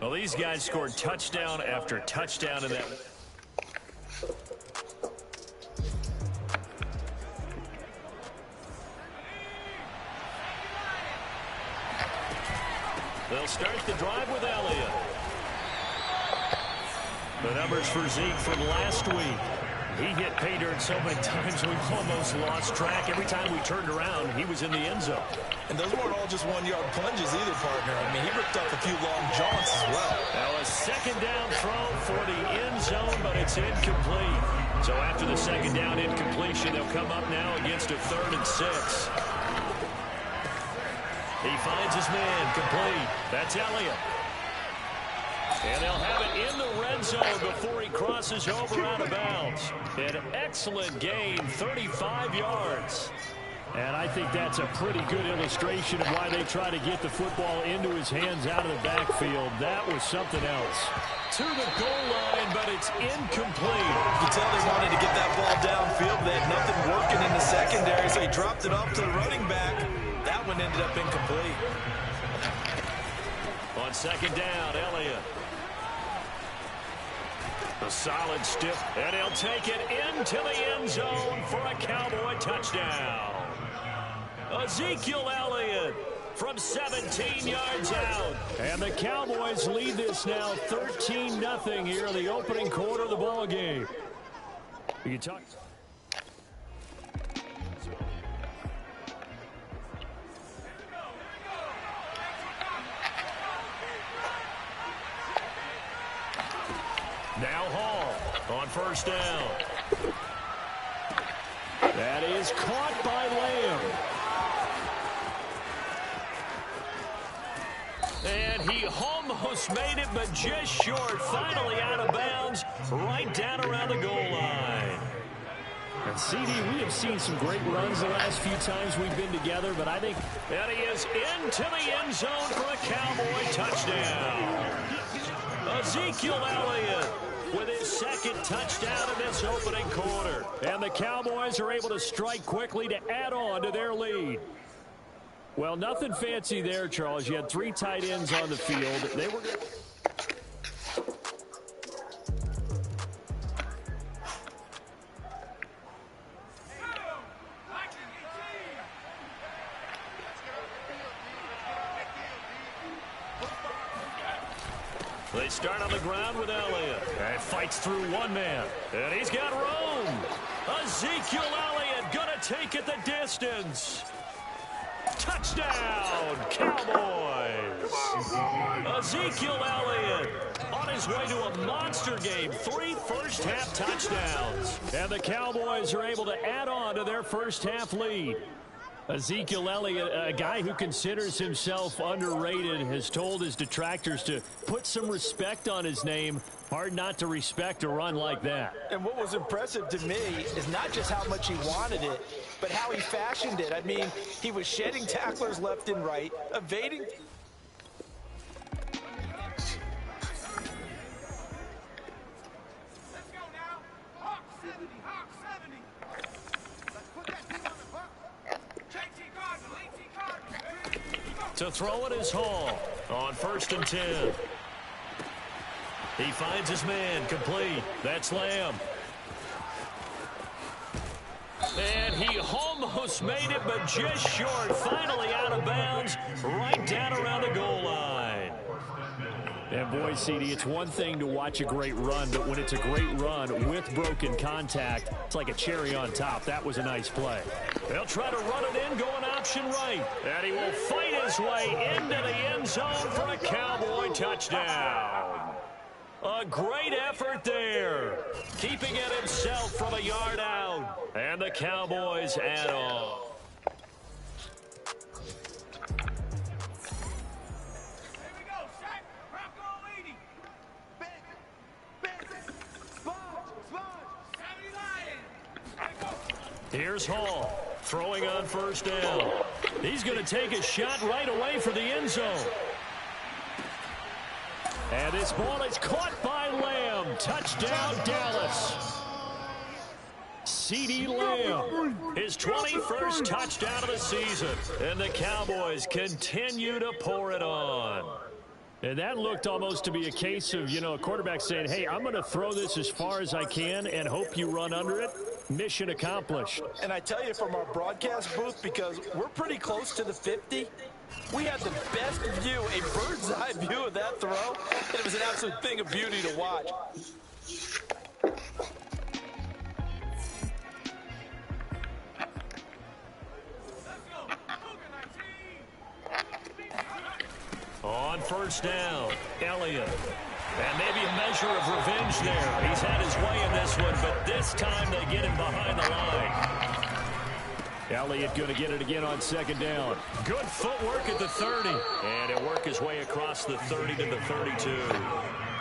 Well, these guys scored touchdown after touchdown in that. They'll start the drive with Elliott. The numbers for Zeke from last week. He hit pay dirt so many times we've almost lost track. Every time we turned around, he was in the end zone. And those weren't all just one-yard plunges either, partner. I mean, he ripped up a few long jaunts as well. Now a second down throw for the end zone, but it's incomplete. So after the second down incompletion, they'll come up now against a 3rd and 6. He finds his man, complete. That's Elliott. And they'll have it in the red zone before he crosses over out of bounds. An excellent gain, 35 yards. And I think that's a pretty good illustration of why they try to get the football into his hands out of the backfield. That was something else. To the goal line, but it's incomplete. You can tell they wanted to get that ball downfield. They had nothing working in the secondary, so he dropped it off to the running back. That one ended up incomplete. On second down, Elliott. A solid stiff, and he'll take it into the end zone for a Cowboy touchdown. Ezekiel Elliott from 17 yards out. And the Cowboys lead this now 13-0 here in the opening quarter of the ball game. You can talk. Now Hall on first down. That is caught by Lamb. And he almost made it, but just short. Finally out of bounds, right down around the goal line. And CD, we have seen some great runs the last few times we've been together, but I think that he is into the end zone for a Cowboy touchdown. Ezekiel Elliott with his second touchdown in this opening quarter. And the Cowboys are able to strike quickly to add on to their lead. Well, nothing fancy there, Charles. You had 3 tight ends on the field. They were good. They start on the ground with Elliott. And fights through one man. And he's got room. Ezekiel Elliott going to take it the distance. Touchdown, Cowboys. Ezekiel Elliott on his way to a monster game. 3 first-half touchdowns. And the Cowboys are able to add on to their first-half lead. Ezekiel Elliott, a guy who considers himself underrated, has told his detractors to put some respect on his name. Hard not to respect a run like that. And what was impressive to me is not just how much he wanted it, but how he fashioned it. I mean, he was shedding tacklers left and right, evading. To throw it is Hall on 1st and 10. He finds his man complete. That's Lamb. And he almost made it, but just short. Finally out of bounds, right down around the goal line. And boy, CD, it's one thing to watch a great run, but when it's a great run with broken contact, it's like a cherry on top. That was a nice play. They'll try to run it in, going option right. And he will fight his way into the end zone for a Cowboy touchdown. A great effort there. Keeping it himself from a yard out. And the Cowboys add on. Here's Hall, throwing on 1st down. He's going to take a shot right away for the end zone. And this ball is caught by Lamb. Touchdown, Dallas. CeeDee Lamb, his 21st touchdown of the season. And the Cowboys continue to pour it on. And that looked almost to be a case of, a quarterback saying, hey, I'm going to throw this as far as I can and hope you run under it. Mission accomplished. And I tell you, from our broadcast booth, because we're pretty close to the 50, we had the best view, a bird's eye view of that throw. And it was an absolute thing of beauty to watch. On 1st down, Elliott. And maybe a measure of revenge there. He's had his way in this one, but this time they get him behind the line. Elliott going to get it again on 2nd down. Good footwork at the 30. And he'll work his way across the 30 to the 32.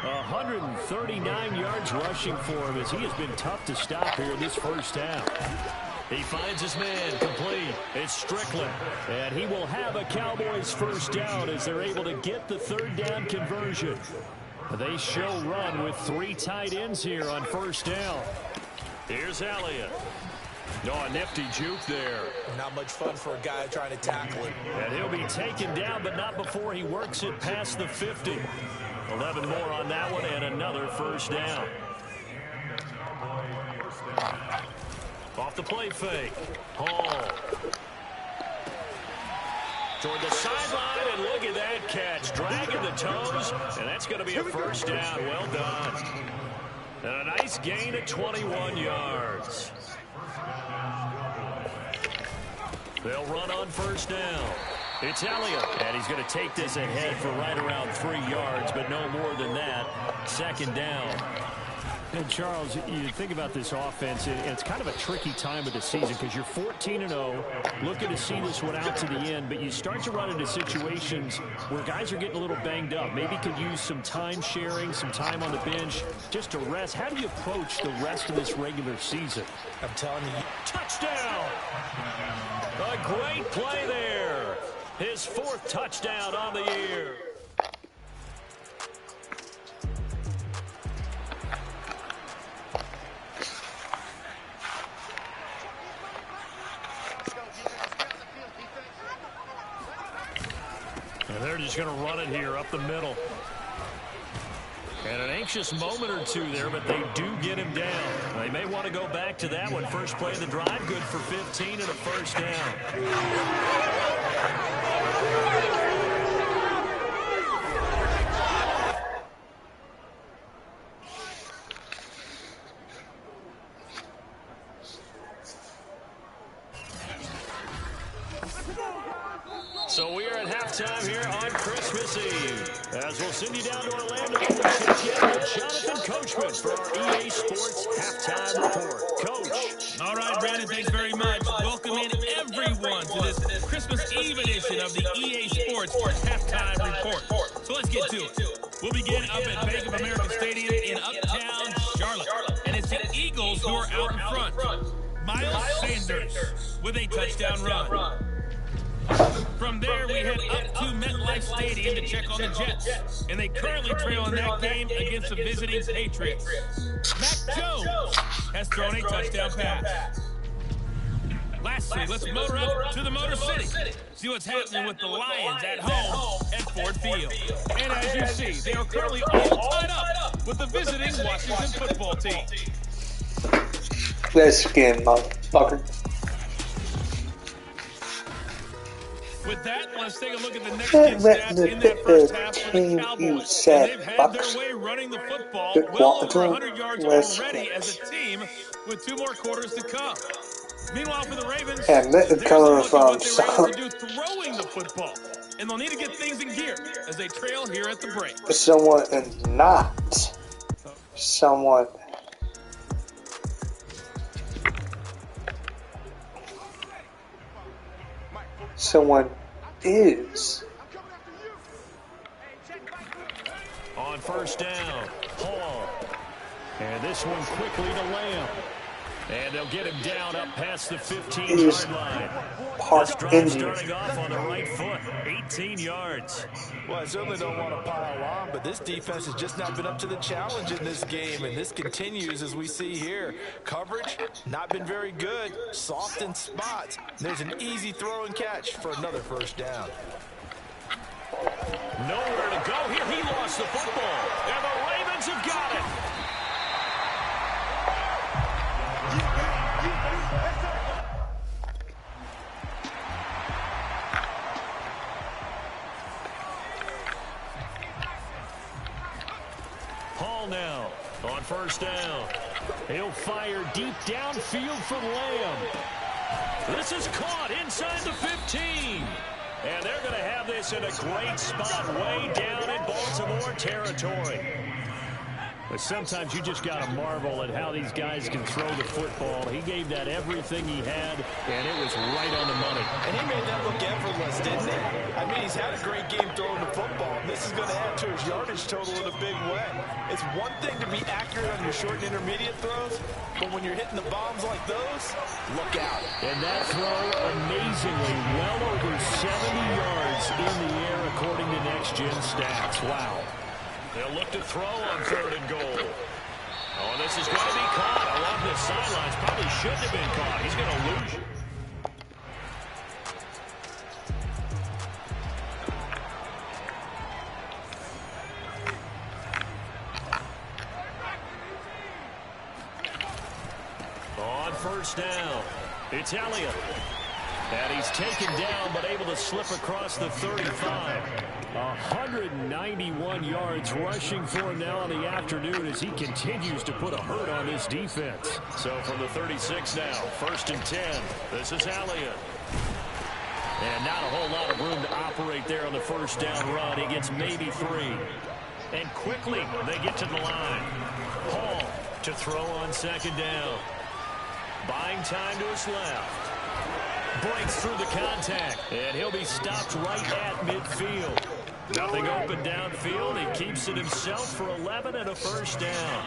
139 yards rushing for him as he has been tough to stop here in this first half. He finds his man complete. It's Strickland. And he will have a Cowboys first down as they're able to get the 3rd down conversion. They show run with 3 tight ends here on 1st down. Here's Elliott. Oh, a nifty juke there. Not much fun for a guy trying to tackle it. And he'll be taken down, but not before he works it past the 50. 11 more on that one and another first down. Off the play fake. Hall. Toward the sideline, and look at that catch. Dragging the toes, and that's going to be a first down. Well done. And a nice gain at 21 yards. They'll run on 1st down. It's Elliott, and he's going to take this ahead for right around 3 yards, but no more than that. 2nd down. And Charles, you think about this offense, and it's kind of a tricky time of the season because you're 14-0, looking to see this one out to the end, but you start to run into situations where guys are getting a little banged up. Maybe could use some time sharing, some time on the bench just to rest. How do you approach the rest of this regular season? I'm telling you. Touchdown! A great play there. His 4th touchdown on the year. And they're just going to run it here up the middle. And an anxious moment or two there, but they do get him down. They may want to go back to that one. First play of the drive, good for 15 and a first down. So we are at halftime here on Christmas Eve. As we'll send you down to Orlando, we'll chit-chat with Jonathan Coachman for our EA Sports Halftime Report. Coach. All right, Brandon, thanks very much. Welcome in everyone to this Christmas Eve edition of the EA Sports Halftime Report. So let's get to it. We'll begin up at Bank of America Stadium in Uptown Charlotte. And it's the Eagles who are out in front. Miles Sanders with a touchdown run. From there, we head up to MetLife Stadium to check on the Jets. And they currently trail in that game against the visiting Patriots. Mac Jones has thrown a touchdown pass. Lastly, let's motor up to the Motor City. See what's happening with the Lions at home at Ford Field. And as you see, they are currently all tied up with the visiting Washington football team. Let's get motherfucker. With that, let's take a look at the next gen stats in that first half for the Cowboys. And they've had their way running the football well over 100 yards already as a team with 2 more quarters to come. Meanwhile, for the Ravens, there's a look at what they were able to do throwing the football. And they'll need to get things in gear as they trail here at the break. Someone is not. Someone. Someone is. On first down, Hall. And this one quickly to Lamb. And they'll get him down up past the 15-yard line. This drive starting off on the right foot, 18 yards. Well, I certainly don't want to pile on, but this defense has just not been up to the challenge in this game, and this continues as we see here. Coverage, not been very good, soft in spots. There's an easy throw and catch for another first down. Nowhere to go here. He lost the football, and the Ravens have got it. Now on first down. He'll fire deep downfield from Lamb. This is caught inside the 15. And they're going to have this in a great spot way down in Baltimore territory. But sometimes you just got to marvel at how these guys can throw the football. He gave that everything he had, and it was right on the money. And he made that look effortless, didn't he? I mean, he's had a great game throwing the football, and this is going to add to his yardage total in a big way. It's one thing to be accurate on your short and intermediate throws, but when you're hitting the bombs like those, look out. And that throw, amazingly, well over 70 yards in the air according to next-gen stats. Wow. They'll look to throw on 3rd and goal. Oh, this is going to be caught along the sidelines. Probably shouldn't have been caught. He's going to lose it. On first down, it's Elliott. And he's taken down, but able to slip across the 35. 191 yards rushing for him now on the afternoon as he continues to put a hurt on this defense. So from the 36 now, 1st and 10. This is Elliott. And not a whole lot of room to operate there on the first down run. He gets maybe 3. And quickly they get to the line. Hall to throw on 2nd down. Buying time to his left. Breaks through the contact, and he'll be stopped right at midfield. Nothing open downfield. He keeps it himself for 11 and a first down.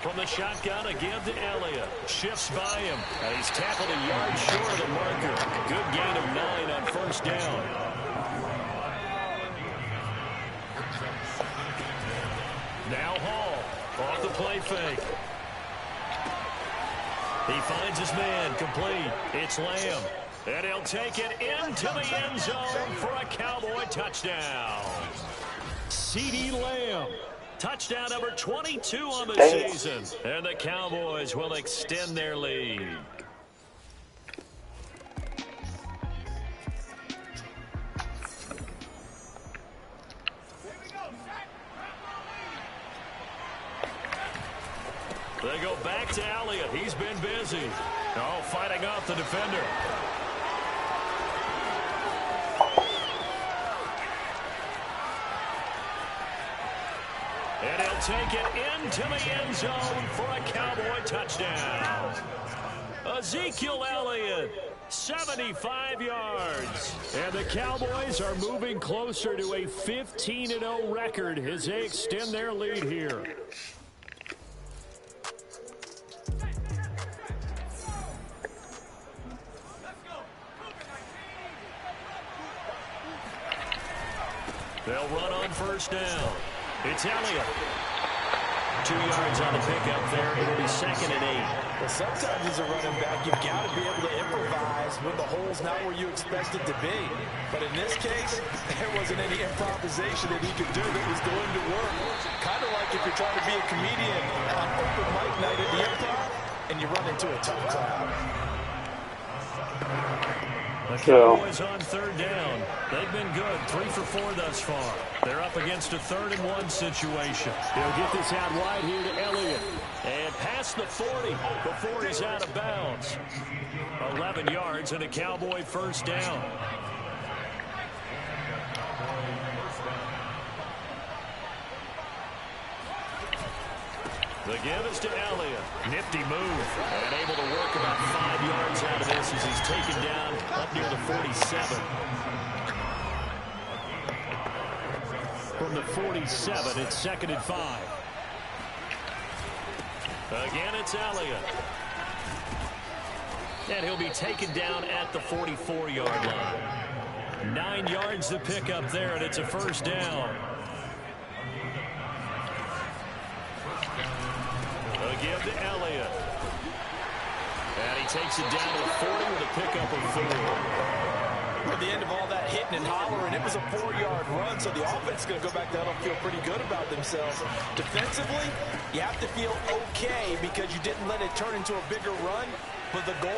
From the shotgun, a give to Elliott. Shifts by him, and he's tackled a yard short of the marker. Good gain of 9 on first down. Now Hall off the play fake. He finds his man, complete. It's Lamb. And he'll take it into the end zone for a Cowboy touchdown. CeeDee Lamb. Touchdown number 22 on the season. And the Cowboys will extend their lead. They go back to Elliott. He's been busy. Oh, fighting off the defender. And he'll take it into the end zone for a Cowboy touchdown. Ezekiel Elliott, 75 yards. And the Cowboys are moving closer to a 15-0 record as they extend their lead here. They'll run on first down. It's Elliott. 2 yards on the pickup there. It'll be 2nd and 8. Well, sometimes as a running back, you've got to be able to improvise when the hole's not where you expect it to be. But in this case, there wasn't any improvisation that he could do that was going to work. Kind of like if you're trying to be a comedian on open mic night at the Improv and you run into a tough crowd. The Cowboys on third down. They've been good. 3 for 4 thus far. They're up against a 3rd and 1 situation. They'll get this out wide here to Elliott. And past the 40 before he's out of bounds. 11 yards and a Cowboy first down. The give is to Elliott. Nifty move. And able to work about 5 yards out of this as he's taken down up near the 47. From the 47, it's 2nd and 5. Again, it's Elliott. And he'll be taken down at the 44-yard line. 9 yards to pick up there, and it's a first down. Give to Elliott. And he takes it down to the 40 with a pickup of 4. At the end of all that hitting and hollering, it was a 4-yard run, so the offense is going to go back down and feel pretty good about themselves. Defensively, you have to feel okay because you didn't let it turn into a bigger run. But the goal,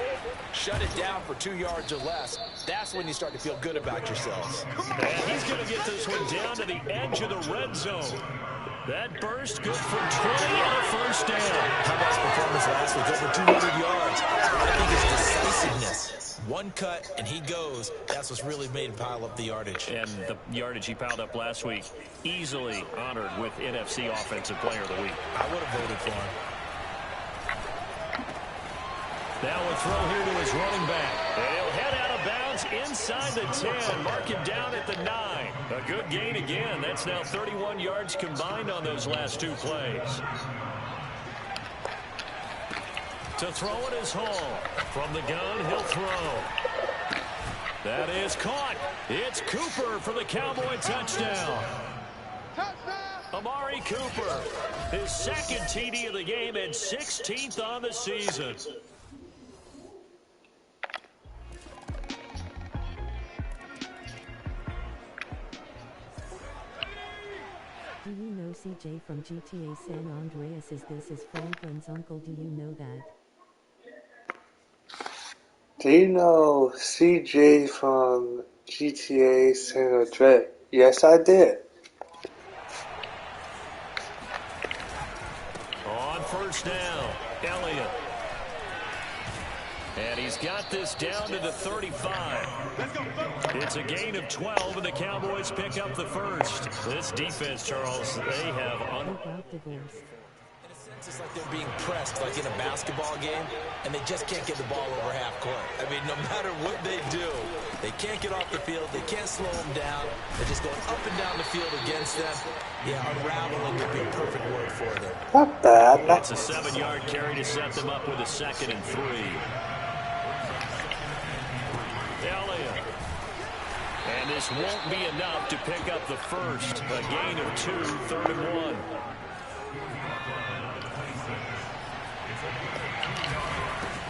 shut it down for 2 yards or less. That's when you start to feel good about yourselves. And he's going to get this one down to the edge of the red zone. That burst good for 20 and a first down. How about his performance last week? Over 200 yards. I think his decisiveness. One cut, and he goes. That's what's really made him pile up the yardage. And the yardage he piled up last week, easily honored with NFC Offensive Player of the Week. I would have voted for him. Now a throw here to his running back. And he'll head out of bounds inside the 10. Mark him down at the 9. A good gain again. That's now 31 yards combined on those last 2 plays. To throw it is Hall. From the gun, he'll throw. That is caught. It's Cooper for the Cowboy touchdown. Amari Cooper, his 2nd TD of the game and 16th on the season. Do you know CJ from GTA San Andreas? Is this his Franklin's uncle? Do you know that? Do you know CJ from GTA San Andreas? Yes, I did. On first down, Elliott. And he's got this down to the 35. It's a gain of 12, and the Cowboys pick up the first. This defense, Charles, they have In a sense, it's like they're being pressed, like in a basketball game, and they just can't get the ball over half court. I mean, no matter what they do, they can't get off the field. They can't slow them down. They're just going up and down the field against them. Yeah, unraveling would be a perfect word for them. Not bad. That's a 7-yard carry to set them up with a 2nd and 3. Elliott. And this won't be enough to pick up the first. A gain of 2, 3rd and 1.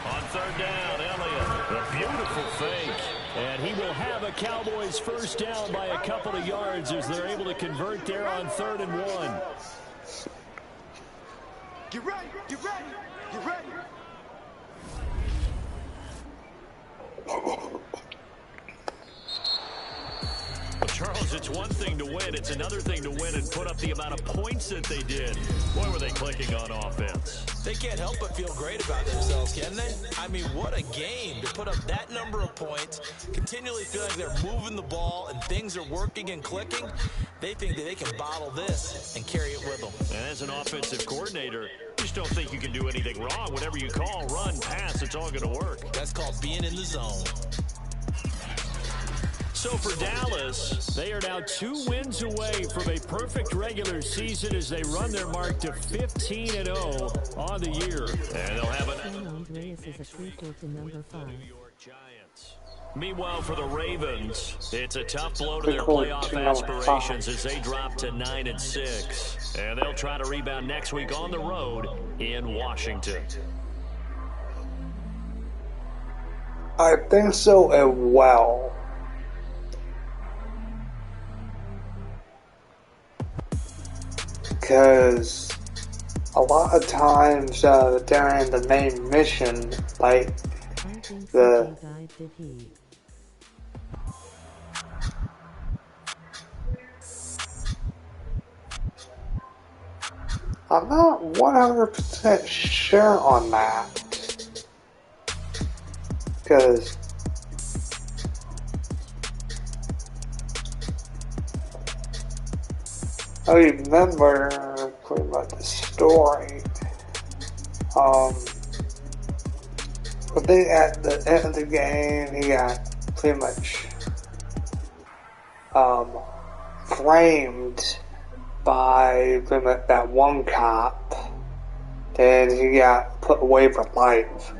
On third down, Elliott. A beautiful fake. And he will have a Cowboys first down by a couple of yards as they're able to convert there on 3rd and 1. Get ready, get ready, get ready. Well, Charles, it's one thing to win. It's another thing to win and put up the amount of points that they did. Boy, were they clicking on offense. They can't help but feel great about themselves, can they? I mean, what a game to put up that number of points, continually feel like they're moving the ball and things are working and clicking. They think that they can bottle this and carry it with them. And as an offensive coordinator, you just don't think you can do anything wrong. Whatever you call, run, pass, it's all going to work. That's called being in the zone. So for Dallas, they are now 2 wins away from a perfect regular season as they run their mark to 15-0 on the year. And they'll have San Andreas is a prequel to number 5. Meanwhile, for the Ravens, it's a tough blow to their playoff aspirations as they drop to 9-6. And they'll try to rebound next week on the road in Washington. I think so as well. Because a lot of times during the main mission, like I'm not 100% sure on that. Because I remember pretty much the story. I think at the end of the game, he got pretty much framed by pretty much that one cop. Then he got put away for life.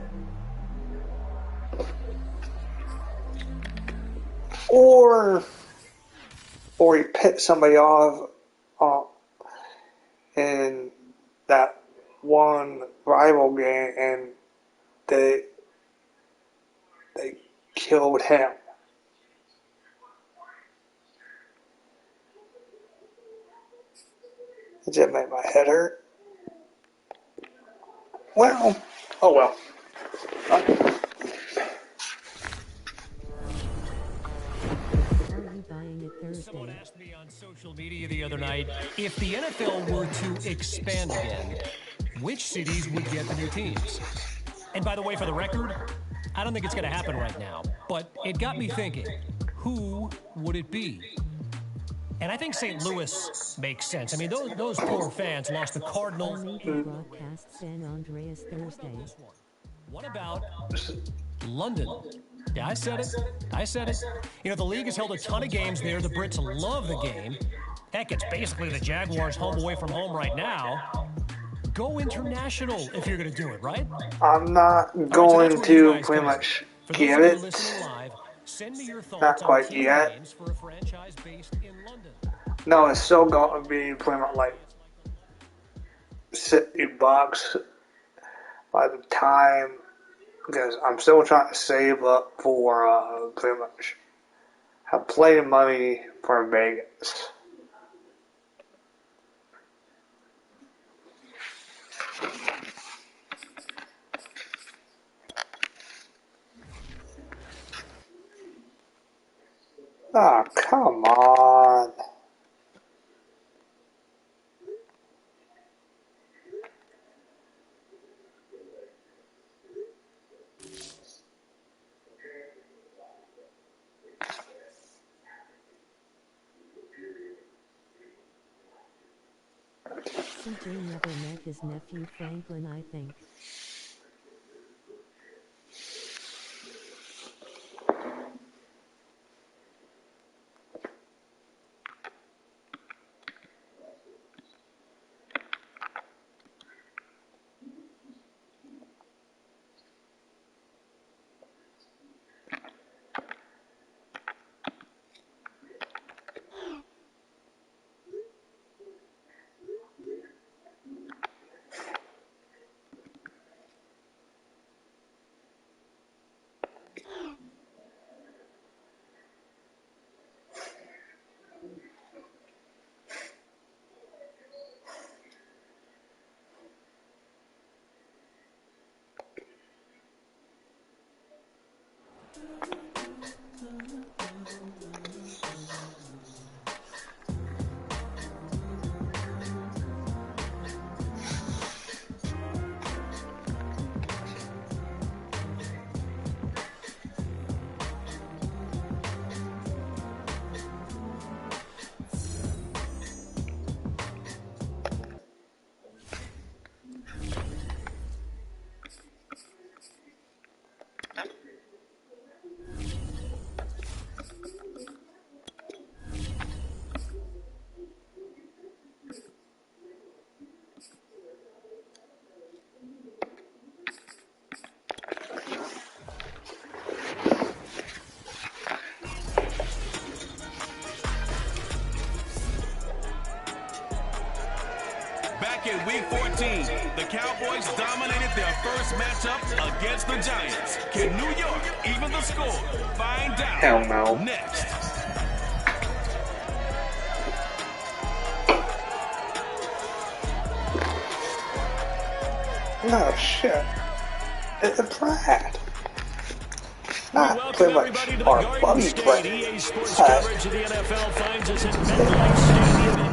Or he picked somebody off in that one rival game and they killed him. It just made my head hurt. Well, oh well. Someone asked me on social media the other night, if the NFL were to expand again, which cities would get the new teams? And by the way, for the record, I don't think it's going to happen right now, but it got me thinking, who would it be? And I think St. Louis makes sense. I mean, those poor fans lost the Cardinals. Broadcast San Andreas Thursday. What about London? Yeah, I said it. You know, the league has held a ton of games there. The Brits love the game. That gets basically the Jaguars home away from home right now. Go international if you're going to do it, right? I'm not going to pretty much get it. Send me your thoughts Not quite yet. for a franchise based in London. No, it's still going to be pretty much like $60 by the time, because I'm still trying to save up for pretty much have play money for Vegas. Ah, oh, come on. CJ never met his nephew Franklin, I think. Back in Week 14, the Cowboys dominated their first matchup against the Giants. Can New York even the score? Find out. Hell no. Next. Oh shit. It's Brad. Not pretty much our buddy, but EA Sports coverage of the NFL finds us at MetLife Stadium.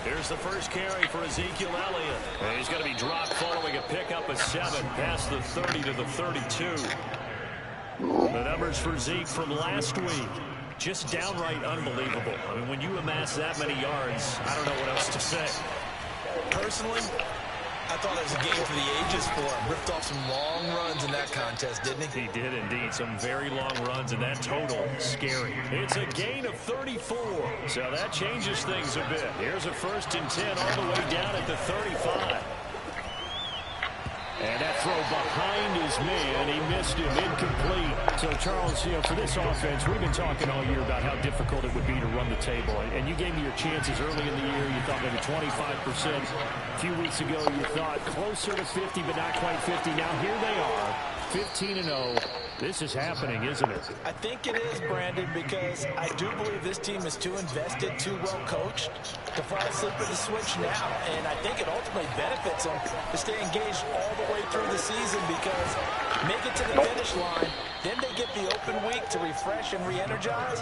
Here's the first carry for Ezekiel Elliott. And he's going to be dropped following a pickup of 7 past the 30 to the 32. The numbers for Zeke from last week, just downright unbelievable. I mean, when you amass that many yards, I don't know what else to say. Personally, I thought it was a game for the ages for him. Ripped off some long runs in that contest, didn't he? He did indeed. Some very long runs, and that total, scary. It's a gain of 34, so that changes things a bit. Here's a 1st and 10 all the way down at the 35. And that throw behind his man, he missed him, incomplete. So, Charles, you know, for this offense, we've been talking all year about how difficult it would be to run the table. And you gave me your chances early in the year. You thought maybe 25%. A few weeks ago, you thought closer to 50, but not quite 50. Now, here they are, 15-0. This is happening, isn't it? I think it is, Brandon, because I do believe this team is too invested, too well coached to fall asleep at the switch now. And I think it ultimately benefits them to stay engaged all the way through the season because make it to the finish line, then they get the open week to refresh and re-energize.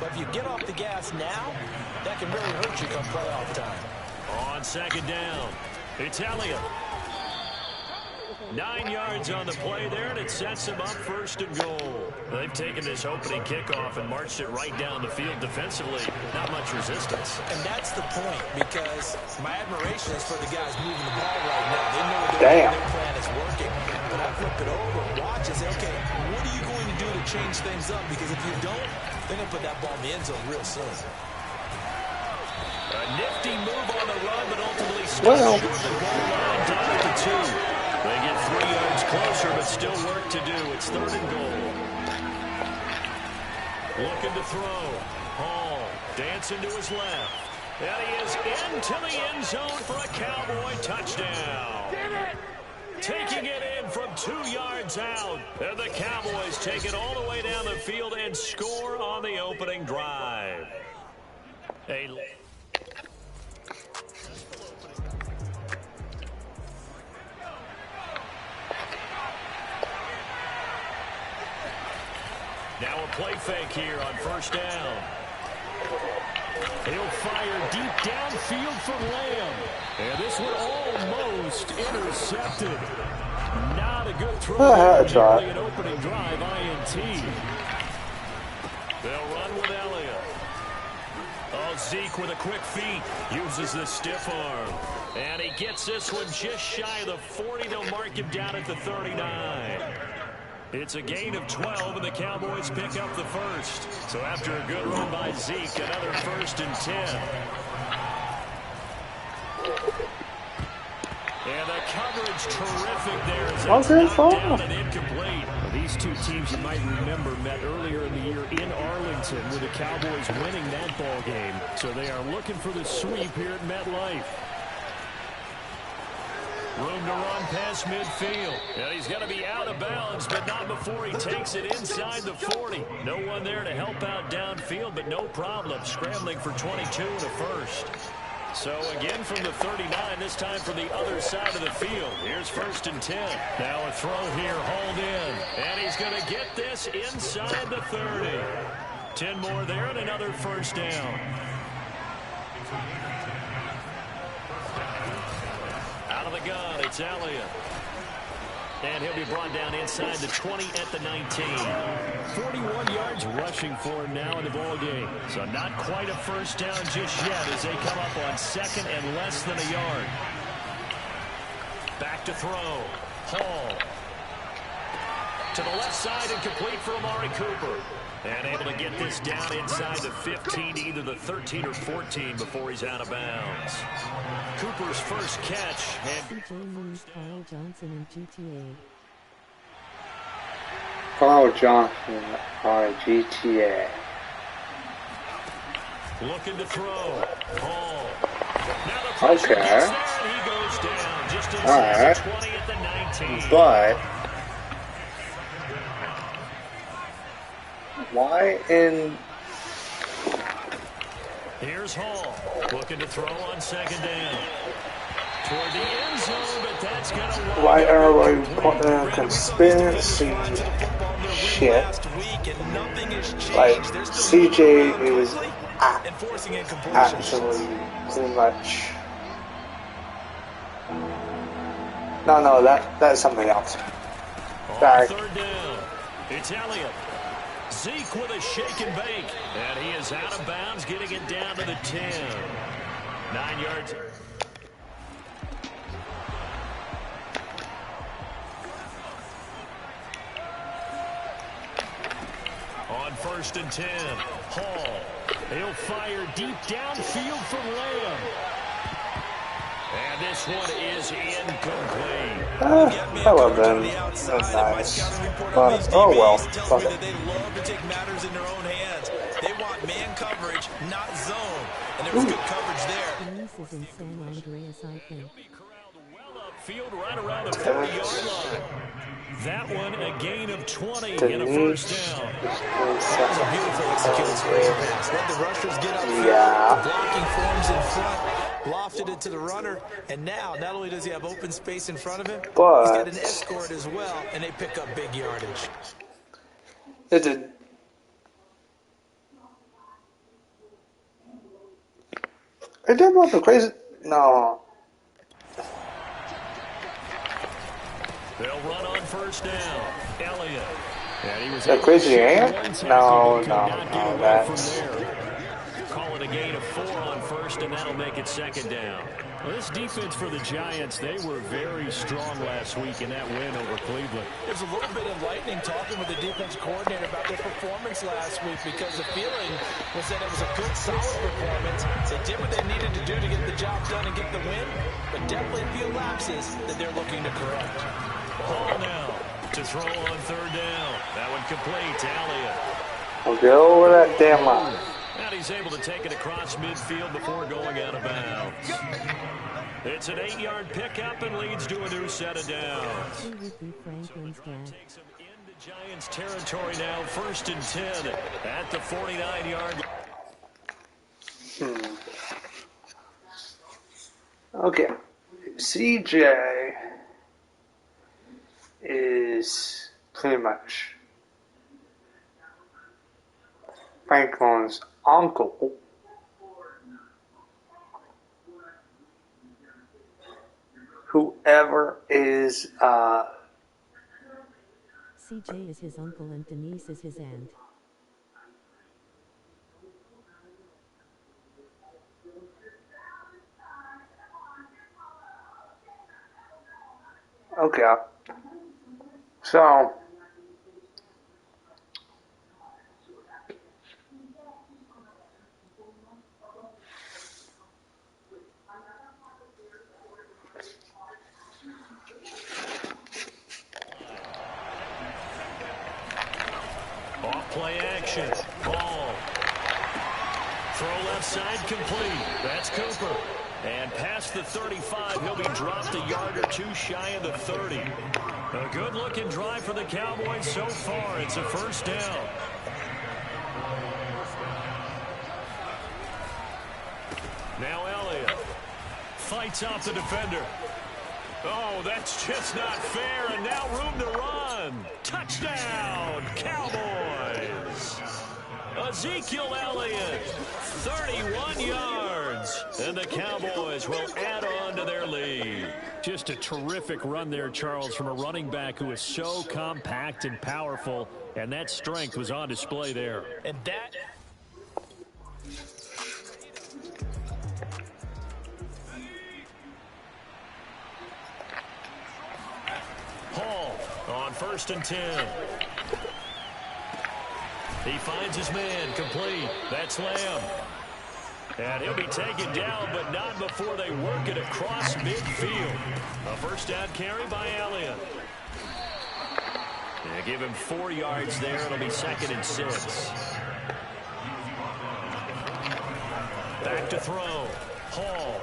But if you get off the gas now, that can really hurt you come playoff time. On 2nd down, it's Elliott. 9 yards on the play there, and it sets them up 1st and goal. They've taken this opening kickoff and marched it right down the field defensively. Not much resistance. And that's the point, because my admiration is for the guys moving the ball right now. They know their plan is working. But I flip it over, watch and say, okay, what are you going to do to change things up? Because if you don't, they're going to put that ball in the end zone real soon. A nifty move on the run, but ultimately still short of the goal line down at the 2. They get 3 yards closer, but still work to do. It's 3rd and goal. Looking to throw. Hall dancing to his left. And he is into the end zone for a Cowboy touchdown. Taking it in from 2 yards out. And the Cowboys take it all the way down the field and score on the opening drive. Now a play fake here on 1st down. He'll fire deep downfield from Lamb. And this one almost intercepted. Not a good throw. Nearly an opening drive, INT. They'll run with Elliott. Oh, Zeke with a quick feet. Uses the stiff arm. And he gets this one just shy of the 40. They'll mark him down at the 39. It's a gain of 12, and the Cowboys pick up the 1st. So after a good run by Zeke, another 1st and 10. And the coverage terrific there as it's knocked down and incomplete. Well, these two teams you might remember met earlier in the year in Arlington with the Cowboys winning that ball game. So they are looking for the sweep here at MetLife. Room to run past midfield. And he's going to be out of bounds, but not before he takes it inside the 40. No one there to help out downfield, but no problem. Scrambling for 22 and a 1st. So again from the 39, this time from the other side of the field. Here's 1st and 10. Now a throw here, hauled in. And he's going to get this inside the 30. 10 more there and another 1st down. Out of the gun, it's Elliott. And he'll be brought down inside the 20 at the 19. 41 yards rushing for him now in the ball game. So not quite a 1st down just yet as they come up on 2nd and less than a yard. Back to throw. Hall. To the left side and complete for Amari Cooper. And able to get this down inside the 15, either the 13 or 14 before he's out of bounds. Cooper's first catch. CJ Moon's Carl Johnson and GTA. Carl Johnson on GTA. Looking to throw. Hall. Okay. He goes down just Alright. 20 at the 19. But why in... Here's Hall. Looking to throw on second down. Toward the end zone, but that's going to... Why are we putting in conspiracy shit? Like, CJ is actually pretty much... No, that's something else. Sorry. Third down. It's Elliott. Zeke with a shake and bake. And he is out of bounds, getting it down to the 10. 9 yards. On 1st and 10, Hall. He'll fire deep downfield from Lamb. And this one is incomplete. That would have been nice. But, oh well. Fuck it. They love to take matters in their own hands. They want man coverage, not zone. And there was good coverage there. Denise is in San Andreas, I think. Field right around the 40-yard line. That one a gain of 20 and a first down. That was a beautiful executed screen pass. Let the rushers get up field. The blocking forms in front. Lofted it to the runner. And now, not only does he have open space in front of him, he's got an escort as well, and they pick up big yardage. It did. It did nothing crazy. No. They'll run on first down. Elliott. And he was that crazy ant? No, that's... Call it a gain of 4 on first, and that'll make it second down. Well, this defense for the Giants, they were very strong last week in that win over Cleveland. There's a little bit of lightning talking with the defense coordinator about their performance last week because the feeling was that it was a good, solid performance. They did what they needed to do to get the job done and get the win, but definitely a few lapses that they're looking to correct. Hall now to throw on third down. That one complete to Elliott. We'll go over that damn line. And he's able to take it across midfield before going out of bounds. It's an 8-yard pickup and leads to a new set of downs. He would be Franklin's dad. Takes him into Giants territory now, 1st and 10 at the 49-yard line. Okay. CJ is pretty much Franklin's uncle. Whoever is CJ is his uncle and Denise is his aunt. okay. So Play action. Ball. Throw left side complete. That's Cooper. And past the 35, he'll be dropped a yard or two shy of the 30. A good-looking drive for the Cowboys so far. It's a first down. Now Elliott fights off the defender. Oh, that's just not fair, and now room to run. Touchdown, Cowboys. Ezekiel Elliott, 31 yards, and the Cowboys will add on to their lead. Just a terrific run there, Charles, from a running back who is so compact and powerful, and that strength was on display there. And that... Hall on 1st and 10. He finds his man, complete. That's Lamb. And he'll be taken down, but not before they work it across midfield. A first down carry by Elliott. They give him 4 yards there. It'll be 2nd and 6. Back to throw. Hall.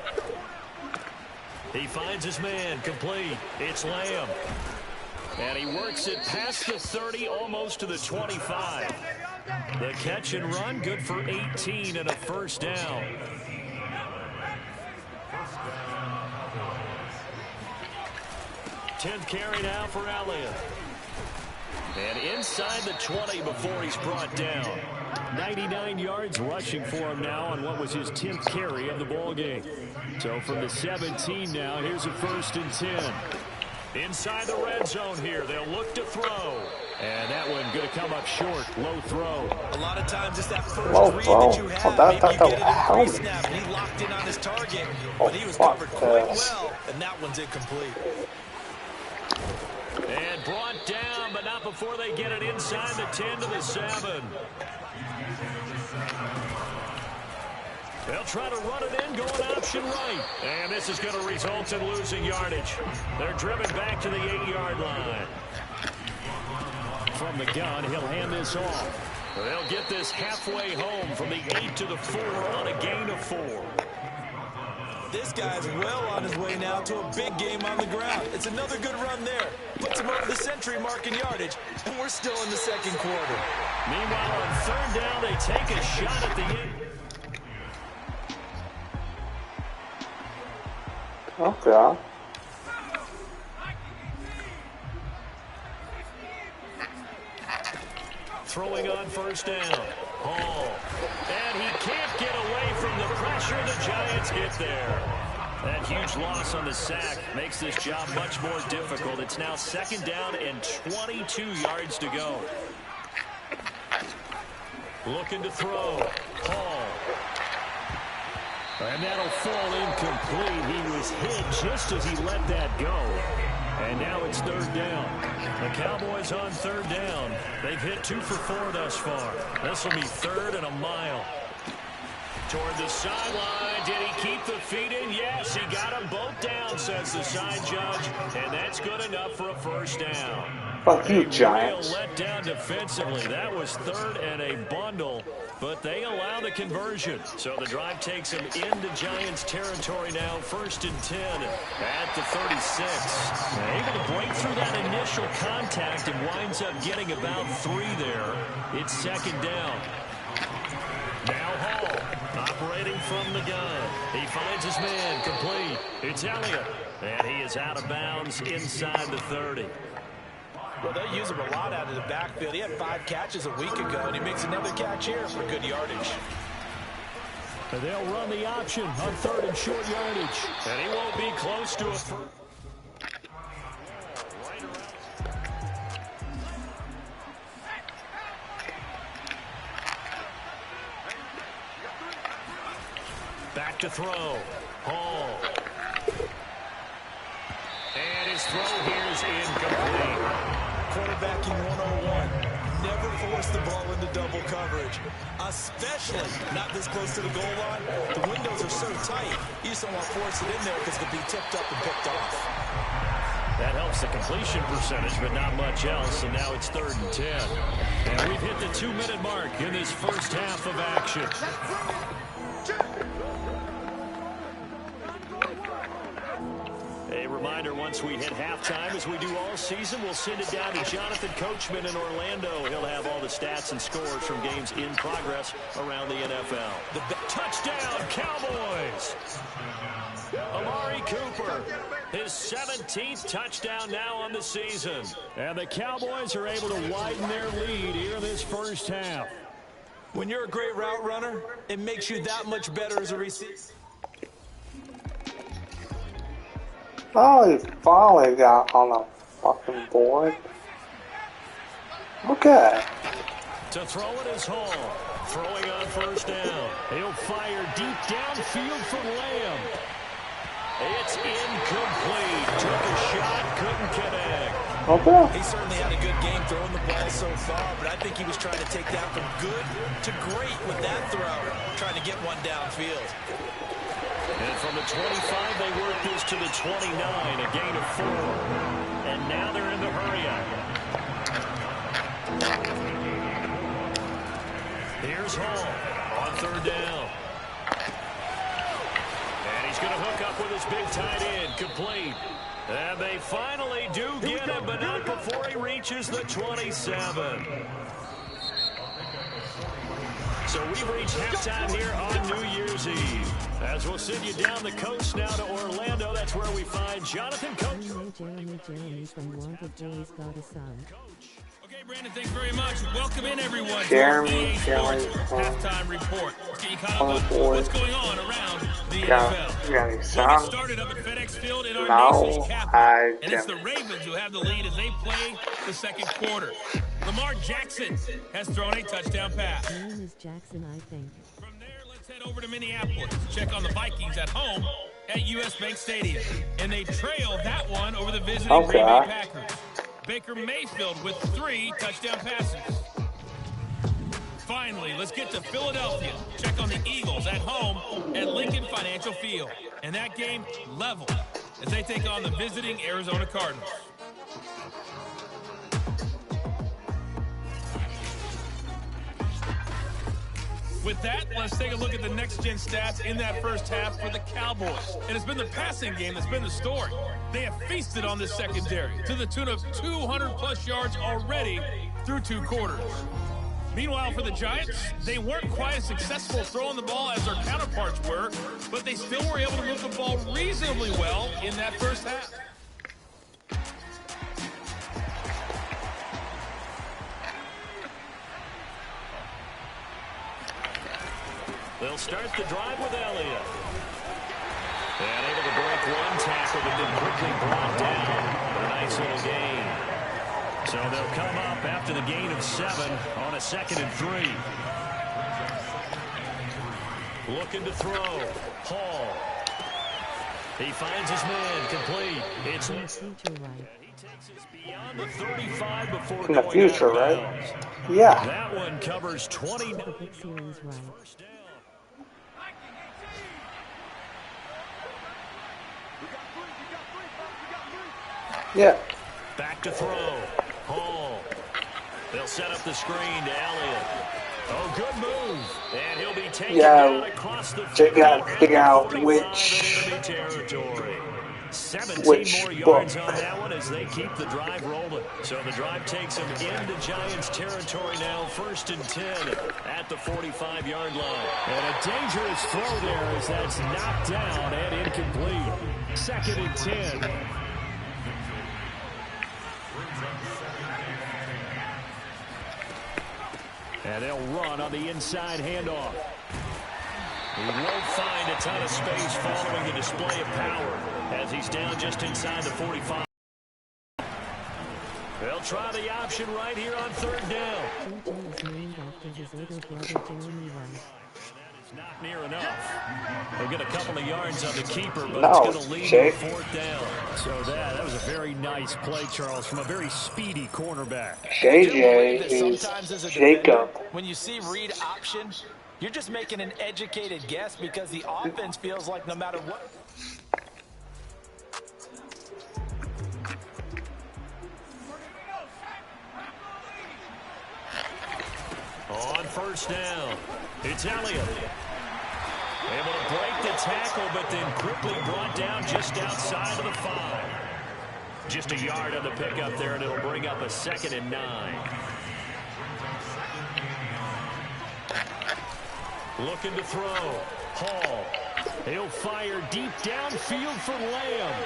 He finds his man. Complete. It's Lamb. And he works it past the 30, almost to the 25. The catch and run, good for 18 and a first down. Tenth carry now for Elliott. And inside the 20 before he's brought down. 99 yards rushing for him now on what was his 10th carry of the ball game. So from the 17 now, here's a 1st and 10. Inside the red zone here, they'll look to throw. And that one going to come up short, low throw. A lot of times it's that first read that you have. Maybe you get it in pre-snap, and he locked in on his target. But he was covered quite well, and that one's incomplete. And brought down, but not before they get it inside the 10 to the 7. They'll try to run it in, going option right. And this is going to result in losing yardage. They're driven back to the 8-yard line. From the gun, he'll hand this off. They'll get this halfway home from the 8 to the 4 on a gain of 4. This guy's well on his way now to a big game on the ground. It's another good run there. Puts him over the century mark in yardage, and we're still in the 2nd quarter. Meanwhile, on 3rd down, they take a shot at the end. Okay. Throwing on 1st down. Hall. And he can't get away from the pressure. The Giants get there. That huge loss on the sack makes this job much more difficult. It's now 2nd down and 22 yards to go. Looking to throw. Hall. And that'll fall incomplete. He was hit just as he let that go. And now it's 3rd down. The Cowboys on 3rd down. They've hit 2 for 4 thus far. This will be 3rd and a mile. Toward the sideline. Did he keep the feet in? Yes, he got them both down, says the side judge. And that's good enough for a 1st down. Fuck you, Giants. Real letdown defensively. That was 3rd and a bundle, but they allow the conversion. So the drive takes them into Giants territory now. 1st and 10 at the 36. Able to break through that initial contact and winds up getting about 3 there. It's 2nd down. Now Hall, operating from the gun. He finds his man, complete. It's Elliott, and he is out of bounds inside the 30. Well, they use him a lot out of the backfield. He had 5 catches a week ago, and he makes another catch here for good yardage. And they'll run the option on 3rd and short yardage. And he won't be close to a first. Back to throw. Hall. And his throw here is incomplete. Quarterbacking 101. Never force the ball into double coverage, especially not this close to the goal line. The windows are so tight, you just don't want to force it in there because it could be tipped up and picked off. That helps the completion percentage, but not much else, and now it's 3rd and 10. And we've hit the 2-minute mark in this first half of action. A reminder, once we hit halftime, as we do all season, we'll send it down to Jonathan Coachman in Orlando. He'll have all the stats and scores from games in progress around the NFL. The touchdown, Cowboys! Amari Cooper, his 17th touchdown now on the season. And the Cowboys are able to widen their lead here in this first half. When you're a great route runner, it makes you that much better as a receiver. Oh, he finally got on the fucking board. Okay. To throw it is Hall. Throwing on 1st down. He'll fire deep downfield from Lamb. It's incomplete. Took a shot, couldn't connect. Okay. He certainly had a good game throwing the ball so far, but I think he was trying to take that from good to great with that throw, trying to get one downfield. And from the 25, they work this to the 29, a gain of 4. And now they're in the hurry-up. is Hall on third down. And he's going to hook up with his big tight end, complete. And they finally do get him, but not before he reaches the 27. So we've reached halftime here on New Year's Eve. As we'll send you down the coast now to Orlando, that's where we find Jonathan Coach. Jeremy from Wanted Boys got a son. Okay, Brandon, thanks very much. Welcome in, everyone. Jeremy halftime report. Let's get you caught up on what's going on around the NFL. We'll get started up at FedEx Field in our nation's capital. And it's the Ravens who have the lead as they play the second quarter. Lamar Jackson has thrown a touchdown pass. His name is Jackson, I think. From there, let's head over to Minneapolis to check on the Vikings at home at U.S. Bank Stadium. And they trail that one over the visiting Green Bay Packers. Baker Mayfield with 3 touchdown passes. Finally, let's get to Philadelphia. Check on the Eagles at home at Lincoln Financial Field. And that game level as they take on the visiting Arizona Cardinals. With that, let's take a look at the next-gen stats in that first half for the Cowboys. And it's been the passing game that's been the story. They have feasted on this secondary to the tune of 200-plus yards already through 2 quarters. Meanwhile, for the Giants, they weren't quite as successful throwing the ball as their counterparts were, but they still were able to move the ball reasonably well in that first half. They'll start the drive with Elliott. And able to break 1 tackle, but then quickly brought down. A nice little gain. So they'll come up after the gain of 7 on a 2nd and 3. Looking to throw. Hall. He finds his man, complete. It's he takes us beyond the 35 before in the future, right? Yeah. That one covers 20. Yeah. Back to throw. Hall. They'll set up the screen to Elliott. Oh, good move. And he'll be taken down across the check out which territory. 17 more yards on that one as they keep the drive rolling. So the drive takes them into Giants territory now, 1st and 10 at the 45-yard line. And a dangerous throw there as that's knocked down and incomplete. 2nd and 10. And they'll run on the inside handoff. He won't find a ton of space following the display of power as he's down just inside the 45. They'll try the option right here on 3rd down. JJ is named after his older brother, Jeremy White. Not near enough. He'll get a couple of yards on the keeper, but no, it's going to lead Jay. to 4th down. So that was a very nice play, Charles, from a very speedy cornerback. JJ is Jacob. When you see read option, you're just making an educated guess because the offense feels like no matter what. On 1st down, it's Elliott. Able to break the tackle, but then quickly brought down just outside of the 5. Just a yard on the pickup there, and it'll bring up a 2nd and 9. Looking to throw. Hall. He'll fire deep downfield for Lamb.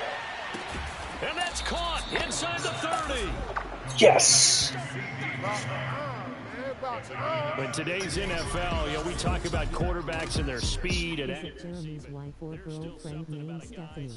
And that's caught inside the 30. Yes. In today's NFL, we talk about quarterbacks and their speed and Jeremy's wife or girlfriend named Stephanie.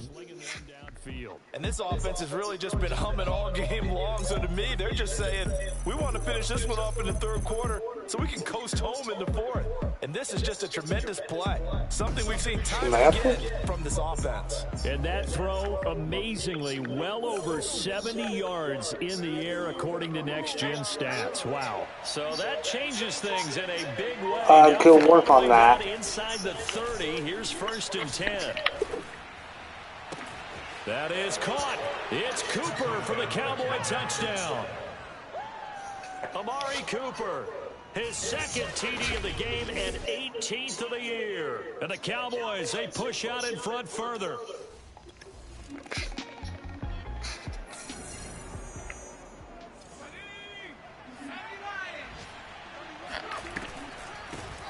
And this offense has really just been humming all game long. So to me, they're just saying, we want to finish this one off in the 3rd quarter so we can coast home in the 4th. And this is just a tremendous play. Something we've seen time and again from this offense. And that throw, amazingly, well over 70 yards in the air, according to next-gen stats. Wow. So that changes things in a big way. Good work on that. Inside the 30, here's 1st and 10. That is caught. It's Cooper for the Cowboy touchdown. Amari Cooper. His second TD of the game and 18th of the year. And the Cowboys, they push out in front further.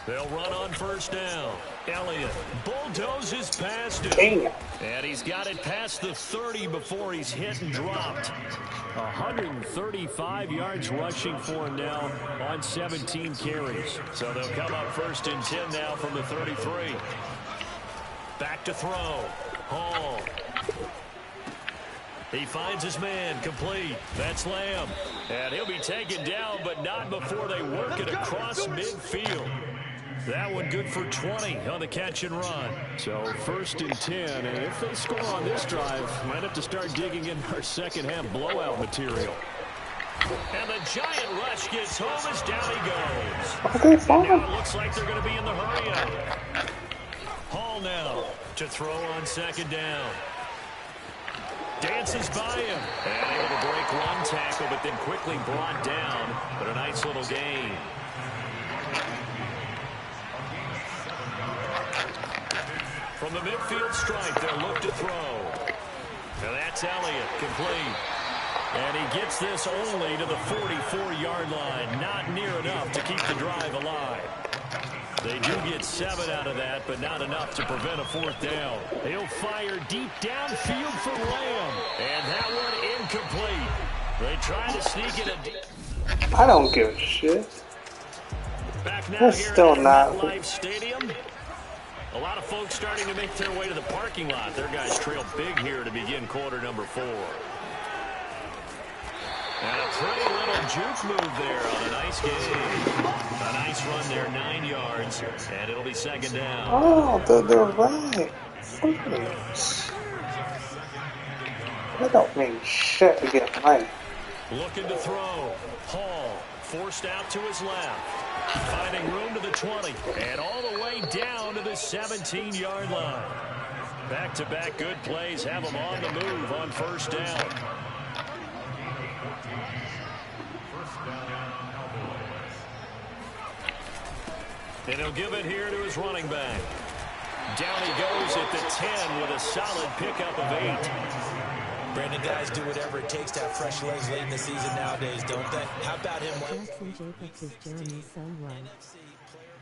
They'll run on first down. Elliott bulldozes past him. And he's got it past the 30 before he's hit and dropped. 135 yards rushing for him now on 17 carries. So they'll come up first and 10 now from the 33. Back to throw. Hall. He finds his man, complete. That's Lamb. And he'll be taken down, but not before they work it across midfield. That one good for 20 on the catch and run. So first and 10, and if they score on this drive, might have to start digging in our second half blowout material. And the giant rush gets home as down he goes. And now it looks like they're going to be in the hurry up. Hall now to throw on second down. Dances by him. And able to break one tackle, but then quickly brought down. But a nice little gain. From the midfield stripe, they'll look to throw. And that's Elliott, complete. And he gets this only to the 44-yard line. Not near enough to keep the drive alive. They do get 7 out of that, but not enough to prevent a fourth down. He'll fire deep downfield for Lamb. And that one incomplete. They try to sneak it a... I don't give a shit. Back now That's here still at not... MetLife Stadium. A lot of folks starting to make their way to the parking lot. Their guys trail big here to begin quarter number 4. And a pretty little juke move there on a nice game. A nice run there, 9 yards, and it'll be second down. Oh, they're right. Please. That don't mean shit to get money. Looking to throw. Hall forced out to his left. Finding room to the 20. And all the way down to the 17-yard line. Back-to-back good plays have them on the move on first down. And he'll give it here to his running back. Down he goes at the 10 with a solid pickup of 8. Brandon, guys do whatever it takes to have fresh legs late in the season nowadays, don't they? How about him? Jackson Jacobs is Jeremy's son, right?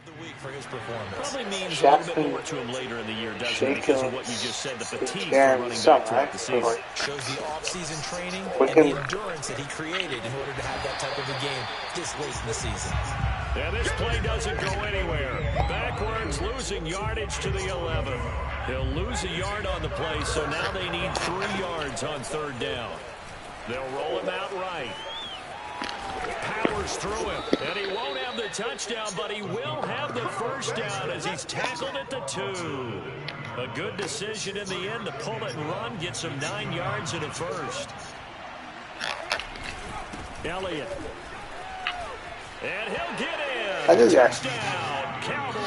The week for his performance. Probably means a little bit more to him later in the year, doesn't it? Because of what you just said, the fatigue from running back throughout the season. Shows the off-season training and the endurance that he created in order to have that type of a game this late in the season. And this play doesn't go anywhere. Backwards, losing yardage to the 11. He'll lose a yard on the play, so now they need 3 yards on third down. They'll roll him out right. Powers through him, and he won't have the touchdown, but he will have the first down as he's tackled at the 2. A good decision in the end to pull it and run, gets him 9 yards in a first. Elliott. And he'll get in. I did that. Touchdown, Cowboys.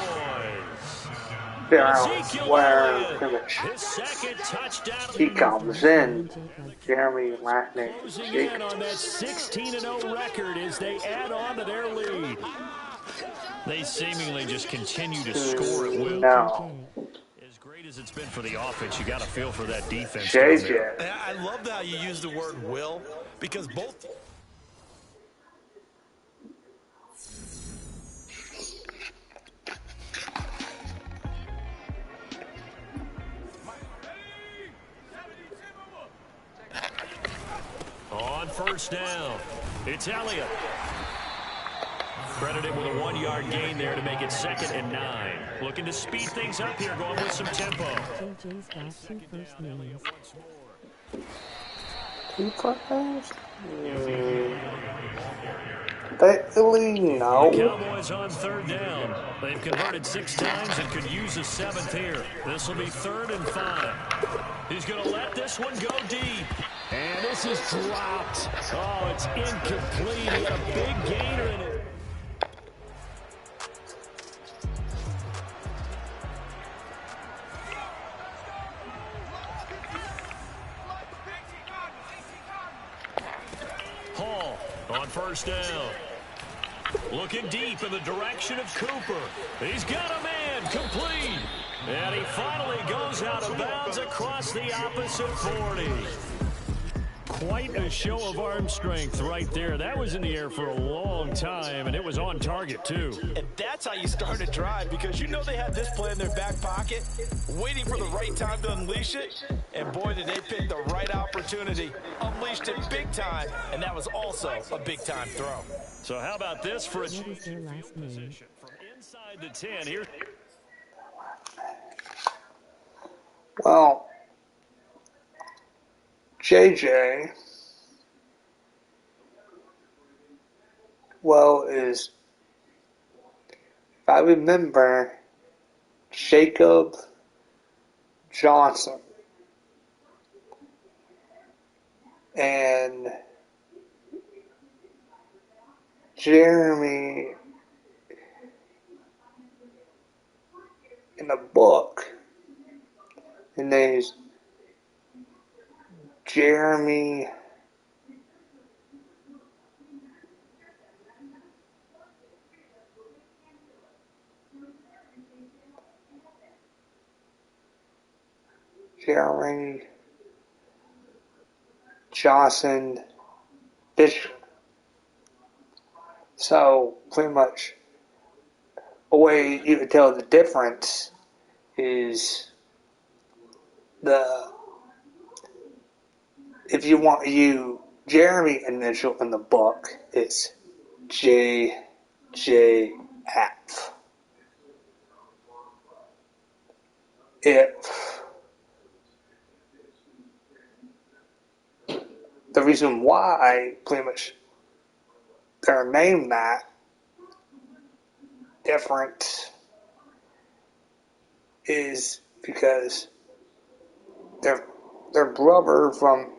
Where his second touchdown. he comes in, Jeremy Lattner. Closing in on that 16-0 record as they add on to their lead. They seemingly just continue to score at will. No. As great as it's been for the offense, you got to feel for that defense. JJ. I love how you use the word will, because both... On first down, it's Elliott. Credited with a 1-yard gain there to make it 2nd and 9. Looking to speed things up here, going with some tempo. JJ's got 2 first names. 2 first names? No. The Cowboys on third down. They've converted 6 times and could use a 7th here. This will be 3rd and 5. He's going to let this one go deep. And this is dropped. Oh, it's incomplete. He had a big gainer in it. Hall on first down. Looking deep in the direction of Cooper. He's got a man complete. And he finally goes out of bounds across the opposite 40. Quite a show of arm strength right there. That was in the air for a long time, and it was on target, too. And that's how you start a drive, because you know they had this play in their back pocket, waiting for the right time to unleash it. And boy, did they pick the right opportunity. Unleashed it big time, and that was also a big-time throw. So how about this for a What is their last name? from inside the 10 here? Well, JJ, is, if I remember, Jacob Johnson. And Jeremy, in the book, his name's Jeremy Johnson Fisher. So pretty much a way you can tell the difference is if you want to use Jeremy initial in the book, it's JJF. If the reason why pretty much they're named that different is because they're brother from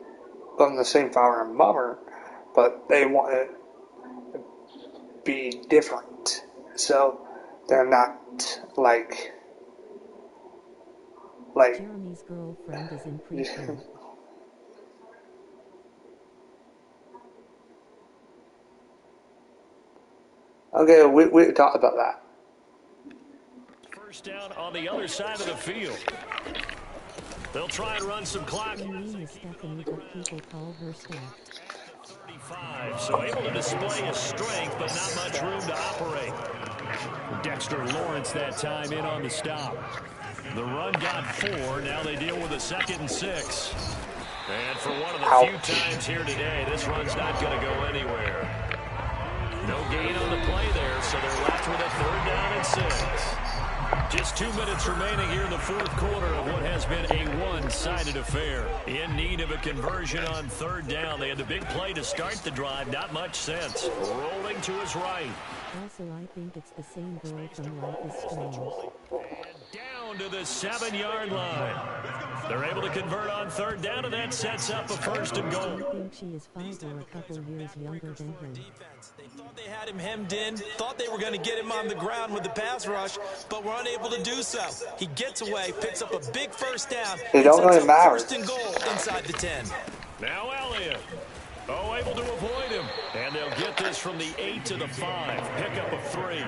the same father and mother, but they want to be different. So they're not like Jeremy's girlfriend is in preschool. Okay, we talked about that. First down on the other side of the field. They'll try and run some clock. Her name is Stephanie, but people call her Steph. 35, so able to display his strength, but not much room to operate. Dexter Lawrence that time in on the stop. The run got 4. Now they deal with a 2nd and 6. And for one of the few times here today, this run's not going to go anywhere. No gain on the play there, so they're left with a 3rd down and 6. Just 2 minutes remaining here in the 4th quarter of what has been a one-sided affair. In need of a conversion on 3rd down. They had the big play to start the drive. Not much sense. Rolling to his right. Also, I think it's the same girl from Life is Strange. Down to the 7-yard line. They're able to convert on 3rd down, and that sets up a 1st and goal. I think she is 5 or a couple years younger than him. They thought they had him hemmed in, thought they were going to get him on the ground with the pass rush, but were unable to do so. He gets away, picks up a big 1st down, It don't really matter. 1st and goal inside the 10. Now Elliott. Oh, able to avoid him. And they'll get this from the 8 to the 5. Pick up a 3.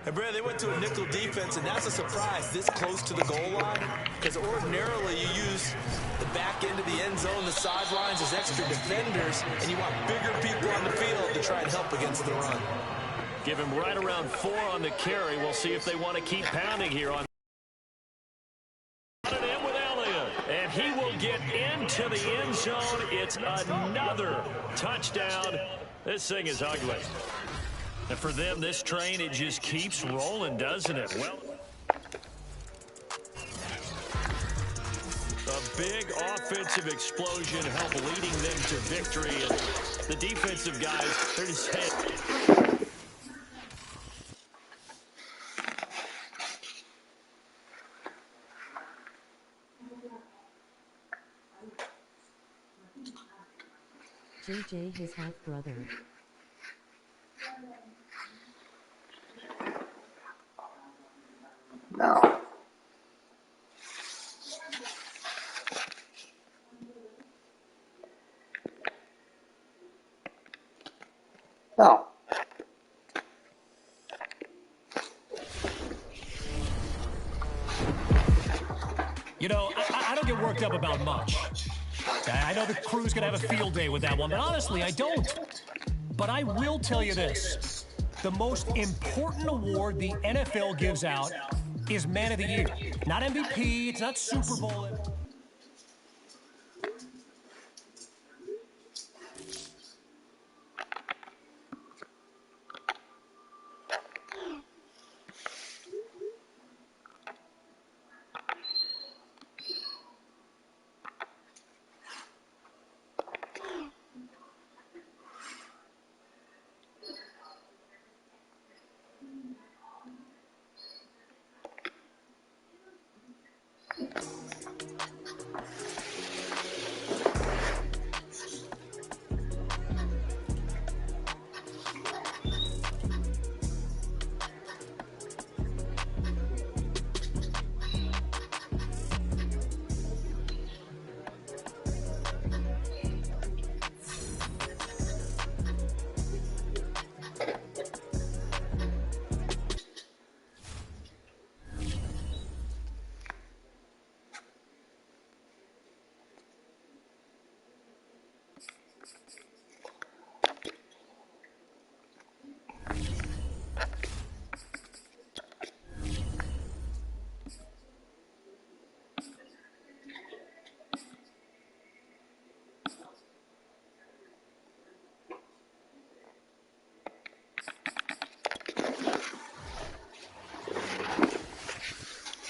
And Brad, they went to a nickel defense, and that's a surprise this close to the goal line, because ordinarily you use the back end of the end zone, the sidelines as extra defenders, and you want bigger people on the field to try and help against the run. Give him right around 4 on the carry. We'll see if they want to keep pounding here on. With Elliott, and he will get into the end zone. It's another touchdown. This thing is ugly. And for them, this train, it just keeps rolling, doesn't it? Well, a big offensive explosion helped leading them to victory. And the defensive guys, they're just head. JJ, his half-brother. No. No. get worked up about much. I know the crew's going to have a field day with that one, but honestly, I don't. But I will tell you this. The most important award the NFL gives out is Man of the Year. Not MVP, it's not Super Bowl.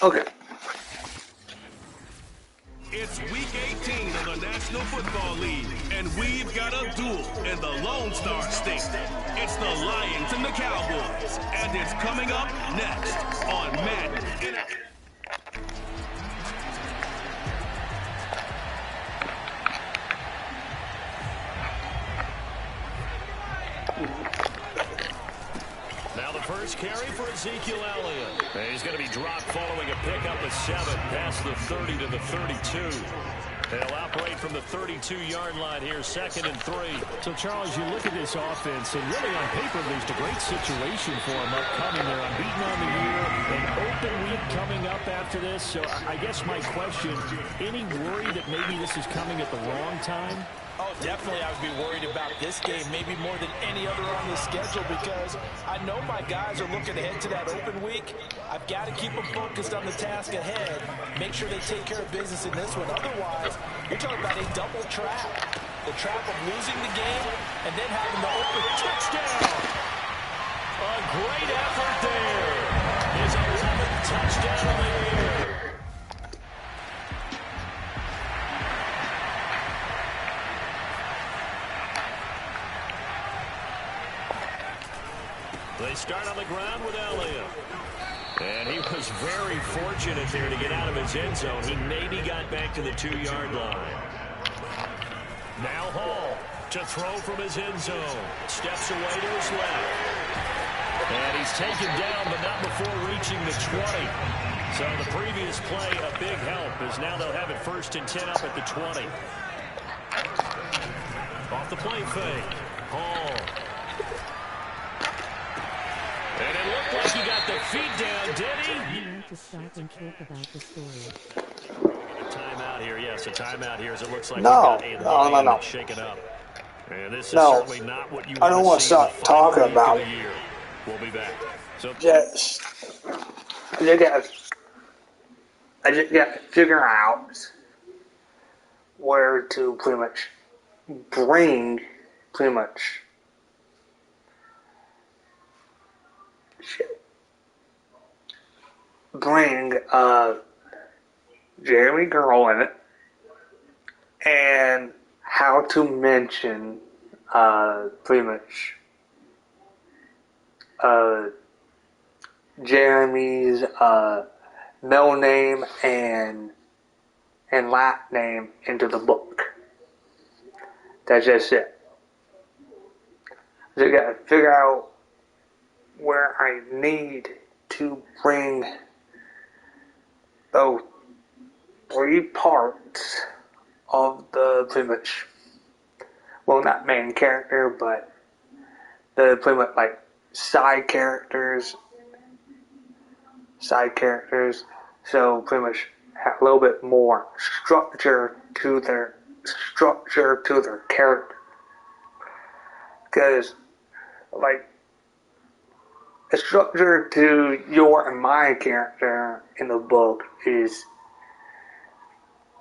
Okay. It's week 18 of the National Football League, and we've got a duel in the Lone Star State. It's the Lions and the Cowboys, and it's coming up next on Madden. Now the first carry for Ezekiel Elliott. And he's going to be dropped following a pickup of 7 past the 30 to the 32. They'll operate from the 32-yard line here, 2nd and 3. So, Charles, you look at this offense, and really on paper, there's a great situation for them upcoming. They're unbeaten on the year, an open week coming up after this. So I guess my question, any worry that maybe this is coming at the wrong time? Oh, definitely I would be worried about this game, maybe more than any other on the schedule, because I know my guys are looking ahead to that open week. I've got to keep them focused on the task ahead, make sure they take care of business in this one. Otherwise, you're talking about a double trap. The trap of losing the game and then having the open touchdown. A great effort there. His 11th touchdown of the year. They start on the ground with Elliott. And he was very fortunate there to get out of his end zone. He maybe got back to the 2-yard line. Now Hall to throw from his end zone. Steps away to his left. And he's taken down, but not before reaching the 20. So the previous play, a big help, as now they'll have it 1st and 10 up at the 20. Off the play fake. Hall. And it looked like he got the feet down, did he? You want to stop and talk about the story. A timeout here, yes, a timeout here as it looks like No, we've got a no. shaken up. And this is No. certainly not what you I don't want to to see in the stop final talking week about of the it. year. We'll be back. So Just, I just got to figure out where to pretty much bring Jeremy Girl in it, and how to mention pretty much Jeremy's middle name and last name into the book. That's just it. So I gotta figure out where I need to bring those 3 parts of the pretty much, well, not main character, but the pretty much like side characters. So pretty much a little bit more structure to their character. Because, like, a structure to your and my character in the book is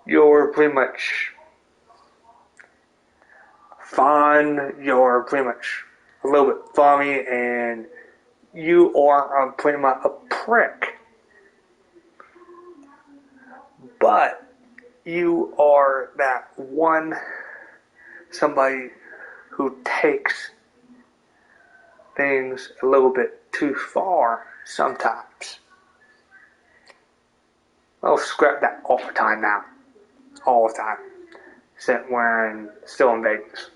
you're pretty much fun, you're pretty much a little bit funny, and you are pretty much a prick. But you are that one somebody who takes things a little bit too far sometimes. I'll scrap that all the time now. All the time. Except when still in Vegas.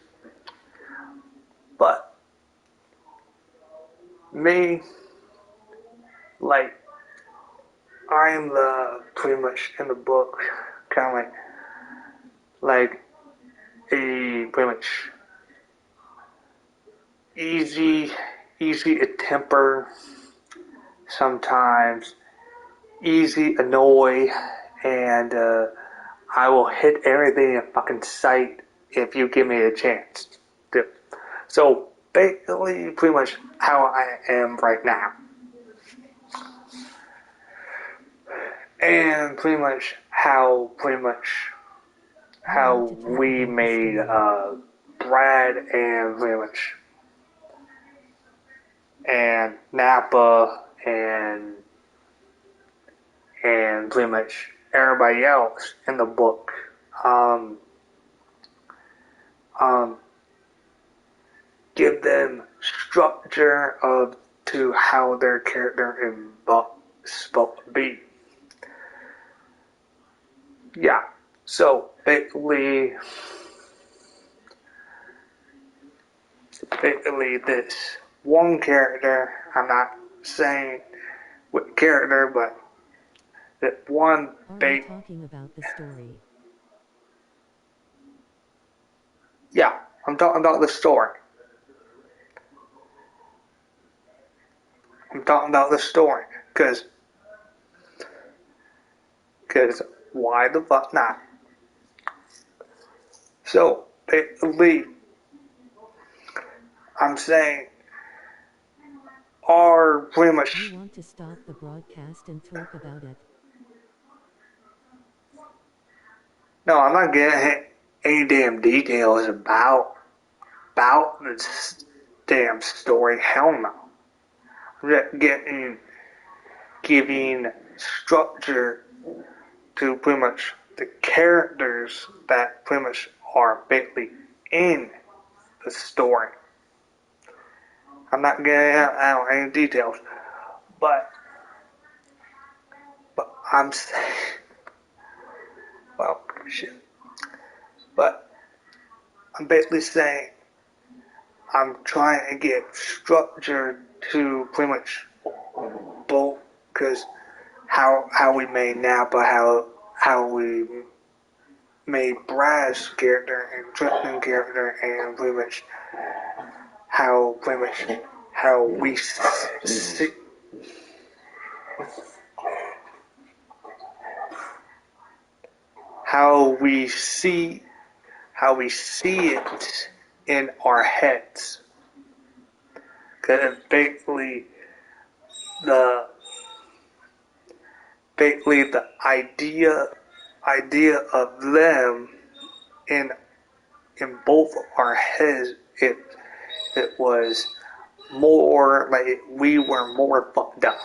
But me, like, I am the pretty much in the book kind of like a pretty much easy to temper sometimes, easy annoy, and I will hit everything in fucking sight if you give me a chance to. So basically, pretty much how I am right now. And pretty much how we made Brad and pretty much and Napa and pretty much everybody else in the book give them structure to how their character is supposed to be. Yeah, so basically this one character, I'm not saying what character, but that one talking about the story. Yeah, I'm talking about the story. I'm talking about the story, because why the fuck not? So, basically, I'm saying, are pretty much... You want to stop the broadcast and talk about it? No, I'm not getting any damn details about this damn story. Hell no. I'm just giving structure to pretty much the characters that pretty much are basically in the story. I'm not getting out any details, but I'm saying, well, shit. But I'm basically saying I'm trying to get structure to pretty much both, because how we made Napa, how we made Brad's character and Tristan's character, and pretty much how we see it in our heads. Because basically the idea of them in both of our heads, it was more like we were more fucked up.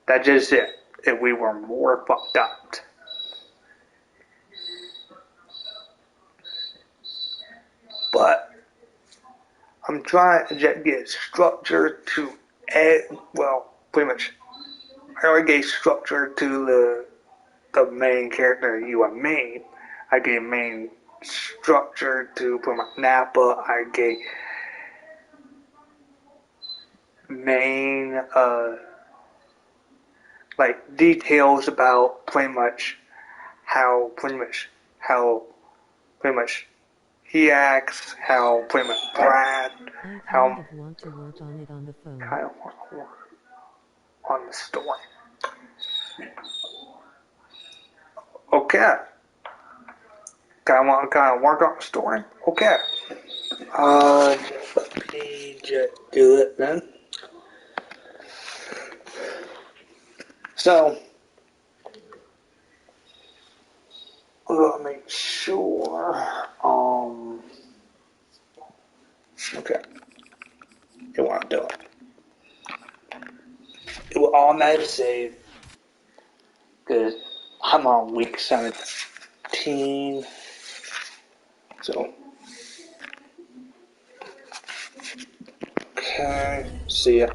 That's just it. If we were more fucked up. But I'm trying to just get structure to pretty much I already gave structure to the main character, you and me. I gave main structure to pretty much Napa. I gave main like details about pretty much how he acts, how pretty much Brad, I kind of want to work on it on the phone. Kind of want to work on the story. Okay. Want to kind of work on the story? Okay. Let me just do it then. So, let me make sure. Okay. It won't do it. It will automatically save because I'm on week 17. So, okay. See ya.